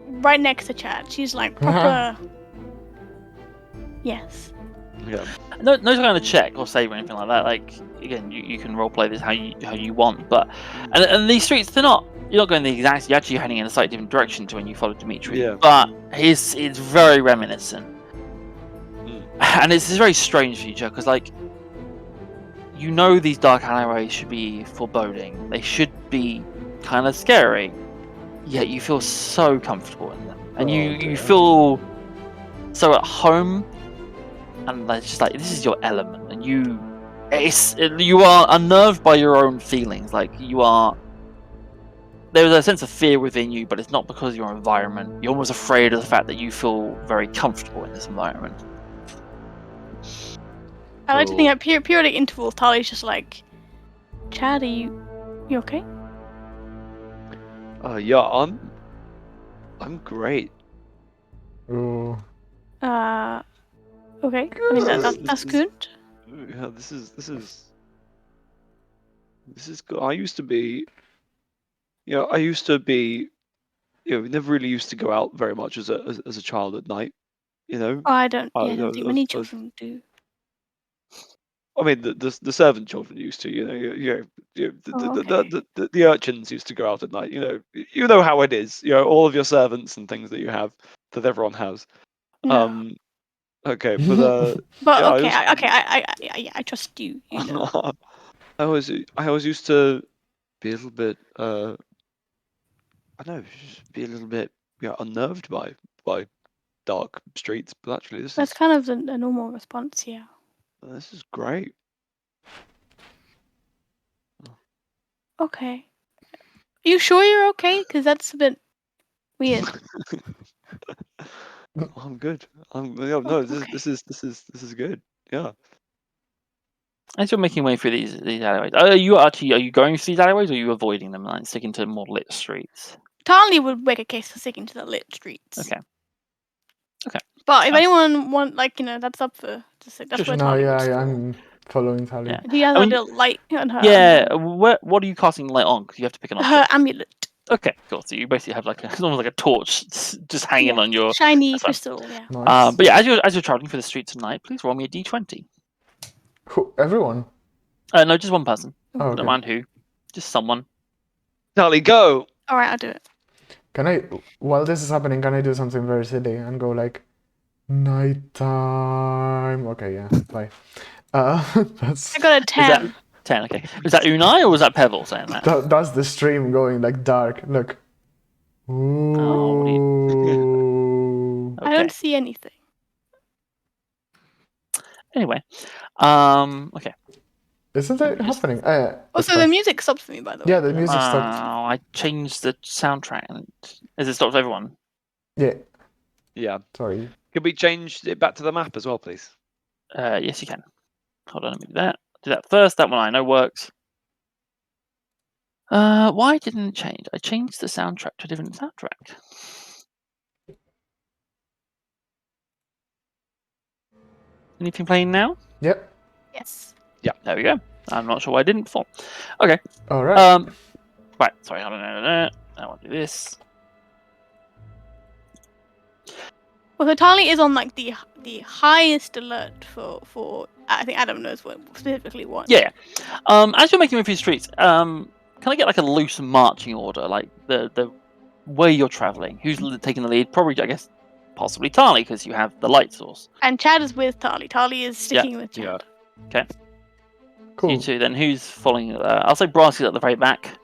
right next to Chad. She's like proper. Yes. Yeah. No kind of check or save or anything like that. Like, again, you can roleplay this how you want, but and these streets, you're not going the exact. You're actually heading in a slightly different direction to when you followed Dimitri. Yeah. But it's very reminiscent, Mm. and it's a very strange future because like these dark alleyways should be foreboding. They should be kind of scary, yet you feel so comfortable in them, and Oh, you dear. feel so at home. And it's just like this is your element, and you are unnerved by your own feelings. Like there's a sense of fear within you, but it's not because of your environment. You're almost afraid of the fact that you feel very comfortable in this environment. I like to think at periodic intervals, Tali's just like, Chad, are you okay? Yeah, I'm great. Ooh. Okay. I mean that's good. Yeah, this is good. I used to be, never really used to go out very much as a child at night. Oh, I don't. Oh, Yeah, I no, don't think I many was- children do. I mean, the servant children used to, the urchins used to go out at night. You know how it is. All of your servants and things that you have that everyone has. No. Okay, but But Yeah, I trust you. You know. I always used to be a little bit I don't know, just be a little bit unnerved by dark streets. But actually, That's kind of a normal response, yeah. this is great. Okay. Are you sure you're okay? Because that's a bit weird. I'm good. No, Okay. this is good. Yeah. As you're making way through these alleyways, are you going through these alleyways, or are you avoiding them, like sticking to more lit streets? Tarly would make a case for sticking to the lit streets. Okay. But if anyone want, that's up for just that's Just- where No, Tarly yeah, would yeah, fall. I'm following Tali. Yeah. He has I a mean, little light on her. Yeah. What are you casting light on? Because you have to pick an Her object. amulet. Okay, cool. So you basically have it's almost like a torch just hanging Yeah. on your. Shiny that's fine. crystal, yeah. Nice. But yeah, as you're traveling through the streets tonight, please roll me a d20. Everyone. No, just one person. Oh, I okay. don't mind who. Just someone. Tali, go. Alright, I'll do it. Can I, while this is happening, can I do something very silly and go like, nighttime? Okay, yeah, bye. That's I got a 10. 10. Okay. Was that Unai or was that Pebble saying that? that's the stream going like dark. Look. Oh, what do Ooh. I don't see anything. Anyway, okay. Isn't it happening? Also, the music stopped for me, by the way. Yeah, the music stopped. I changed the soundtrack. Has it stopped everyone? Yeah, Yeah. sorry. Could we change it back to the map as well, please? Yes, you can. Hold on, let me do that. Do that first. That one I know works. Why didn't it change? I changed the soundtrack to a different soundtrack. Anything playing now? Yep. Yes. There we go. I'm not sure why I didn't before. Okay. All right. Right. Sorry. I want to do this. Well, so Tarly is on the highest alert for I think Adam knows what specifically what. Yeah. As you're making your way through the streets, can I get like a loose marching order, like the way you're traveling? Who's taking the lead? Probably, I guess, possibly Tarly, because you have the light source. And Chad is with Tarly. Tarly is sticking with Chad. Yeah. Cool. You two. Then who's following? I'll say Brass is at the very back.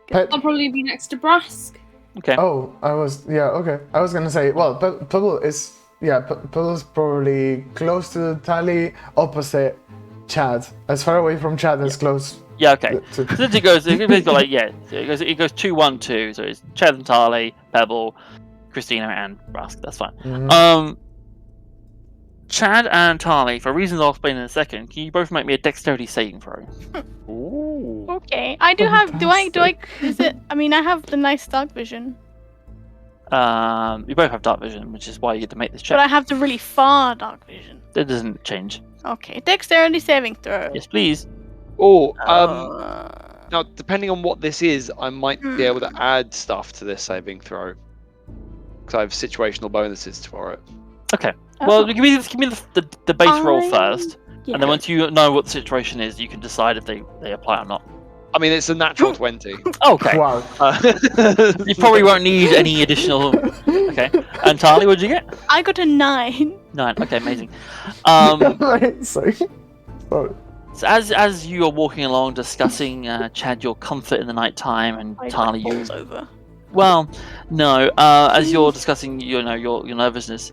Pet. I'll probably be next to Brask. Okay. Oh, okay. I was gonna say, well, Pebble is, Pebble's probably close to Tali, opposite Chad. As far away from Chad as close. Yeah. Okay. To... Since it goes, it goes 2-1-2. So it's Chad and Tarly, Pebble, Christina, and Brask. That's fine. Mhm. Chad and Tarly, for reasons I'll explain in a second, can you both make me a dexterity saving throw? Ooh. Okay. I do have. Do I? Is it? I mean, I have the nice dark vision, You both have dark vision, which is why you get to make this check. but I have the really far dark vision. That doesn't change. Okay. Dexterity saving throw. Yes, please. Oh, Uh, now depending on what this is, I might be able to add stuff to this saving throw. Because I have situational bonuses for it. Okay. Well, oh, give me the base roll I- first, yeah. and then once you know what the situation is, you can decide if they apply or not. I mean, it's a natural 20. Okay. Wow. You probably won't need any additional. Okay. And Tarly, what'd you get? I got a 9. 9. Okay, amazing. Sorry. Oh. So as you are walking along discussing, Chad, your comfort in the night time, and Tarly, you. falls over. Well, no. As you're discussing, your nervousness,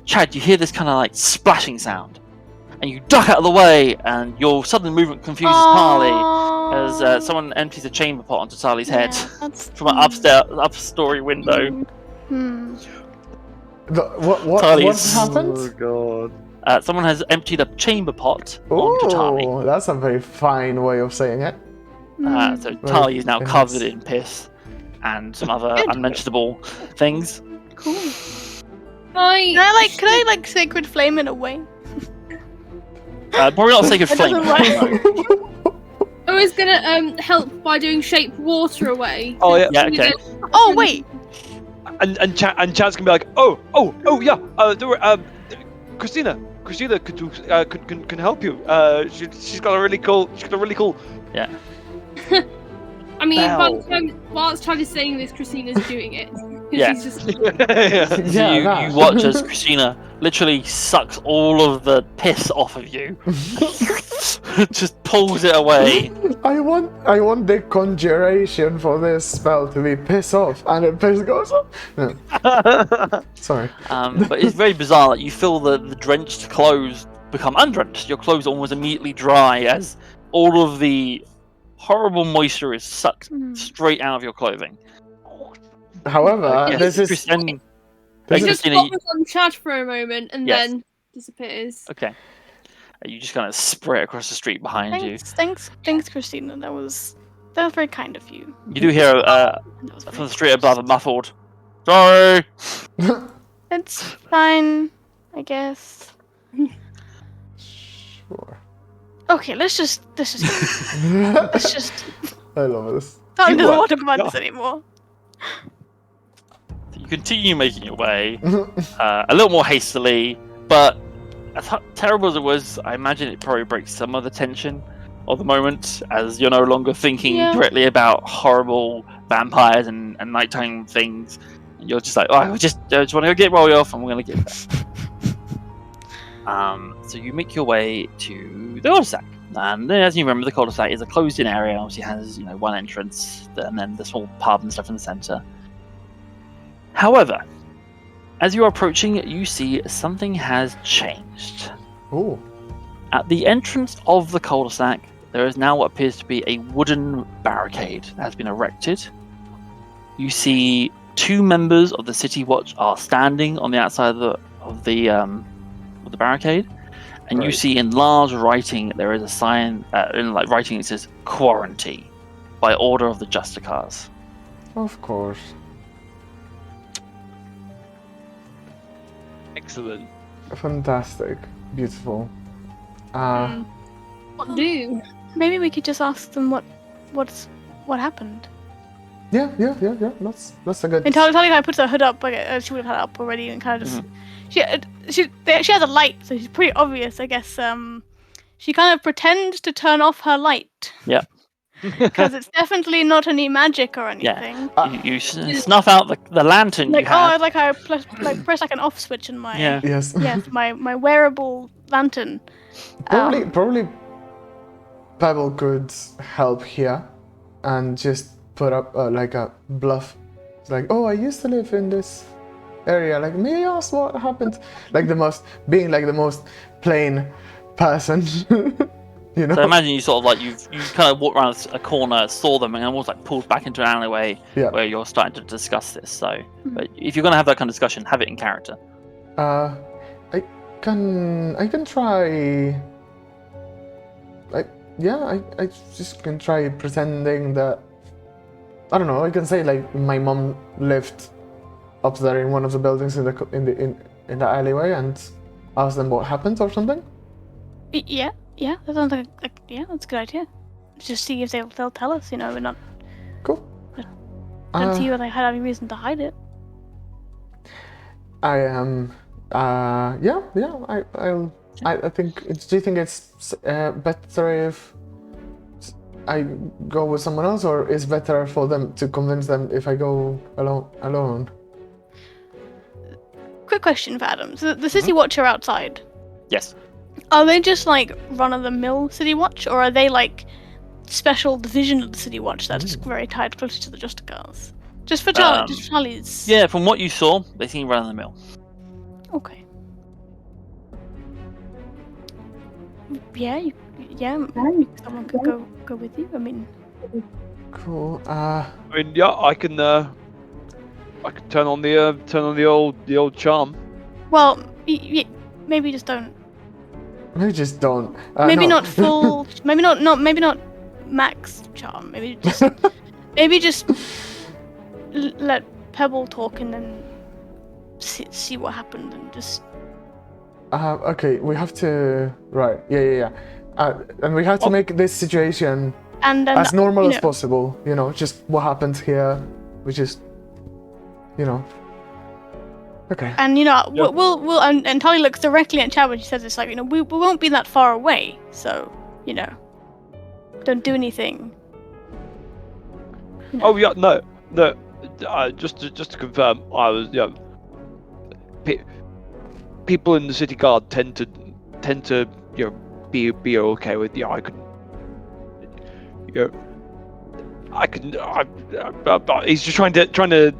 Chad, you hear this kind of like splashing sound, and you duck out of the way, and your sudden movement confuses Tarly as someone empties a chamber pot onto Tarly's head from an upstory window. What Tarly's- happened? God. Someone has emptied a chamber pot onto Tarly. Oh, that's a very fine way of saying it. So Tarly is now Very covered nice. in piss and some other Good. unmentionable things. Cool. I Can I like sacred flame it away? Probably not sacred It flame. doesn't work. I was gonna help by doing shape water away. Oh, yeah. Yeah, okay. Oh wait. And Chad's gonna be like, oh yeah. Christina can help you. She's got a really cool. Yeah. I mean, by Bell. the time whilst Chad is saying this, Christina's doing it. Yeah. She's just Yeah. So Yeah, that. you watch as Christina literally sucks all of the piss off of you. Just pulls it away. I want the conjuration for this spell to be piss off, and it piss goes off. No, sorry. But it's very bizarre that you feel the drenched clothes become undrenched. Your clothes almost immediately dry as all of the horrible moisture is sucked straight out of your clothing. However, Yes, this is Christina, It this just Christina, focus on Chad for a moment and Yes. then disappears. okay. You just kind of spray across the street behind you. Thanks, Christina. That was very kind of you. You do hear That was from very the street above a muffled, "Sorry." It's fine, I guess. sure. Okay, let's just I love this. Tali You doesn't were- want to talk about yeah. this anymore. You continue making your way a little more hastily, but as terrible as it was, I imagine it probably breaks some of the tension of the moment, as you're no longer thinking Yeah. directly about horrible vampires and nighttime things. You're just like, oh, I just want to go get Woyulf, and we're going to get there. So you make your way to the cul-de-sac. And as you remember, the cul-de-sac is a closed-in area. Obviously, has one entrance, and then the small pub and stuff in the center. However, as you're approaching, you see something has changed. Oh, At the entrance of the cul-de-sac, there is now what appears to be a wooden barricade that has been erected. You see two members of the City Watch are standing on the outside of the barricade, and you Right. see in large writing there is a sign in writing it says "Quarantine" by order of the Justicars. of course. Excellent. Fantastic. Beautiful. What do? Maybe we could just ask them what happened. Yeah. That's a good. And Tali kind of puts her hood up, like she would have had it up already, and kind of just she has a light, so she's pretty obvious, I guess. She kind of pretends to turn off her light. Yeah. Because it's definitely not any magic or anything. You snuff out the lantern Like you have. I press like an off switch in my Yeah. Yes. yes my wearable lantern. Probably Pebble could help here and just put up like a bluff. It's like, oh, I used to live in this area. Like, may I ask what happened? Like the most plain person. You know? So imagine you sort of you kind of walked around a corner, saw them, and almost pulled back into an alleyway Yeah. where you're starting to discuss this. So, but if you're going to have that kind of discussion, have it in character. I can try. I just can try pretending that. I don't know. I can say my mom lived up there in one of the buildings in the alleyway, and ask them what happened or something. Yeah, that sounds like that's a good idea. Just see if they'll tell us. We're not. Cool. I don't see why they had any reason to hide it. I am. I think. Do you think it's better if I go with someone else, or is better for them to convince them if I go alone? Quick question for Adam. So the City Watch are outside. Yes. Are they just run-of-the-mill City Watch, or are they special division of the City Watch that's very tied closer to the Justicars? Just for Charlie's. Yeah, from what you saw, they seem run of the mill. Okay. Yeah, someone could go with you. I mean, Cool. I mean, yeah, I can turn on the old charm. well, maybe just don't. Maybe just don't. Maybe no. not full. maybe not max charm. Maybe just let Pebble talk and then see what happened and just. Okay, we have to. Right. Yeah. And we have to make this situation And then as normal as possible. Just what happened here, which is. Okay. And we'll and Tali looks directly at Chad when she says this, we won't be that far away, so don't do anything. Oh yeah, no. just to confirm, I was people in the city guard tend to be okay with he's just trying to.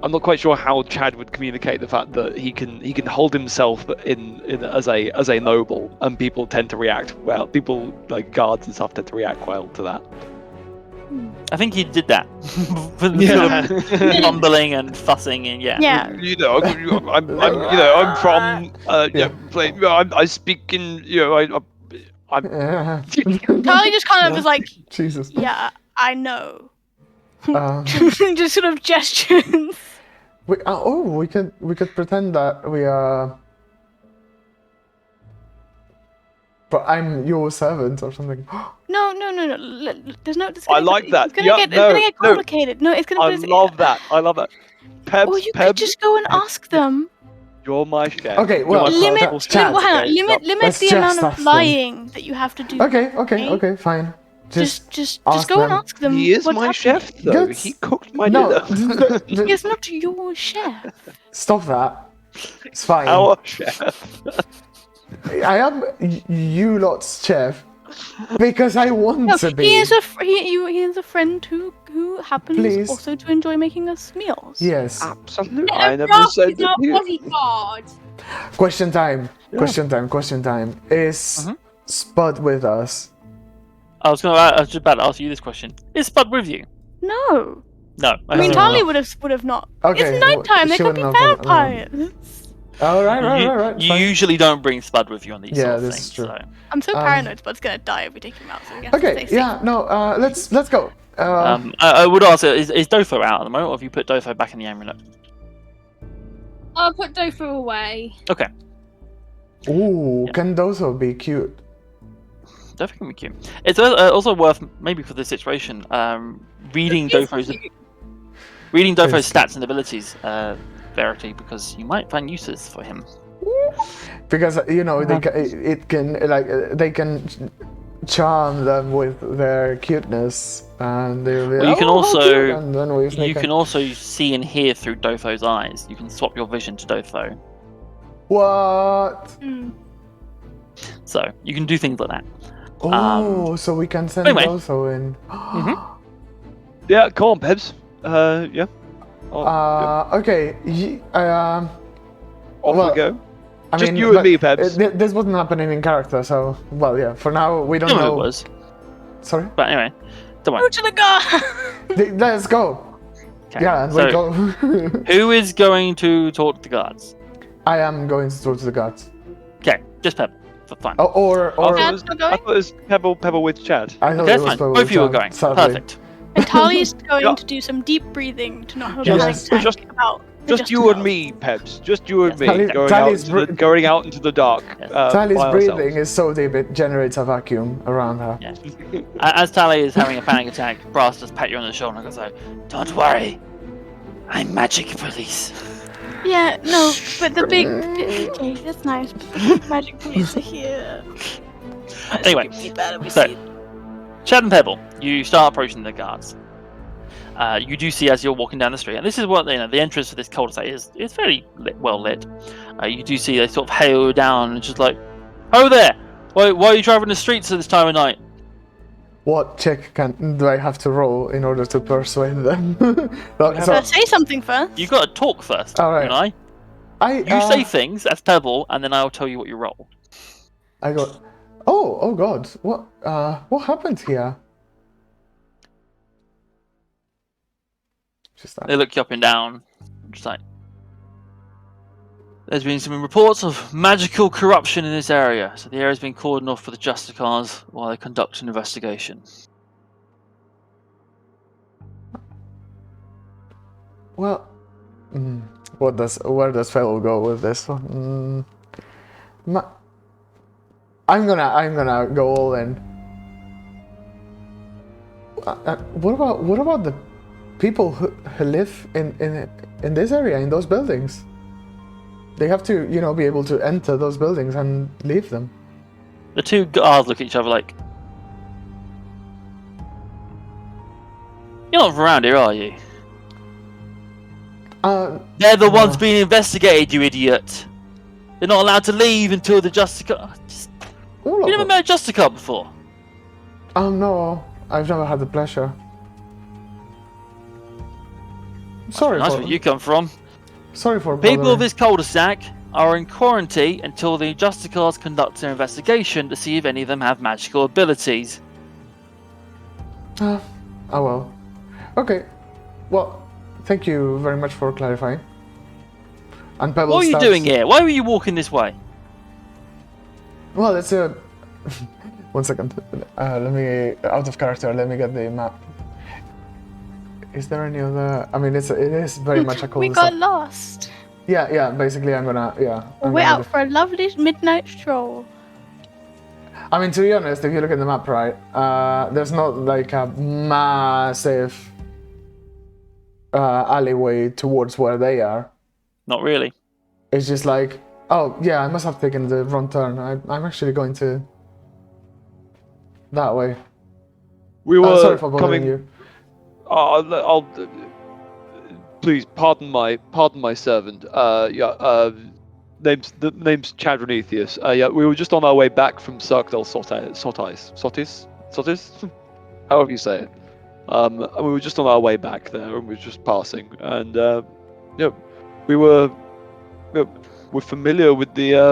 I'm not quite sure how Chad would communicate the fact that he can hold himself in as a noble, and people tend to react well. People like guards and stuff tend to react well to that. I think he did that. Yeah. Fumbling and fussing and yeah. Yeah. I'm from I speak in Tali just kind of was like, Jesus. yeah, I know. Uh, Just sort of gestures. we could pretend that we are. But I'm your servant or something. No. There's no. I like that. It's gonna get complicated. No, it's gonna. I love that. Pebs, Or you could just go and ask them. You're my chef. Okay, well, You're my Limit. personal chef. Hang on. Okay, Limit Let's the just amount of ask them. lying that you have to do. Okay, fine. Just ask go and them. ask them. He is what's my happening. chef, though. Good. He cooked my No, dinner. He is not your chef. stop that. It's fine. Our chef. I am you lot's chef because I want No, to be. he is a friend who happens Please. also to enjoy making us meals. Yes. Absolutely. Yeah, I never Rock said is our that. bodyguard. Question time. Yeah. Question time. Is Mhm. Spud with us? I was just about to ask you this question. Is Spud with you? No. No. I mean, No. Tali would have not. Okay, It's nighttime. she There could be wouldn't have- vampires. Oh, right. You Fine. usually don't bring Spud with you on these Yeah, sort of this things. is true. So. I'm so Um, paranoid Spud's gonna die if we take him out. So we have to Okay, stay yeah, no, let's go. I would ask, is Dofo out at the moment, or have you put Dofo back in the amulet? I'll put Dofo away. Okay, Ooh, yeah. can Dozo be cute? Dofo can be cute. It's also worth, maybe for this situation, reading Dofo's Yes. stats and abilities, Verity, because you might find uses for him. Because they can charm them with their cuteness, and they'll be. Well, you can "Oh, how also- cute," and then we sneak You in. can also see and hear through Dofo's eyes. You can swap your vision to Dofo, What? Hmm. so you can do things like that. Oh, so we can send anyway. Dozo in. Yeah, come on, Pebs. Yeah. Okay. Off well, we go. I Just mean, you and but me, Pebs. This wasn't happening in character, so yeah. For now, we don't Some of know. it was, Sorry. but anyway, don't Go worry. to the guard. Let's go. Okay. Yeah, and so, we go. who is going to talk to the guards? I am going to talk to the guards. Okay, just Pebble, for fun. Oh, or I thought Chad, it was- still I going? thare was Pebble with Chad. I thought Okay, it that's was fine. probably Both of you are Chad, going. sadly. Perfect. And Tali's going Yeah. to do some deep breathing to not hold Yes. a panic attack Just- about Just you and me, Pebs. Just you and Yes. me Tally's going out into the dark. Yes. Tally's by breathing ourselves. is so deep it generates a vacuum around her. Yes. As Tally is having a panic attack, Brass just pat you on the shoulder and goes like, "Don't worry, I'm magic police." Yeah, no, but the big. Okay, that's nice. But the big magic police are here. Anyway, It's gonna be bad if we so- see it. Chad and Pebble, you start approaching the guards. You do see as you're walking down the street, and this is what the entrance to this cul-de-sac is. It's fairly well lit. You do see they sort of hail you down and just like, "Oh there! Why are you driving the streets at this time of night?" What check do I have to roll in order to persuade them? Look, so, Say something first. You got to talk first. All right. You know? I You say things as Pebble, and then I'll tell you what you roll. I go. Oh God! What happened here? Just that. They look you up and down, just like. There's been some reports of magical corruption in this area, so the area's been cordoned off for the Justicars while they conduct an investigation. Well, where does fellow go with this one? I'm gonna go all in. What about the people who live in this area, in those buildings? They have to, be able to enter those buildings and leave them. The two guards look at each other like, "You're not from around here, are you?" They're the ones no. being investigated, you idiot. They're not allowed to leave until the Justicar. All You of never them. met a Justicar before? No, I've never had the pleasure. That's Sorry nice for where you come from. Sorry for People of bothering. this cul-de-sac are in quarantine until the Justicars conduct their investigation to see if any of them have magical abilities. Oh well. Okay. Well, thank you very much for clarifying. And Pebble What are you starts- doing here? Why were you walking this way? Well, it's a. 1 second. Let me out of character. Let me get the map. Is there any other? I mean, it is very much a We cul-de-sac. got lost. Yeah. Basically, I'm gonna. I'm We're gonna out for a lovely midnight stroll. I mean, to be honest, if you look at the map, right, there's not like a massive alleyway towards where they are. Not really. It's just like, oh yeah, I must have taken the wrong turn. I'm actually going to that way. We were Sorry for bothering coming. you. I'll please pardon my servant. Name's Chad Renethius. We were just on our way back from Cirque Sotis, however you say it. And we were just on our way back there, and we were just passing, and we're familiar with this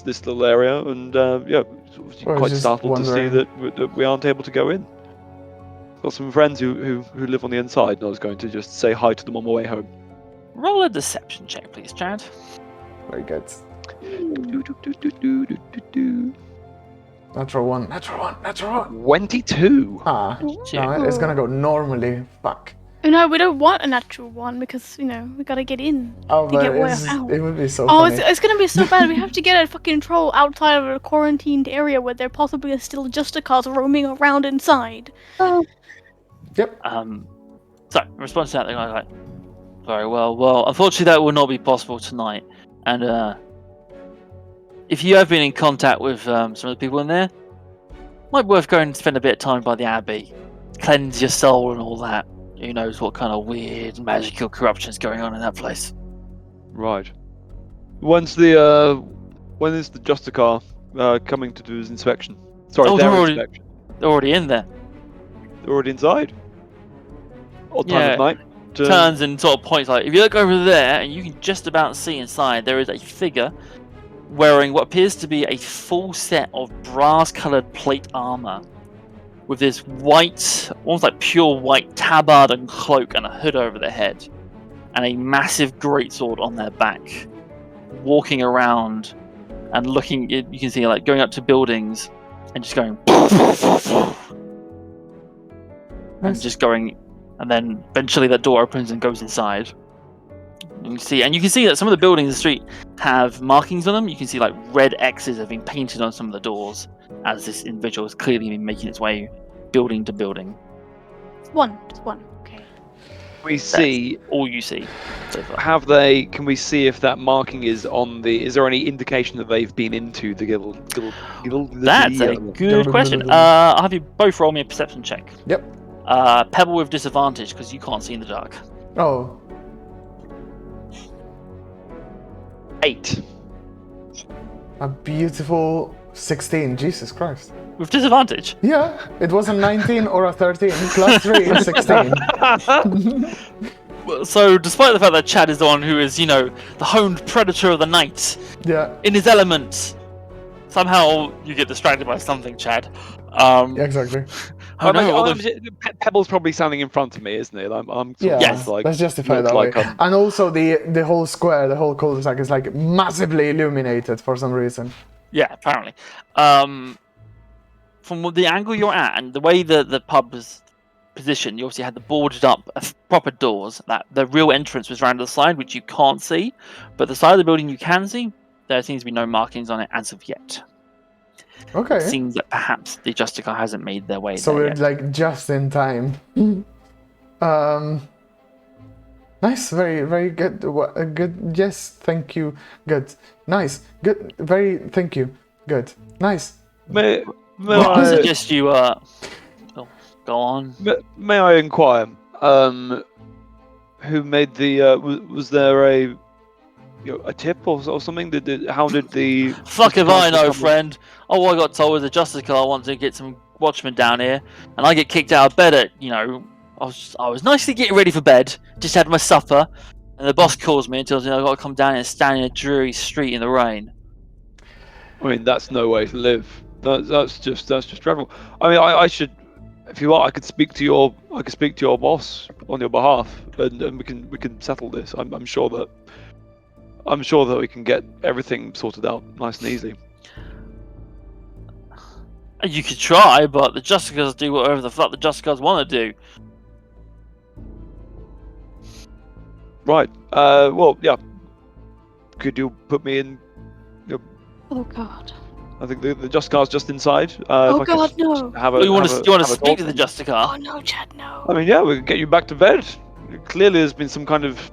little area, and quite just startled to see wondering. that we aren't able to go in. Got some friends who live on the inside, and I was going to just say hi to them on my way home. Roll a deception check, please, Chad. Very good. Natural one. 22. Ah, no, it's gonna go normally. Fuck. No, we don't want a natural one because, we gotta get in. Oh, To but get Woyulf out. it would be so Oh, funny. it's gonna be so bad. We have to get a fucking troll outside of a quarantined area where there possibly are still Justicars roaming around inside. Yep. So, in response to that, they're like, very well, unfortunately that will not be possible tonight. And, if you have been in contact with some of the people in there, might be worth going and spend a bit of time by the Abbey. Cleanse your soul and all that. Who knows what kind of weird magical corruption is going on in that place. Right. When is the Justicar coming to do his inspection? Sorry, Oh, their they're already- inspection. They're already in there. They're already inside. Odd time Yeah. of night. Turns and sort of points like, if you look over there, and you can just about see inside, there is a figure wearing what appears to be a full set of brass-coloured plate armour, with this white, almost like pure white tabard and cloak and a hood over their head, and a massive greatsword on their back, walking around and looking. You can see like going up to buildings and just going, and just going. And then eventually that door opens and goes inside. And you can see that some of the buildings in the street have markings on them. You can see like red X's have been painted on some of the doors as this individual has clearly been making its way building to building. Just one. Okay. We see. All you see so far. Can we see if that marking is on the? Is there any indication that they've been into the guild? That's a good question. I'll have you both roll me a perception check. Yep. Pebble with disadvantage because you can't see in the dark. Oh, 8. a beautiful 16. Jesus Christ. With disadvantage? Yeah, it was a 19 or a 13 plus 3 is 16. Well, so, despite the fact that Chad is the one who is, the honed predator of the night, Yeah, in his element, somehow you get distracted by something, Chad. exactly. Oh no, Pebble's probably standing in front of me, isn't it? I'm sort Yeah, of Yes. like, let's justify look that like way. I'm- And also the whole square, the whole cul-de-sac is like massively illuminated for some reason. yeah, apparently. From the angle you're at and the way the pub is positioned, you obviously had the boarded up proper doors. That the real entrance was round to the side, which you can't see, but the side of the building you can see. There seems to be no markings on it as of yet. Okay. It seems that perhaps the Justicar hasn't made their way So there we're yet. like just in time. Nice, very, very good. Good. Yes, thank you. Good. Nice. Good. Very. Thank you. Good. Nice. May I I, suggest you go on. may I inquire? who made the? Was there a a tip or something? How did the? Fuck if I know, come- friend. All I got told was the Justicar wanted to get some watchmen down here, and I get kicked out of bed at, I was nicely getting ready for bed, just had my supper, and the boss calls me and tells me I've got to come down here and stand in a dreary street in the rain. I mean, that's no way to live. That's just dreadful. I mean, I should, if you want, I could speak to your boss on your behalf, and we can settle this. I'm sure that we can get everything sorted out nice and easy. You could try, but the Justicars do whatever the fuck the Justicars want to do. Right. Well, yeah. Could you put me in? Oh God. I think the Justicar's just inside. Oh if I God, could no. You want to speak to the Oh Justicar? no, Chad, no. I mean, yeah, we can get you back to bed. Clearly, there's been some kind of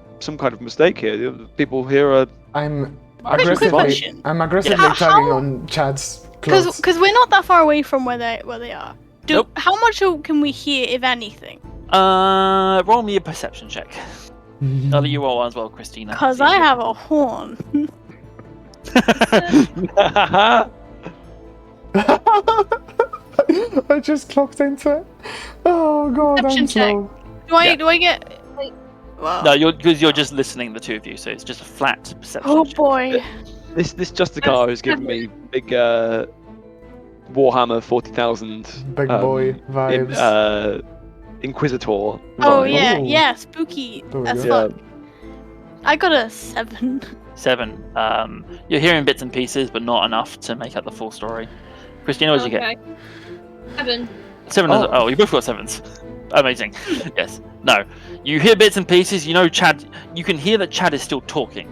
mistake here. The people here are. I'm Quick aggressively question. tugging on Chad's clothes. Because we're not that far away from where they are. Nope. How much can we hear, if anything? Roll me a perception check. I'll let you roll one as well, Christina. Because I have a horn. I just clocked into it. Oh God, I'm Perception check. slow. Do I get? Wow. No, because you're just listening, the two of you, so it's just a flat perception Oh check. boy. This Justicar is giving me big Warhammer 40,000 Big boy vibes. Inquisitor. Oh vibe. yeah, Ooh. yeah, spooky There we as go. fuck. I got a 7. 7. You're hearing bits and pieces, but not enough to make up the full story. Christina, what did you get? 7. 7. Oh, you both got 7s. Amazing. Yes. No. You hear bits and pieces. You know, Chad. You can hear that Chad is still talking.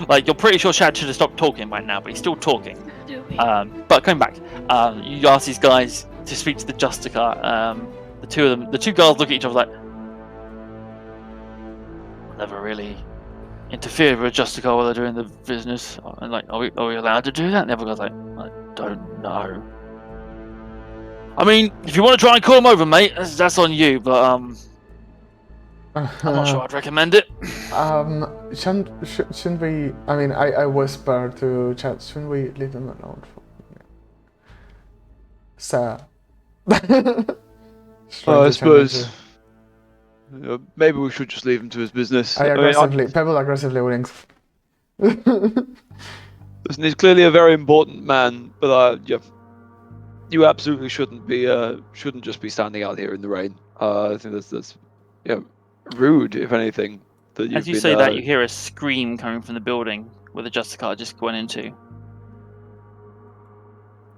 Like, you're pretty sure Chad should have stopped talking by now, but he's still talking. Do we? But coming back, you ask these guys to speak to the Justicar. The two girls look at each other like, never really interfered with Justicar while they're doing the business. And like, are we allowed to do that? And the other guy's like, I don't know. I mean, if you want to try and call him over, mate, that's on you. But I'm not sure I'd recommend it. Shouldn't we? I mean, I whisper to Chad. Shouldn't we leave them alone? Sir. I suppose maybe we should just leave him to his business. Pebble aggressively winks. Listen, he's clearly a very important man, but you absolutely shouldn't just be standing out here in the rain. I think that's rude, if anything. As you say that, you hear a scream coming from the building where the Justicar just went into.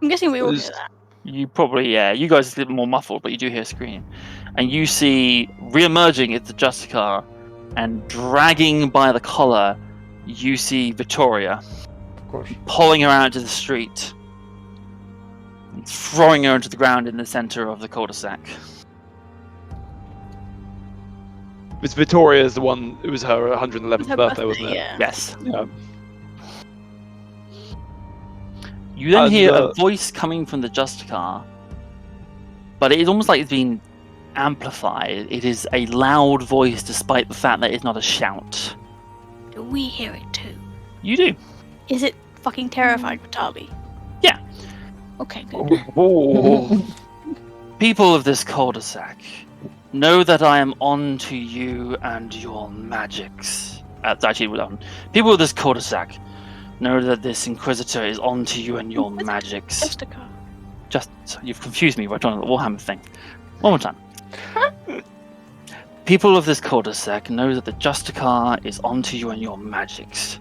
I'm guessing we all hear that. You probably, yeah. You guys are a little more muffled, but you do hear a scream. And you see, re-emerging is the Justicar, and dragging by the collar, you see Victoria. Of course. Pulling her out into the street. And throwing her into the ground in the center of the cul-de-sac. Miss Victoria is the one. It was her 111th Her birthday, wasn't it? Yeah. Yes. Yeah. You then And, hear a voice coming from the Justicar, but it is almost like it's been amplified. It is a loud voice, despite the fact that it's not a shout. Do we hear it too? You do. Is it fucking terrified Vitali? Yeah. Okay, good. Oh. People of this cul-de-sac, know that I am on to you and your magics. People of this cul-de-sac, know that this Inquisitor is on to you and your magics. Justicar. You've confused me by trying the Warhammer thing. One more time. People of this cul-de-sac, know that the Justicar is on to you and your magics.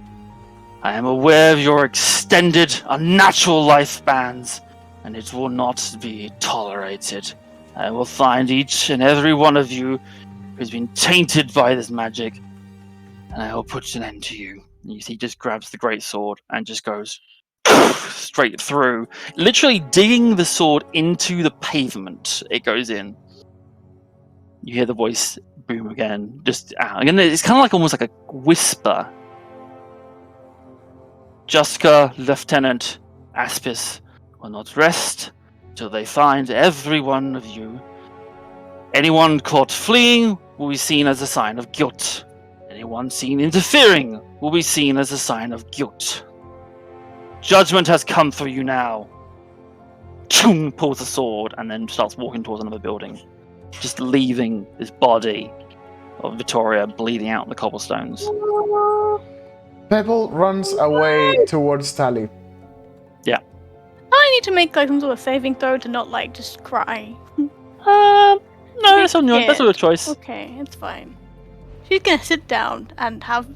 I am aware of your extended, unnatural lifespans, and it will not be tolerated. I will find each and every one of you who's been tainted by this magic, and I will put an end to you. And you see, he just grabs the great sword and just goes straight through, literally digging the sword into the pavement. It goes in. You hear the voice boom again, just out. Again, it's kind of like almost like a whisper. Justicar, Lieutenant Aspis will not rest till they find every one of you. Anyone caught fleeing will be seen as a sign of guilt. Anyone seen interfering will be seen as a sign of guilt. Judgment has come for you now. Choom, pulls the sword and then starts walking towards another building, just leaving this body of Vittoria bleeding out on the cobblestones. Pebble runs away towards Tally. I need to make like some sort of saving throw to not like just cry. No, that's your choice. Okay, it's fine. She's gonna sit down and have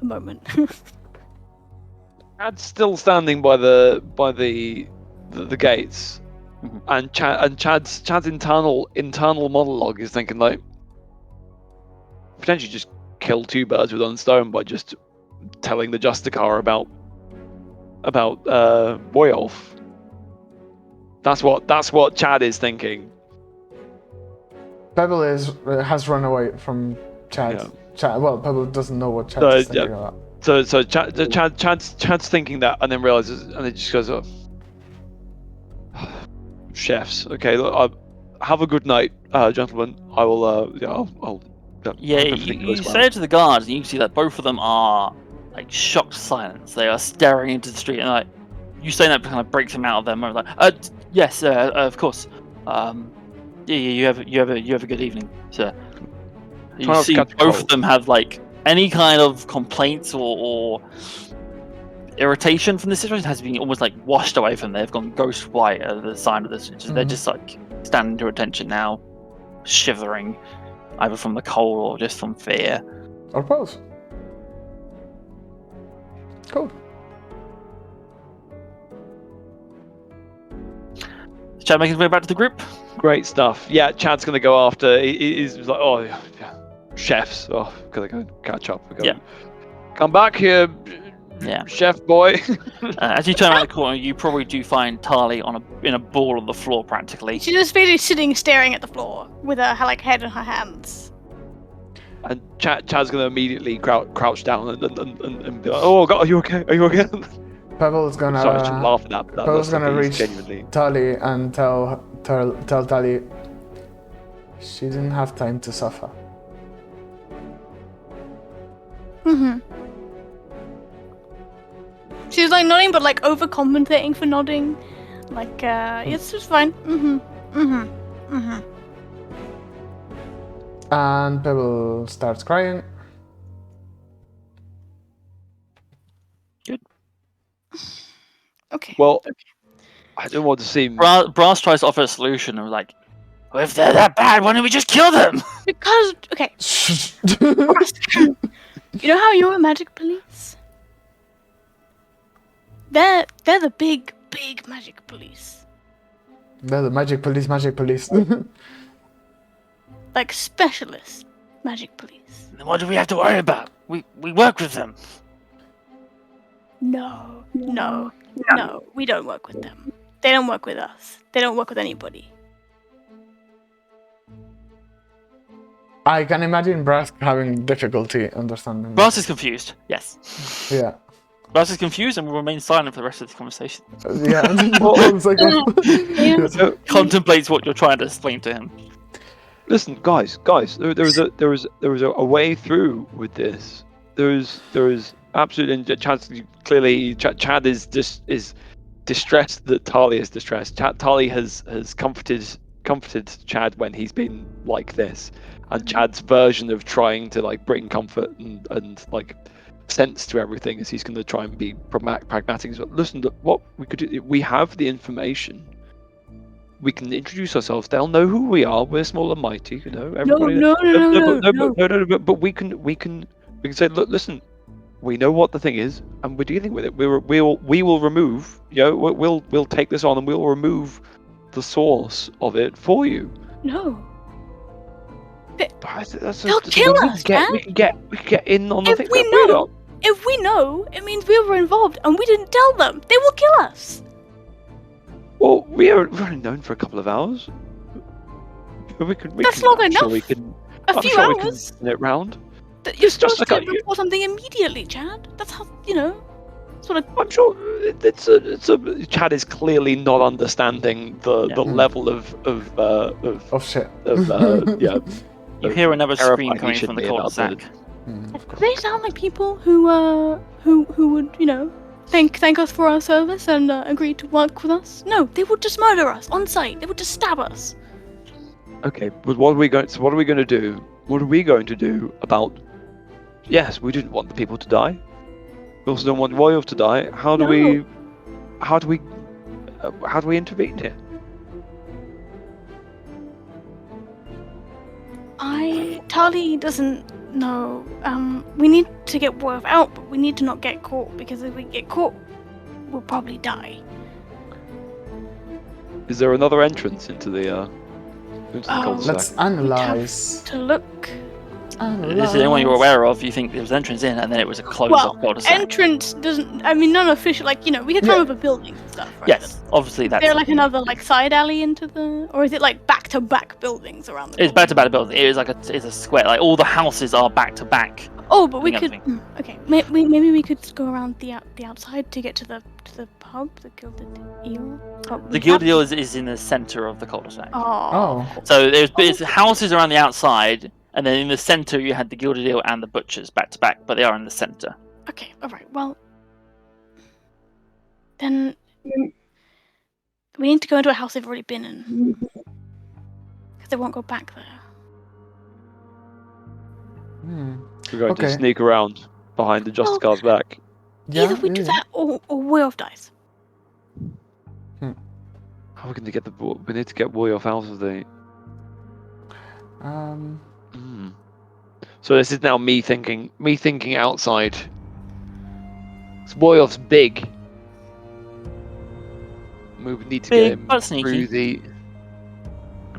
a moment. Chad's still standing by the gates, and Chad's internal monologue is thinking like, potentially just kill two birds with one stone by just telling the Justicar about Woyulf. That's what Chad is thinking. Pebble has run away from Chad. Yeah. Well, Pebble doesn't know what Chad is thinking about. So Chad's thinking that, and then realizes, and it just goes, oh, chefs. Okay, look, have a good night, gentlemen. I will. I'll You say it to the guards, and you can see that both of them are like shocked silence. They are staring into the street, and like you saying that kind of breaks them out of their mode. Like, yes, of course. You have a good evening, sir. You see both of them have like any kind of complaints or irritation from the situation has been almost like washed away from them. They've gone ghost white at the sign of this. They're just like standing to attention now, shivering, either from the cold or just from fear. Or both. Cool. Chad making his way back to the group. Great stuff. Yeah, Chad's gonna go after. He's like, oh yeah, chefs. Oh, gotta go catch up. Come back here, chef boy. As you turn around the corner, you probably do find Tali in a ball on the floor, practically. She's just basically sitting, staring at the floor with her head in her hands. And Chad's gonna immediately crouch down and be like, oh God, are you okay? Are you okay? Pebble is gonna. Sorry, I shouldn't laugh at that. But Pebble's gonna reach genuinely. Tali and tell Tali she didn't have time to suffer. She's like nodding, but like overcompensating for nodding. Like, yes, it's fine. And Pebble starts crying. Good. Okay. Well, I don't want to seem. Brass tries to offer a solution and was like, well, if they're that bad, why don't we just kill them? Because, okay. You know how you're a magic police? They're the big magic police. They're the magic police. Like specialist magic police. Then what do we have to worry about? We work with them. No, we don't work with them. They don't work with us. They don't work with anybody. I can imagine Brass having difficulty understanding. Brass is confused. Yes. Yeah. Brass is confused and will remain silent for the rest of the conversation. Yeah. 1 second. So, Contemplates what you're trying to explain to him. listen, guys, there was a way through with this. There is absolutely, Chad is distressed that Tali is distressed. Tali has comforted Chad when he's been like this, and Chad's version of trying to like bring comfort and like sense to everything is he's going to try and be pragmatic. So listen, what we could do, we have the information. We can introduce ourselves. They'll know who we are. We're small and mighty, you know. Everybody. No. But we can say, look, listen. We know what the thing is, and we're dealing with it. We will remove. You know, we'll take this on, and we'll remove the source of it for you. No. They'll kill us, man. We can get in on the thing. If we know, it means we were involved, and we didn't tell them. They will kill us. Well, we're only known for a couple of hours. That's long enough. We can, a few hours. We can turn it round. You're supposed to report something immediately, Chad. That's how, you know. Sort of. I'm sure Chad is clearly not understanding the level of shit. You hear another terrified scream he coming should from the be about cul-de-sac. They sound like people who would, you know, thank us for our service and agree to work with us. No, they would just murder us on sight. They would just stab us. Okay, but what are we going to do? What are we going to do about? Yes, we didn't want the people to die. We also don't want Woyulf to die. How do we intervene here? Tali doesn't know. We need to get Woyulf out, but we need to not get caught, because if we get caught, we'll probably die. Is there another entrance into the cul-de-sac? Let's analyze. To look. This is the only one you're aware of. You think there was an entrance in, and then it was a closed-off cul-de-sac. Entrance doesn't. I mean, non-official. Like, you know, we could climb over buildings and stuff, right? Yes, obviously that's. Is there like another like side alley into the, or is it like back-to-back buildings around the? It's back-to-back building. It is like it's a square. Like all the houses are back-to-back. Oh, but we Doing could. other Okay, maybe we could go around the outside to get to the pub, the Gilded Eel. The Gilded Eel is in the center of the cul-de-sac. Oh. So there's houses around the outside, and then in the center you had the Gilded Eel and the Butchers back-to-back, but they are in the center. Okay. All right. Well, then we need to go into a house they've already been in, because they won't go back there. We're going to sneak around behind the Justice Guard's back. Either we do that, or Woyulf dies. How are we going to get we need to get Woyulf out of the... So this is now me thinking outside. Woyulf's big. We would need to get him through the...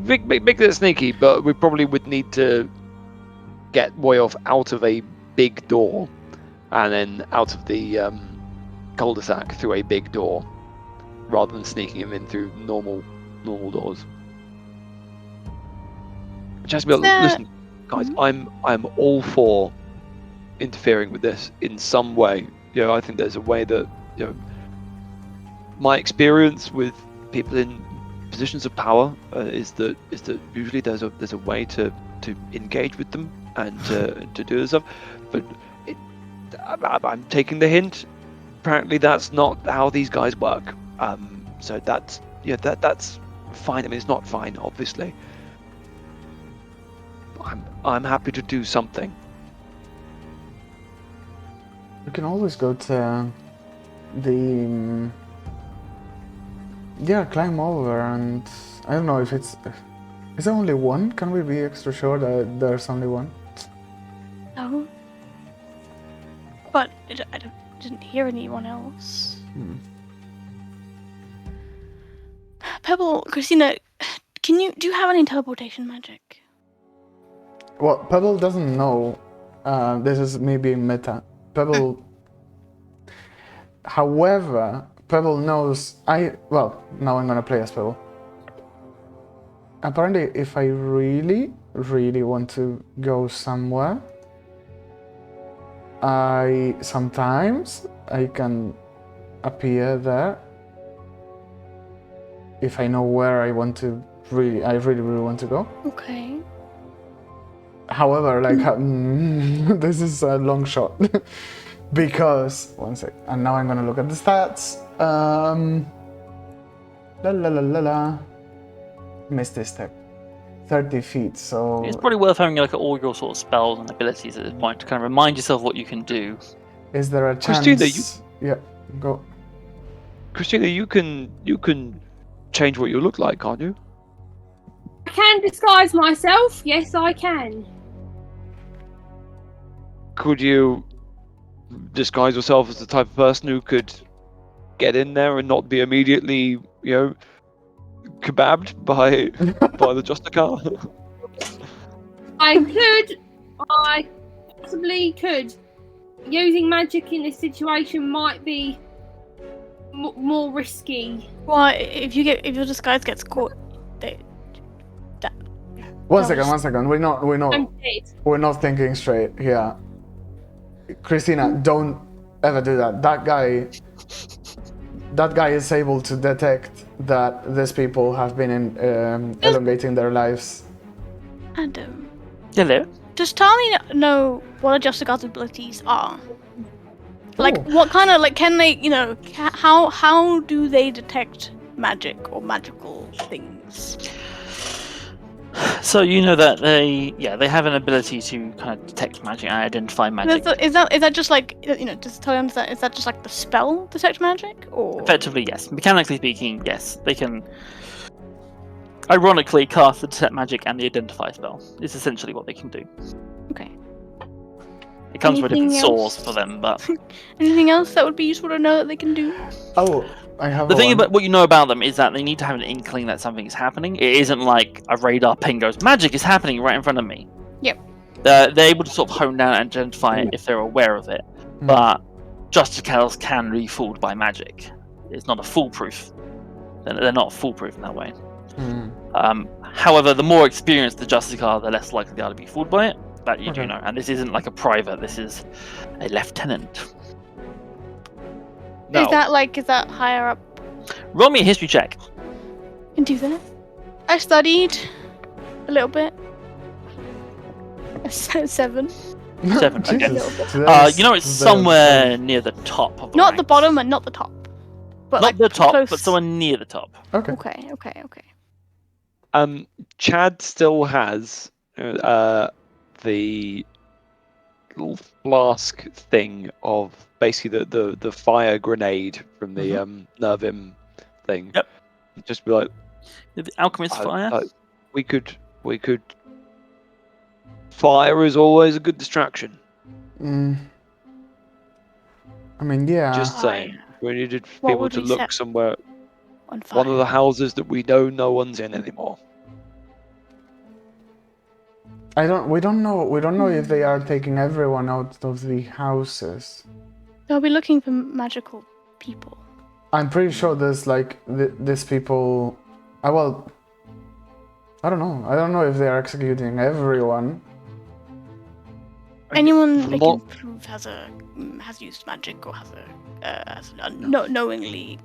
Big that's sneaky, but we probably would need to get Woyulf out of a big door, and then out of the cul-de-sac through a big door, rather than sneaking him in through normal doors. Just be listen, guys. I'm all for interfering with this in some way. You know, I think there's a way that, you know, my experience with people in positions of power is that usually there's a way to engage with them and to do this stuff, but I'm taking the hint. Apparently, that's not how these guys work. So that's fine. I mean, it's not fine, obviously. I'm happy to do something. We can always go to the climb over, and I don't know if is there only one? Can we be extra sure that there's only one? No. But I didn't hear anyone else. Pebble, Christina, do you have any teleportation magic? Well, Pebble doesn't know. This is me being meta. Pebble. However, Pebble knows. Now I'm gonna play as Pebble. Apparently, if I really, really want to go somewhere, sometimes I can appear there. If I know where I really want to go. Okay. However, this is a long shot. Because, one sec, and now I'm gonna look at the stats. Missed this step. 30 feet, so... It's probably worth having a look at all your sort of spells and abilities at this point to kind of remind yourself what you can do. Is there a chance... Christina, Yeah, go. Christina, you can change what you look like, can't you? I can disguise myself. Yes, I can. Could you disguise yourself as the type of person who could get in there and not be immediately, kebabbed by the Justicar? I possibly could. Using magic in this situation might be more risky. Well, if your disguise gets caught, One second. We're not thinking straight. Yeah. Christina, don't ever do that. That guy is able to detect that these people have been elongating their lives. Adam, Hello. Does Tali know what a Justice Guard's abilities are? Like, Oh. what kind of, like, can they, how do they detect magic or magical things? So you know that they have an ability to kind of detect magic and identify magic. Is that just like, does Tali understand, is that just like the spell detect magic? Or Effectively, yes. Mechanically speaking, yes. They can, ironically, cast the detect magic and the identify spell. It's essentially what they can do. Okay. It comes from a different Anything source else? for them, but Anything else that would be useful to know that they can do? Oh, I have the thing one. about what you know about them is that they need to have an inkling that something is happening. It isn't like a radar ping goes, magic is happening right in front of me. Yep. They're able to sort of hone down and identify it if they're aware of it. But Justice Guards can be fooled by magic. It's not a foolproof. They're not foolproof in that way. However, the more experienced the Justice Guard, the less likely they are to be fooled by it. That you do know. And this isn't like a private, this is a lieutenant. Now, Is that higher up? Roll me a history check. Can do that. I studied a little bit. A 7. 7. Okay. Jesus. You know it's somewhere near the top of the Not the ranks. bottom and not the top. But Not like the top, close. but somewhere near the top. Okay. Okay. Chad still has the little flask thing of basically the fire grenade from the Nervim thing. Yep. Just be like, The alchemist fire. we could. Fire is always a good distraction. I mean, yeah. Just saying. We needed What people would to we look set somewhere. on fire. One of the houses that we know no one's in anymore. We don't know if they are taking everyone out of the houses. They'll be looking for magical people. I'm pretty sure there's like these people. Well, I don't know. I don't know if they are executing everyone. Anyone they can prove has used magic or has knowingly,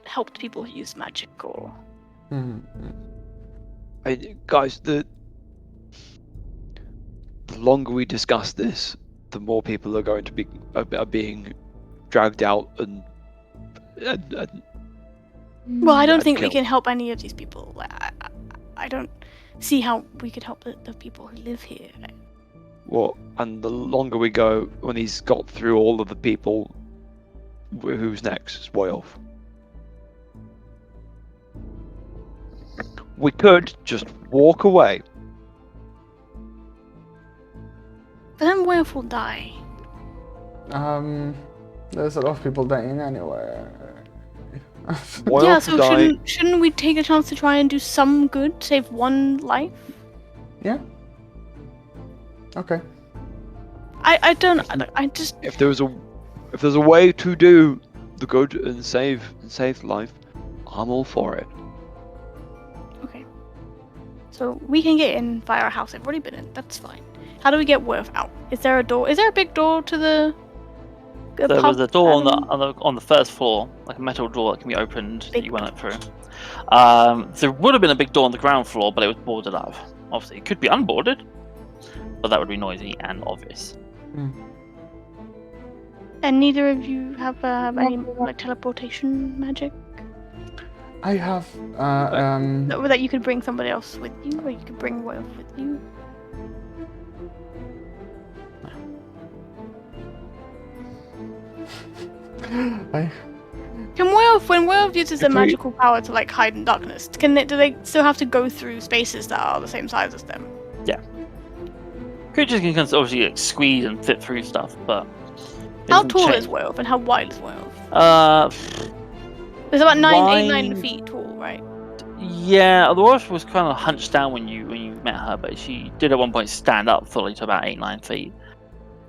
helped people use magic or. Guys, the longer we discuss this, the more people are going to be being dragged out and Well, I don't think we killed. can help any of these people. I don't see how we could help the people who live here. What? And the longer we go, when he's got through all of the people, who's next? It's Woyulf. We could just walk away. But then Woyulf will die. There's a lot of people dying anyway. Woyulf Yeah, so will die. shouldn't we take a chance to try and do some good, save one life? Yeah. Okay. I just If there's a way to do the good and save life, I'm all for it. okay. So we can get in via our house. I've already been in. That's fine. How do we get Woyulf out? Is there a door? Is there a big door to the There pub? was a door on the first floor, like a metal door that can be opened that Big you went up through. There would have been a big door on the ground floor, but it was boarded up. Obviously, it could be unboarded, but that would be noisy and obvious. And neither of you have any like teleportation magic I have that you could bring somebody else with you, or you could bring Woyulf with you. Can Woyulf, when Woyulf uses their magical power to like hide in darkness, do they still have to go through spaces that are the same size as them? Yeah. Creatures can obviously like, squeeze and fit through stuff, but it How doesn't tall change. is Woyulf and how wide is Woyulf? It's about 9 feet tall, right? Yeah, the Woyulf was kind of hunched down when you met her, but she did at one point stand up fully to about 8-9 feet.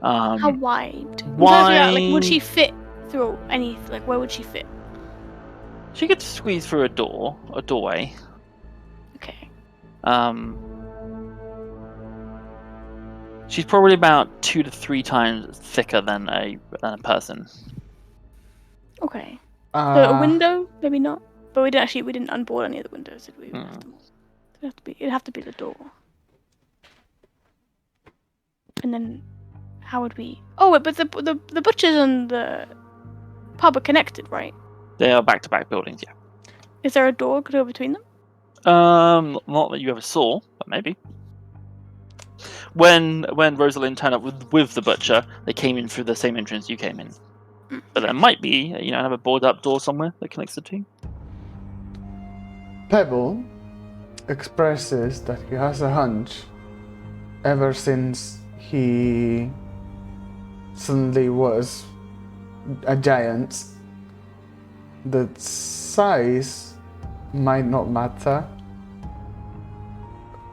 How wide? I'm trying to figure out, Wide. would she fit through any? Like, where would she fit? She could squeeze through a doorway. Okay. She's probably about 2 to 3 times thicker than a person. Okay. So a window? Maybe not. But we didn't unboard any of the windows, did we? It'd have to be the door. And then, how would we? Oh, wait, but the butchers and the pub are connected, right? They are back-to-back buildings, yeah. Is there a door could go between them? Not that you ever saw, but maybe. When Rosalind turned up with the butcher, they came in through the same entrance you came in. But there might be, another boarded-up door somewhere that connects the two. Pebble expresses that he has a hunch ever since he suddenly was a giant. The size might not matter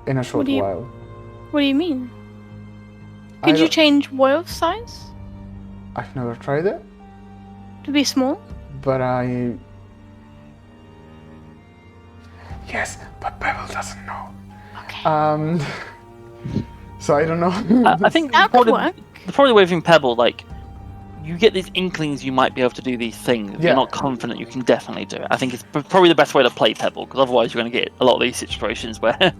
in a short while. What do you mean? I Could you don't- change Woyulf's size I've never tried it, to be small? but Yes, but Pebble doesn't know. Okay. So I don't know. I think That could work. the probably way of Pebble, like, you get these inklings you might be able to do these things. Yeah. You're not confident you can definitely do it. I think it's probably the best way to play Pebble, because otherwise you're going to get a lot of these situations where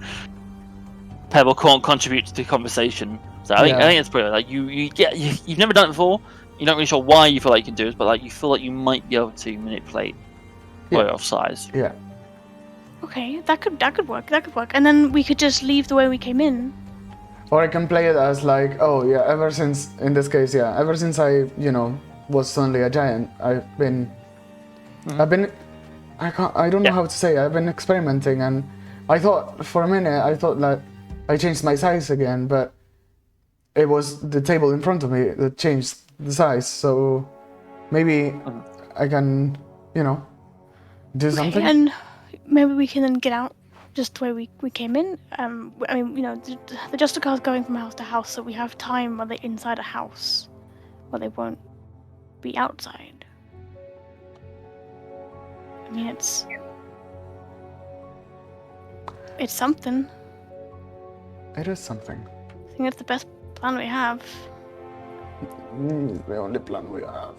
Pebble can't contribute to the conversation. So I think it's brilliant. Like you've never done it before. You're not really sure why you feel like you can do it, but like you feel like you might be able to manipulate Woyulf's size. Yeah. Okay, that could work. That could work. And then we could just leave the way we came in. Or I can play it as like, oh yeah, ever since I, was suddenly a giant, I don't know how to say, I've been experimenting, and I thought for a minute, that I changed my size again, but it was the table in front of me that changed the size, so maybe I can, do something. And maybe we can then get out just the way we came in. The Justicar's going from house to house, so we have time while they're inside a house, where they won't be outside. I mean, it's something. It is something. I think it's the best plan we have. The only plan we have.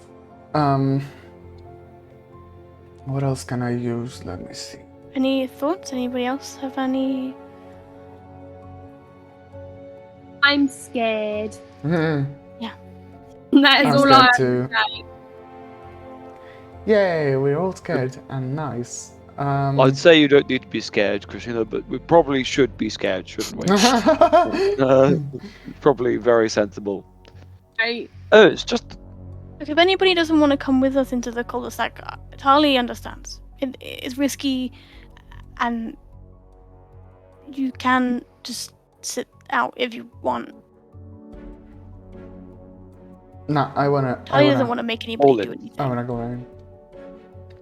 What else can I use? Let me see. Any thoughts? Anybody else have any? I'm scared. I'm That is all I scared too. say. Yay, we're all scared and nice. I'd say you don't need to be scared, Christina, but we probably should be scared, shouldn't we? Probably very sensible. Right. Oh, it's just Look, if anybody doesn't want to come with us into the cul-de-sac, Tali understands. It's risky, and you can just sit out if you want. Nah, Tali doesn't want to make All anybody do in. anything. I wanna go in.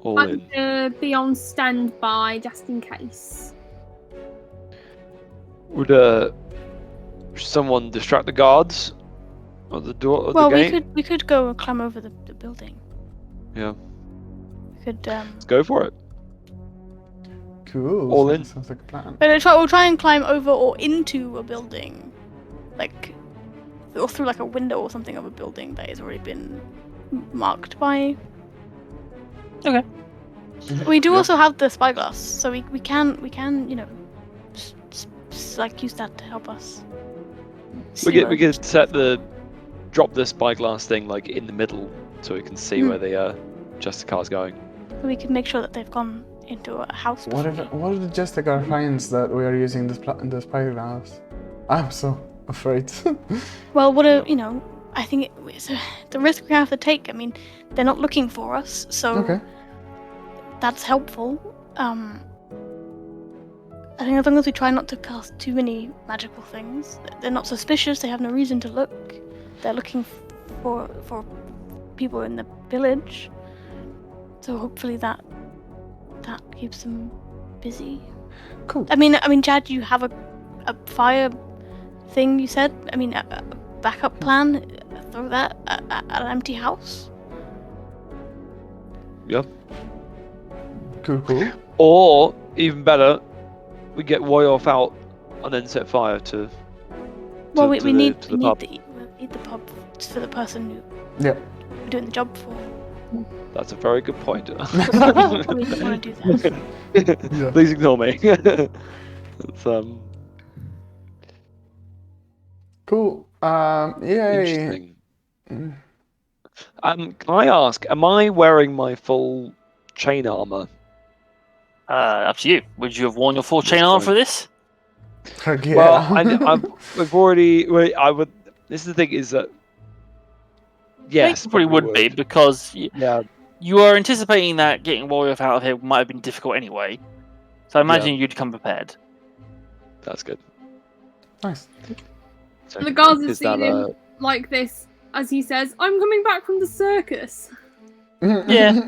all I'm in. to be on standby just in case. Would someone distract the guards at the door of Well, the gate? we could go and climb over the building. Yeah, We could let's go for it. Cool. All in. Sounds like a plan. But we'll try and climb over or into a building, or through like a window or something of a building that has already been marked by. Okay. We do Yeah. also have the spyglass, so we can use that to help us. We could drop the spyglass thing like in the middle so we can see where the Justicar's going. We can make sure that they've gone into a house. What if the Justicar finds that we are using the spyglass? I'm so afraid. Well, I think it's the risk we have to take. I mean, they're not looking for us, so Okay. that's helpful. I think as long as we try not to cast too many magical things, they're not suspicious. They have no reason to look. They're looking for people in the village, so hopefully that keeps them busy. Cool. I mean, Chad, you have a fire thing. You said. I mean, a backup plan. Throw that at an empty house. Yeah. Cool. Or even better, we get Woyulf out and then set fire to. Well, to we the- need to the pub. the pub for the person who Yeah. we're doing the job for. That's a very good point. Probably don't want to do that. Yeah. Please ignore me. It's, Cool. Yeah. Interesting. Can I ask, am I wearing my full chain armor? Up to you. Would you have worn your full This chain armor point. for this? Heck yeah. Well, I've already. Wait, I would. This is the thing is that. Yes, It probably would be because Yeah. you are anticipating that getting Woyulf out of here might have been difficult anyway. So I imagine you'd come prepared. That's good. Nice. So The guards have is seen that, him like this, as he says, "I'm coming back from the circus." Yeah.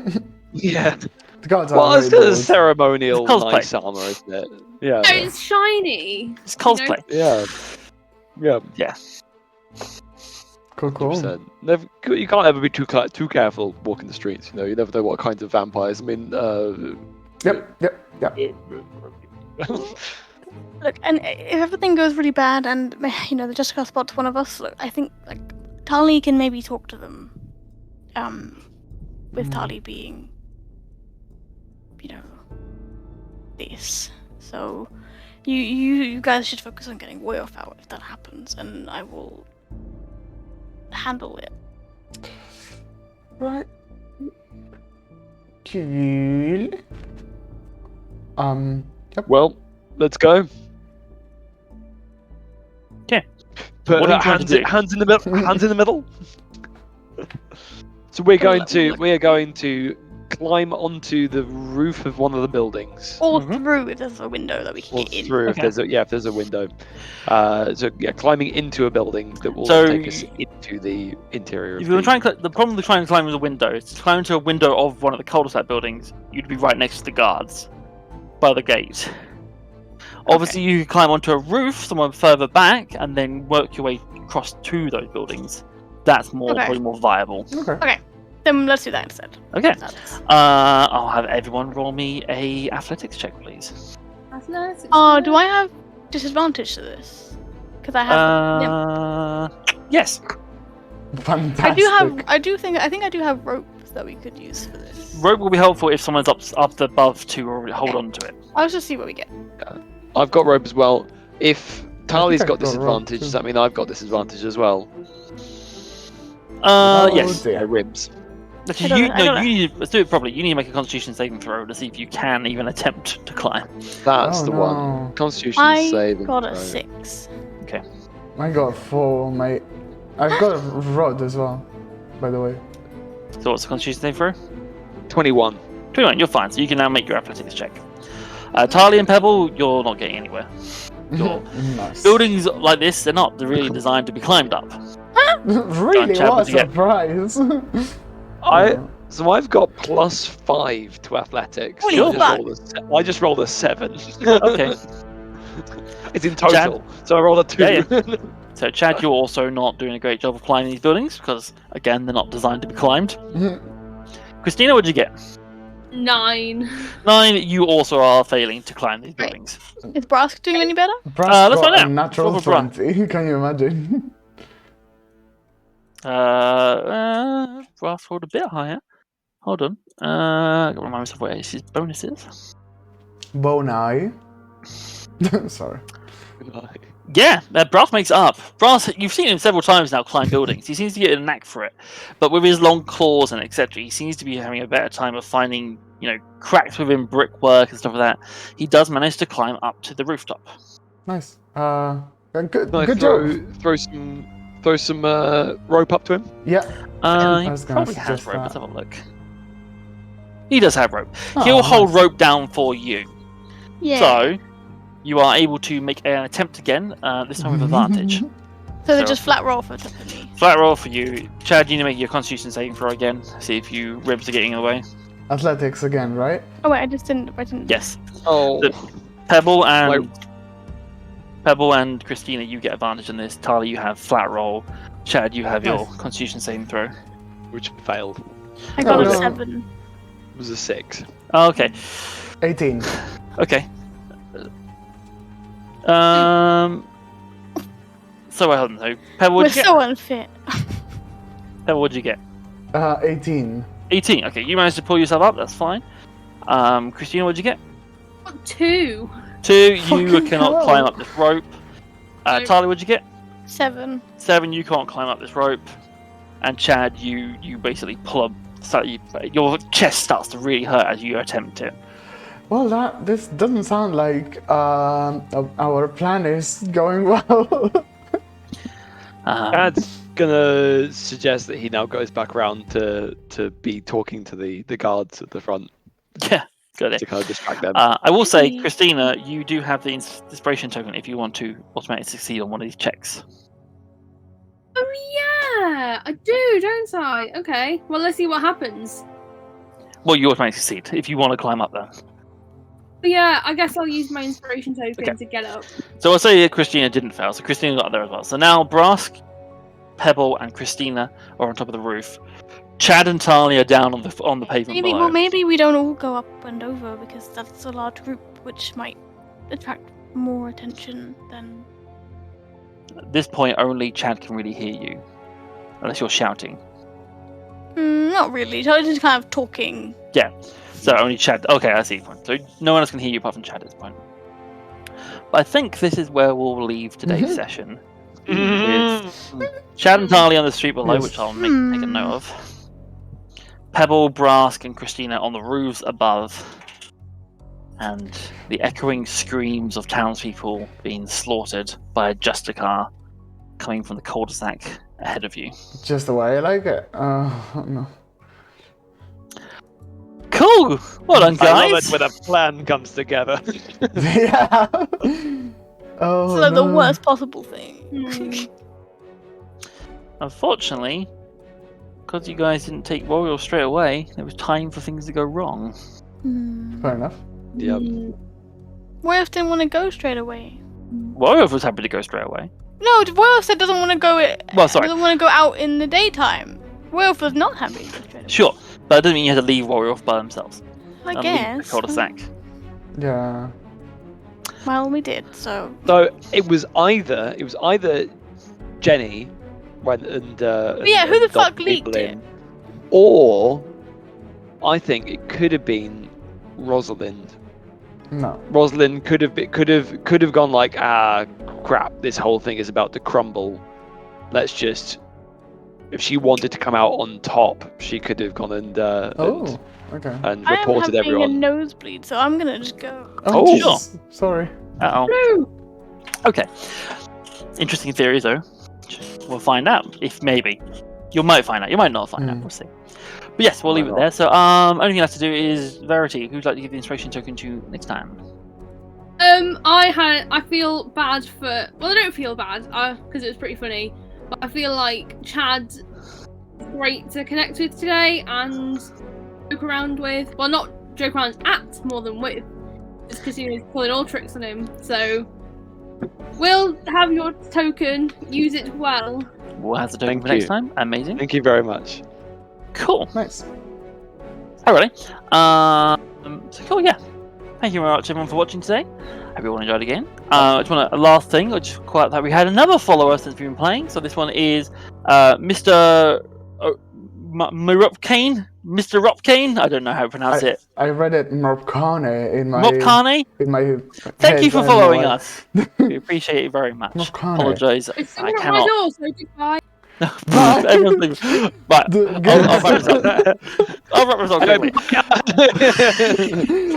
Yeah. The gods are Well, it's very a bold. ceremonial It's cosplay. nice armor, isn't it? Yeah. No, it's shiny. It's cosplay. Yeah. Yeah. Yeah. Cool, cool. 100%. Never, you can't ever be too careful walking the streets. You know, you never know what kinds of vampires. I mean, Yep. Look, and if everything goes really bad, and they just got spot one of us, look, I think Tali can maybe talk to them. With Tali being, this. So, you guys should focus on getting Woyulf out if that happens, and I will handle it. Right. Cool. Yep. well, let's go. Okay. Put What are you trying to do? hands in the middle. Hands in the middle. So we're going to climb onto the roof of one of the buildings. Or through if there's a window that we can Or get in. through Okay. if there's a window. Climbing into a building that will So take us into the interior. If of you were the- trying to, the problem with trying to climb with a window is to climb into a window of one of the cul-de-sac buildings, you'd be right next to the guards by the gate. Obviously, you could climb onto a roof somewhere further back and then work your way across to those buildings. That's probably more viable. Okay. Then let's do that instead. Okay. That's- I'll have everyone roll me a athletics check, please. Oh, do I have disadvantage to this? Because I have. Yes. Fantastic. I think I do have ropes that we could use for this. Rope will be helpful if someone's up above to hold on to it. I'll just see what we get. I've got rope as well. If Tali's I've got got rope disadvantage, too. does that mean I've got disadvantage as well? Yes. dear. Ribs. Actually, I don't know. let's do it properly. You need to make a Constitution saving throw to see if you can even attempt to climb. That's Oh, the no. one. Constitution I saving got a throw. 6. I got 4, mate. I've got a rod as well, by the way. So what's the Constitution saving throw? 21. 21, you're fine. So you can now make your athletics check. Tali and Pebble, you're not getting anywhere. Sure. Nice. Buildings like this, they're really designed to be climbed up. Really, Chad, what what'd a you get? surprise. So I've got +5 to athletics. Holy fuck. I just rolled a 7. Okay. It's in total. So I rolled a 2. Yeah, So Chad, you're also not doing a great job of climbing these buildings because, again, they're not designed to be climbed. Christina, what'd you get? 9. 9. You also are failing to climb these buildings. Is Brask doing any better? Brass let's got find a out. natural Roll for Brass. 20. Can you imagine? Brass rolled a bit higher. Hold on. Gotta remind myself what his bonus is. Bone eye. Sorry. Yeah, Brass makes it up. Brass, you've seen him several times now climb buildings. He seems to get a knack for it. But with his long claws and etc., he seems to be having a better time of finding, cracks within brickwork and stuff like that. He does manage to climb up to the rooftop. Nice. Good Can I job. throw some rope up to him? Yeah. He was gonna probably has suggest rope. Let's that. have a look. He does have rope. Oh, He'll hold nice. rope down for you. Yeah. So, you are able to make an attempt again, this time with advantage. So they're so- just flat roll for me. Flat roll for you. Chad, you need to make your Constitution saving throw again. See if your ribs are getting in the way. Athletics again, right? Oh wait, I didn't. Yes. Oh. Pebble and Christina, you get advantage in this. Tali, you have flat roll. Chad, you have your Nice. Constitution saving throw. Which failed. I got Oh, a no. 7. It was a 6. Oh, okay. 18. Okay. So hold on. So Pebble, We're what'd you get? so unfit. Pebble, what'd you get? 18. 18. Okay, you managed to pull yourself up. That's fine. Christina, what'd you get? 2. 2. You Fucking cannot hell. climb up this rope. Nope. Tali, what'd you get? 7. 7, you can't climb up this rope. And Chad, you basically pull up. Your chest starts to really hurt as you attempt it. Well, this doesn't sound like our plan is going well. Chad's gonna suggest that he now goes back around to be talking to the guards at the front. Yeah, got it. To kind of distract them. I will say, Christina, you do have the inspiration token if you want to automatically succeed on one of these checks. Oh yeah, I do, don't I? Okay, well let's see what happens. Well, you automatically succeed if you want to climb up there. But yeah, I guess I'll use my inspiration token Okay. to get up. So I'll say that Christina didn't fail, so Christina got up there as well. So now Brask, Pebble, and Christina are on top of the roof. Chad and Tali are down on the pavement below. Maybe we don't all go up and over because that's a large group, which might attract more attention than. At this point, only Chad can really hear you, unless you're shouting. Not really. So just kind of talking. Yeah. So only Chad. Okay, I see. So no one else can hear you apart from Chad at this point. But I think this is where we'll leave today's session. With Chad and Tali on the street below, which I'll make a note of. Pebble, Brask, and Christina on the roofs above. And the echoing screams of townspeople being slaughtered by a Justicar coming from the cul-de-sac ahead of you. Just the way I like it. No. Cool! Well done, I love guys! it when a plan comes together. Yeah. Oh, It's like the no. worst possible thing. Unfortunately, because you guys didn't take Woyulf straight away, there was time for things to go wrong. Fair enough. Yep. Woyulf didn't want to go straight away. Woyulf was happy to go straight away. No, Woyulf said doesn't want to go. Well, sorry. Doesn't want to go out in the daytime. Woyulf was not happy to go straight away. Sure, but that doesn't mean you had to leave Woyulf by themselves. I and leave guess. the cul-de-sac. Yeah. Well, we did. So So it was either Jenny went and yeah, who the got fuck people leaked it? or I think it could have been Rosalind. No. Rosalind could have gone like, crap, this whole thing is about to crumble. Let's just, if she wanted to come out on top, she could have gone and Oh. Okay. and I am reported having everyone. a nosebleed, so I'm gonna just go. Oh, Jesus. Sorry. Uh-oh. Okay. Interesting theory, though. We'll find out. If maybe. You might find out. You might not find out. We'll see. But yes, we'll leave it there. So, only thing left to do is Verity. Who'd like to give the inspiration token to next time? I feel bad for. Well, I don't feel bad because it was pretty funny. But I feel like Chad's great to connect with today and joke around with. Well, not joke around at more than with. Just because he was pulling all tricks on him. So we'll have your token. Use it well. We'll have the token Thank for next you. time. Amazing. Thank you very much. Cool. Nice. Alrighty. So cool, yeah. Thank you very much, everyone, for watching today. Hope everyone enjoyed again. I just want a last thing. I just quite that we had another follower since we've been playing. So this one is Mr. Murupkane. Mr. Ropkane. I don't know how to pronounce it. I read it Morpkane in my Mopkane. in my. Thank you head, for and following like- us. We appreciate it very much. Mopkane. Apologise. It's I someone at my cannot. door, so goodbye. Everyone's thinking- right, I'll wrap this up. I'll wrap this up quickly.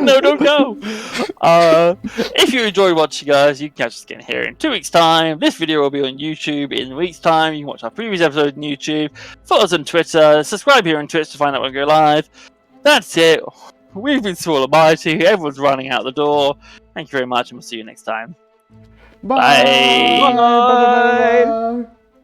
No, don't go. If you enjoyed watching, guys, you can catch us again here in 2 weeks' time. This video will be on YouTube in a week's time. You can watch our previous episode on YouTube. Follow us on Twitter. Subscribe here on Twitch to find out when we go live. That's it. We've been Small and Mighty. Everyone's running out the door. Thank you very much, and we'll see you next time. Bye. Bye. Bye. Bye. Bye. Bye.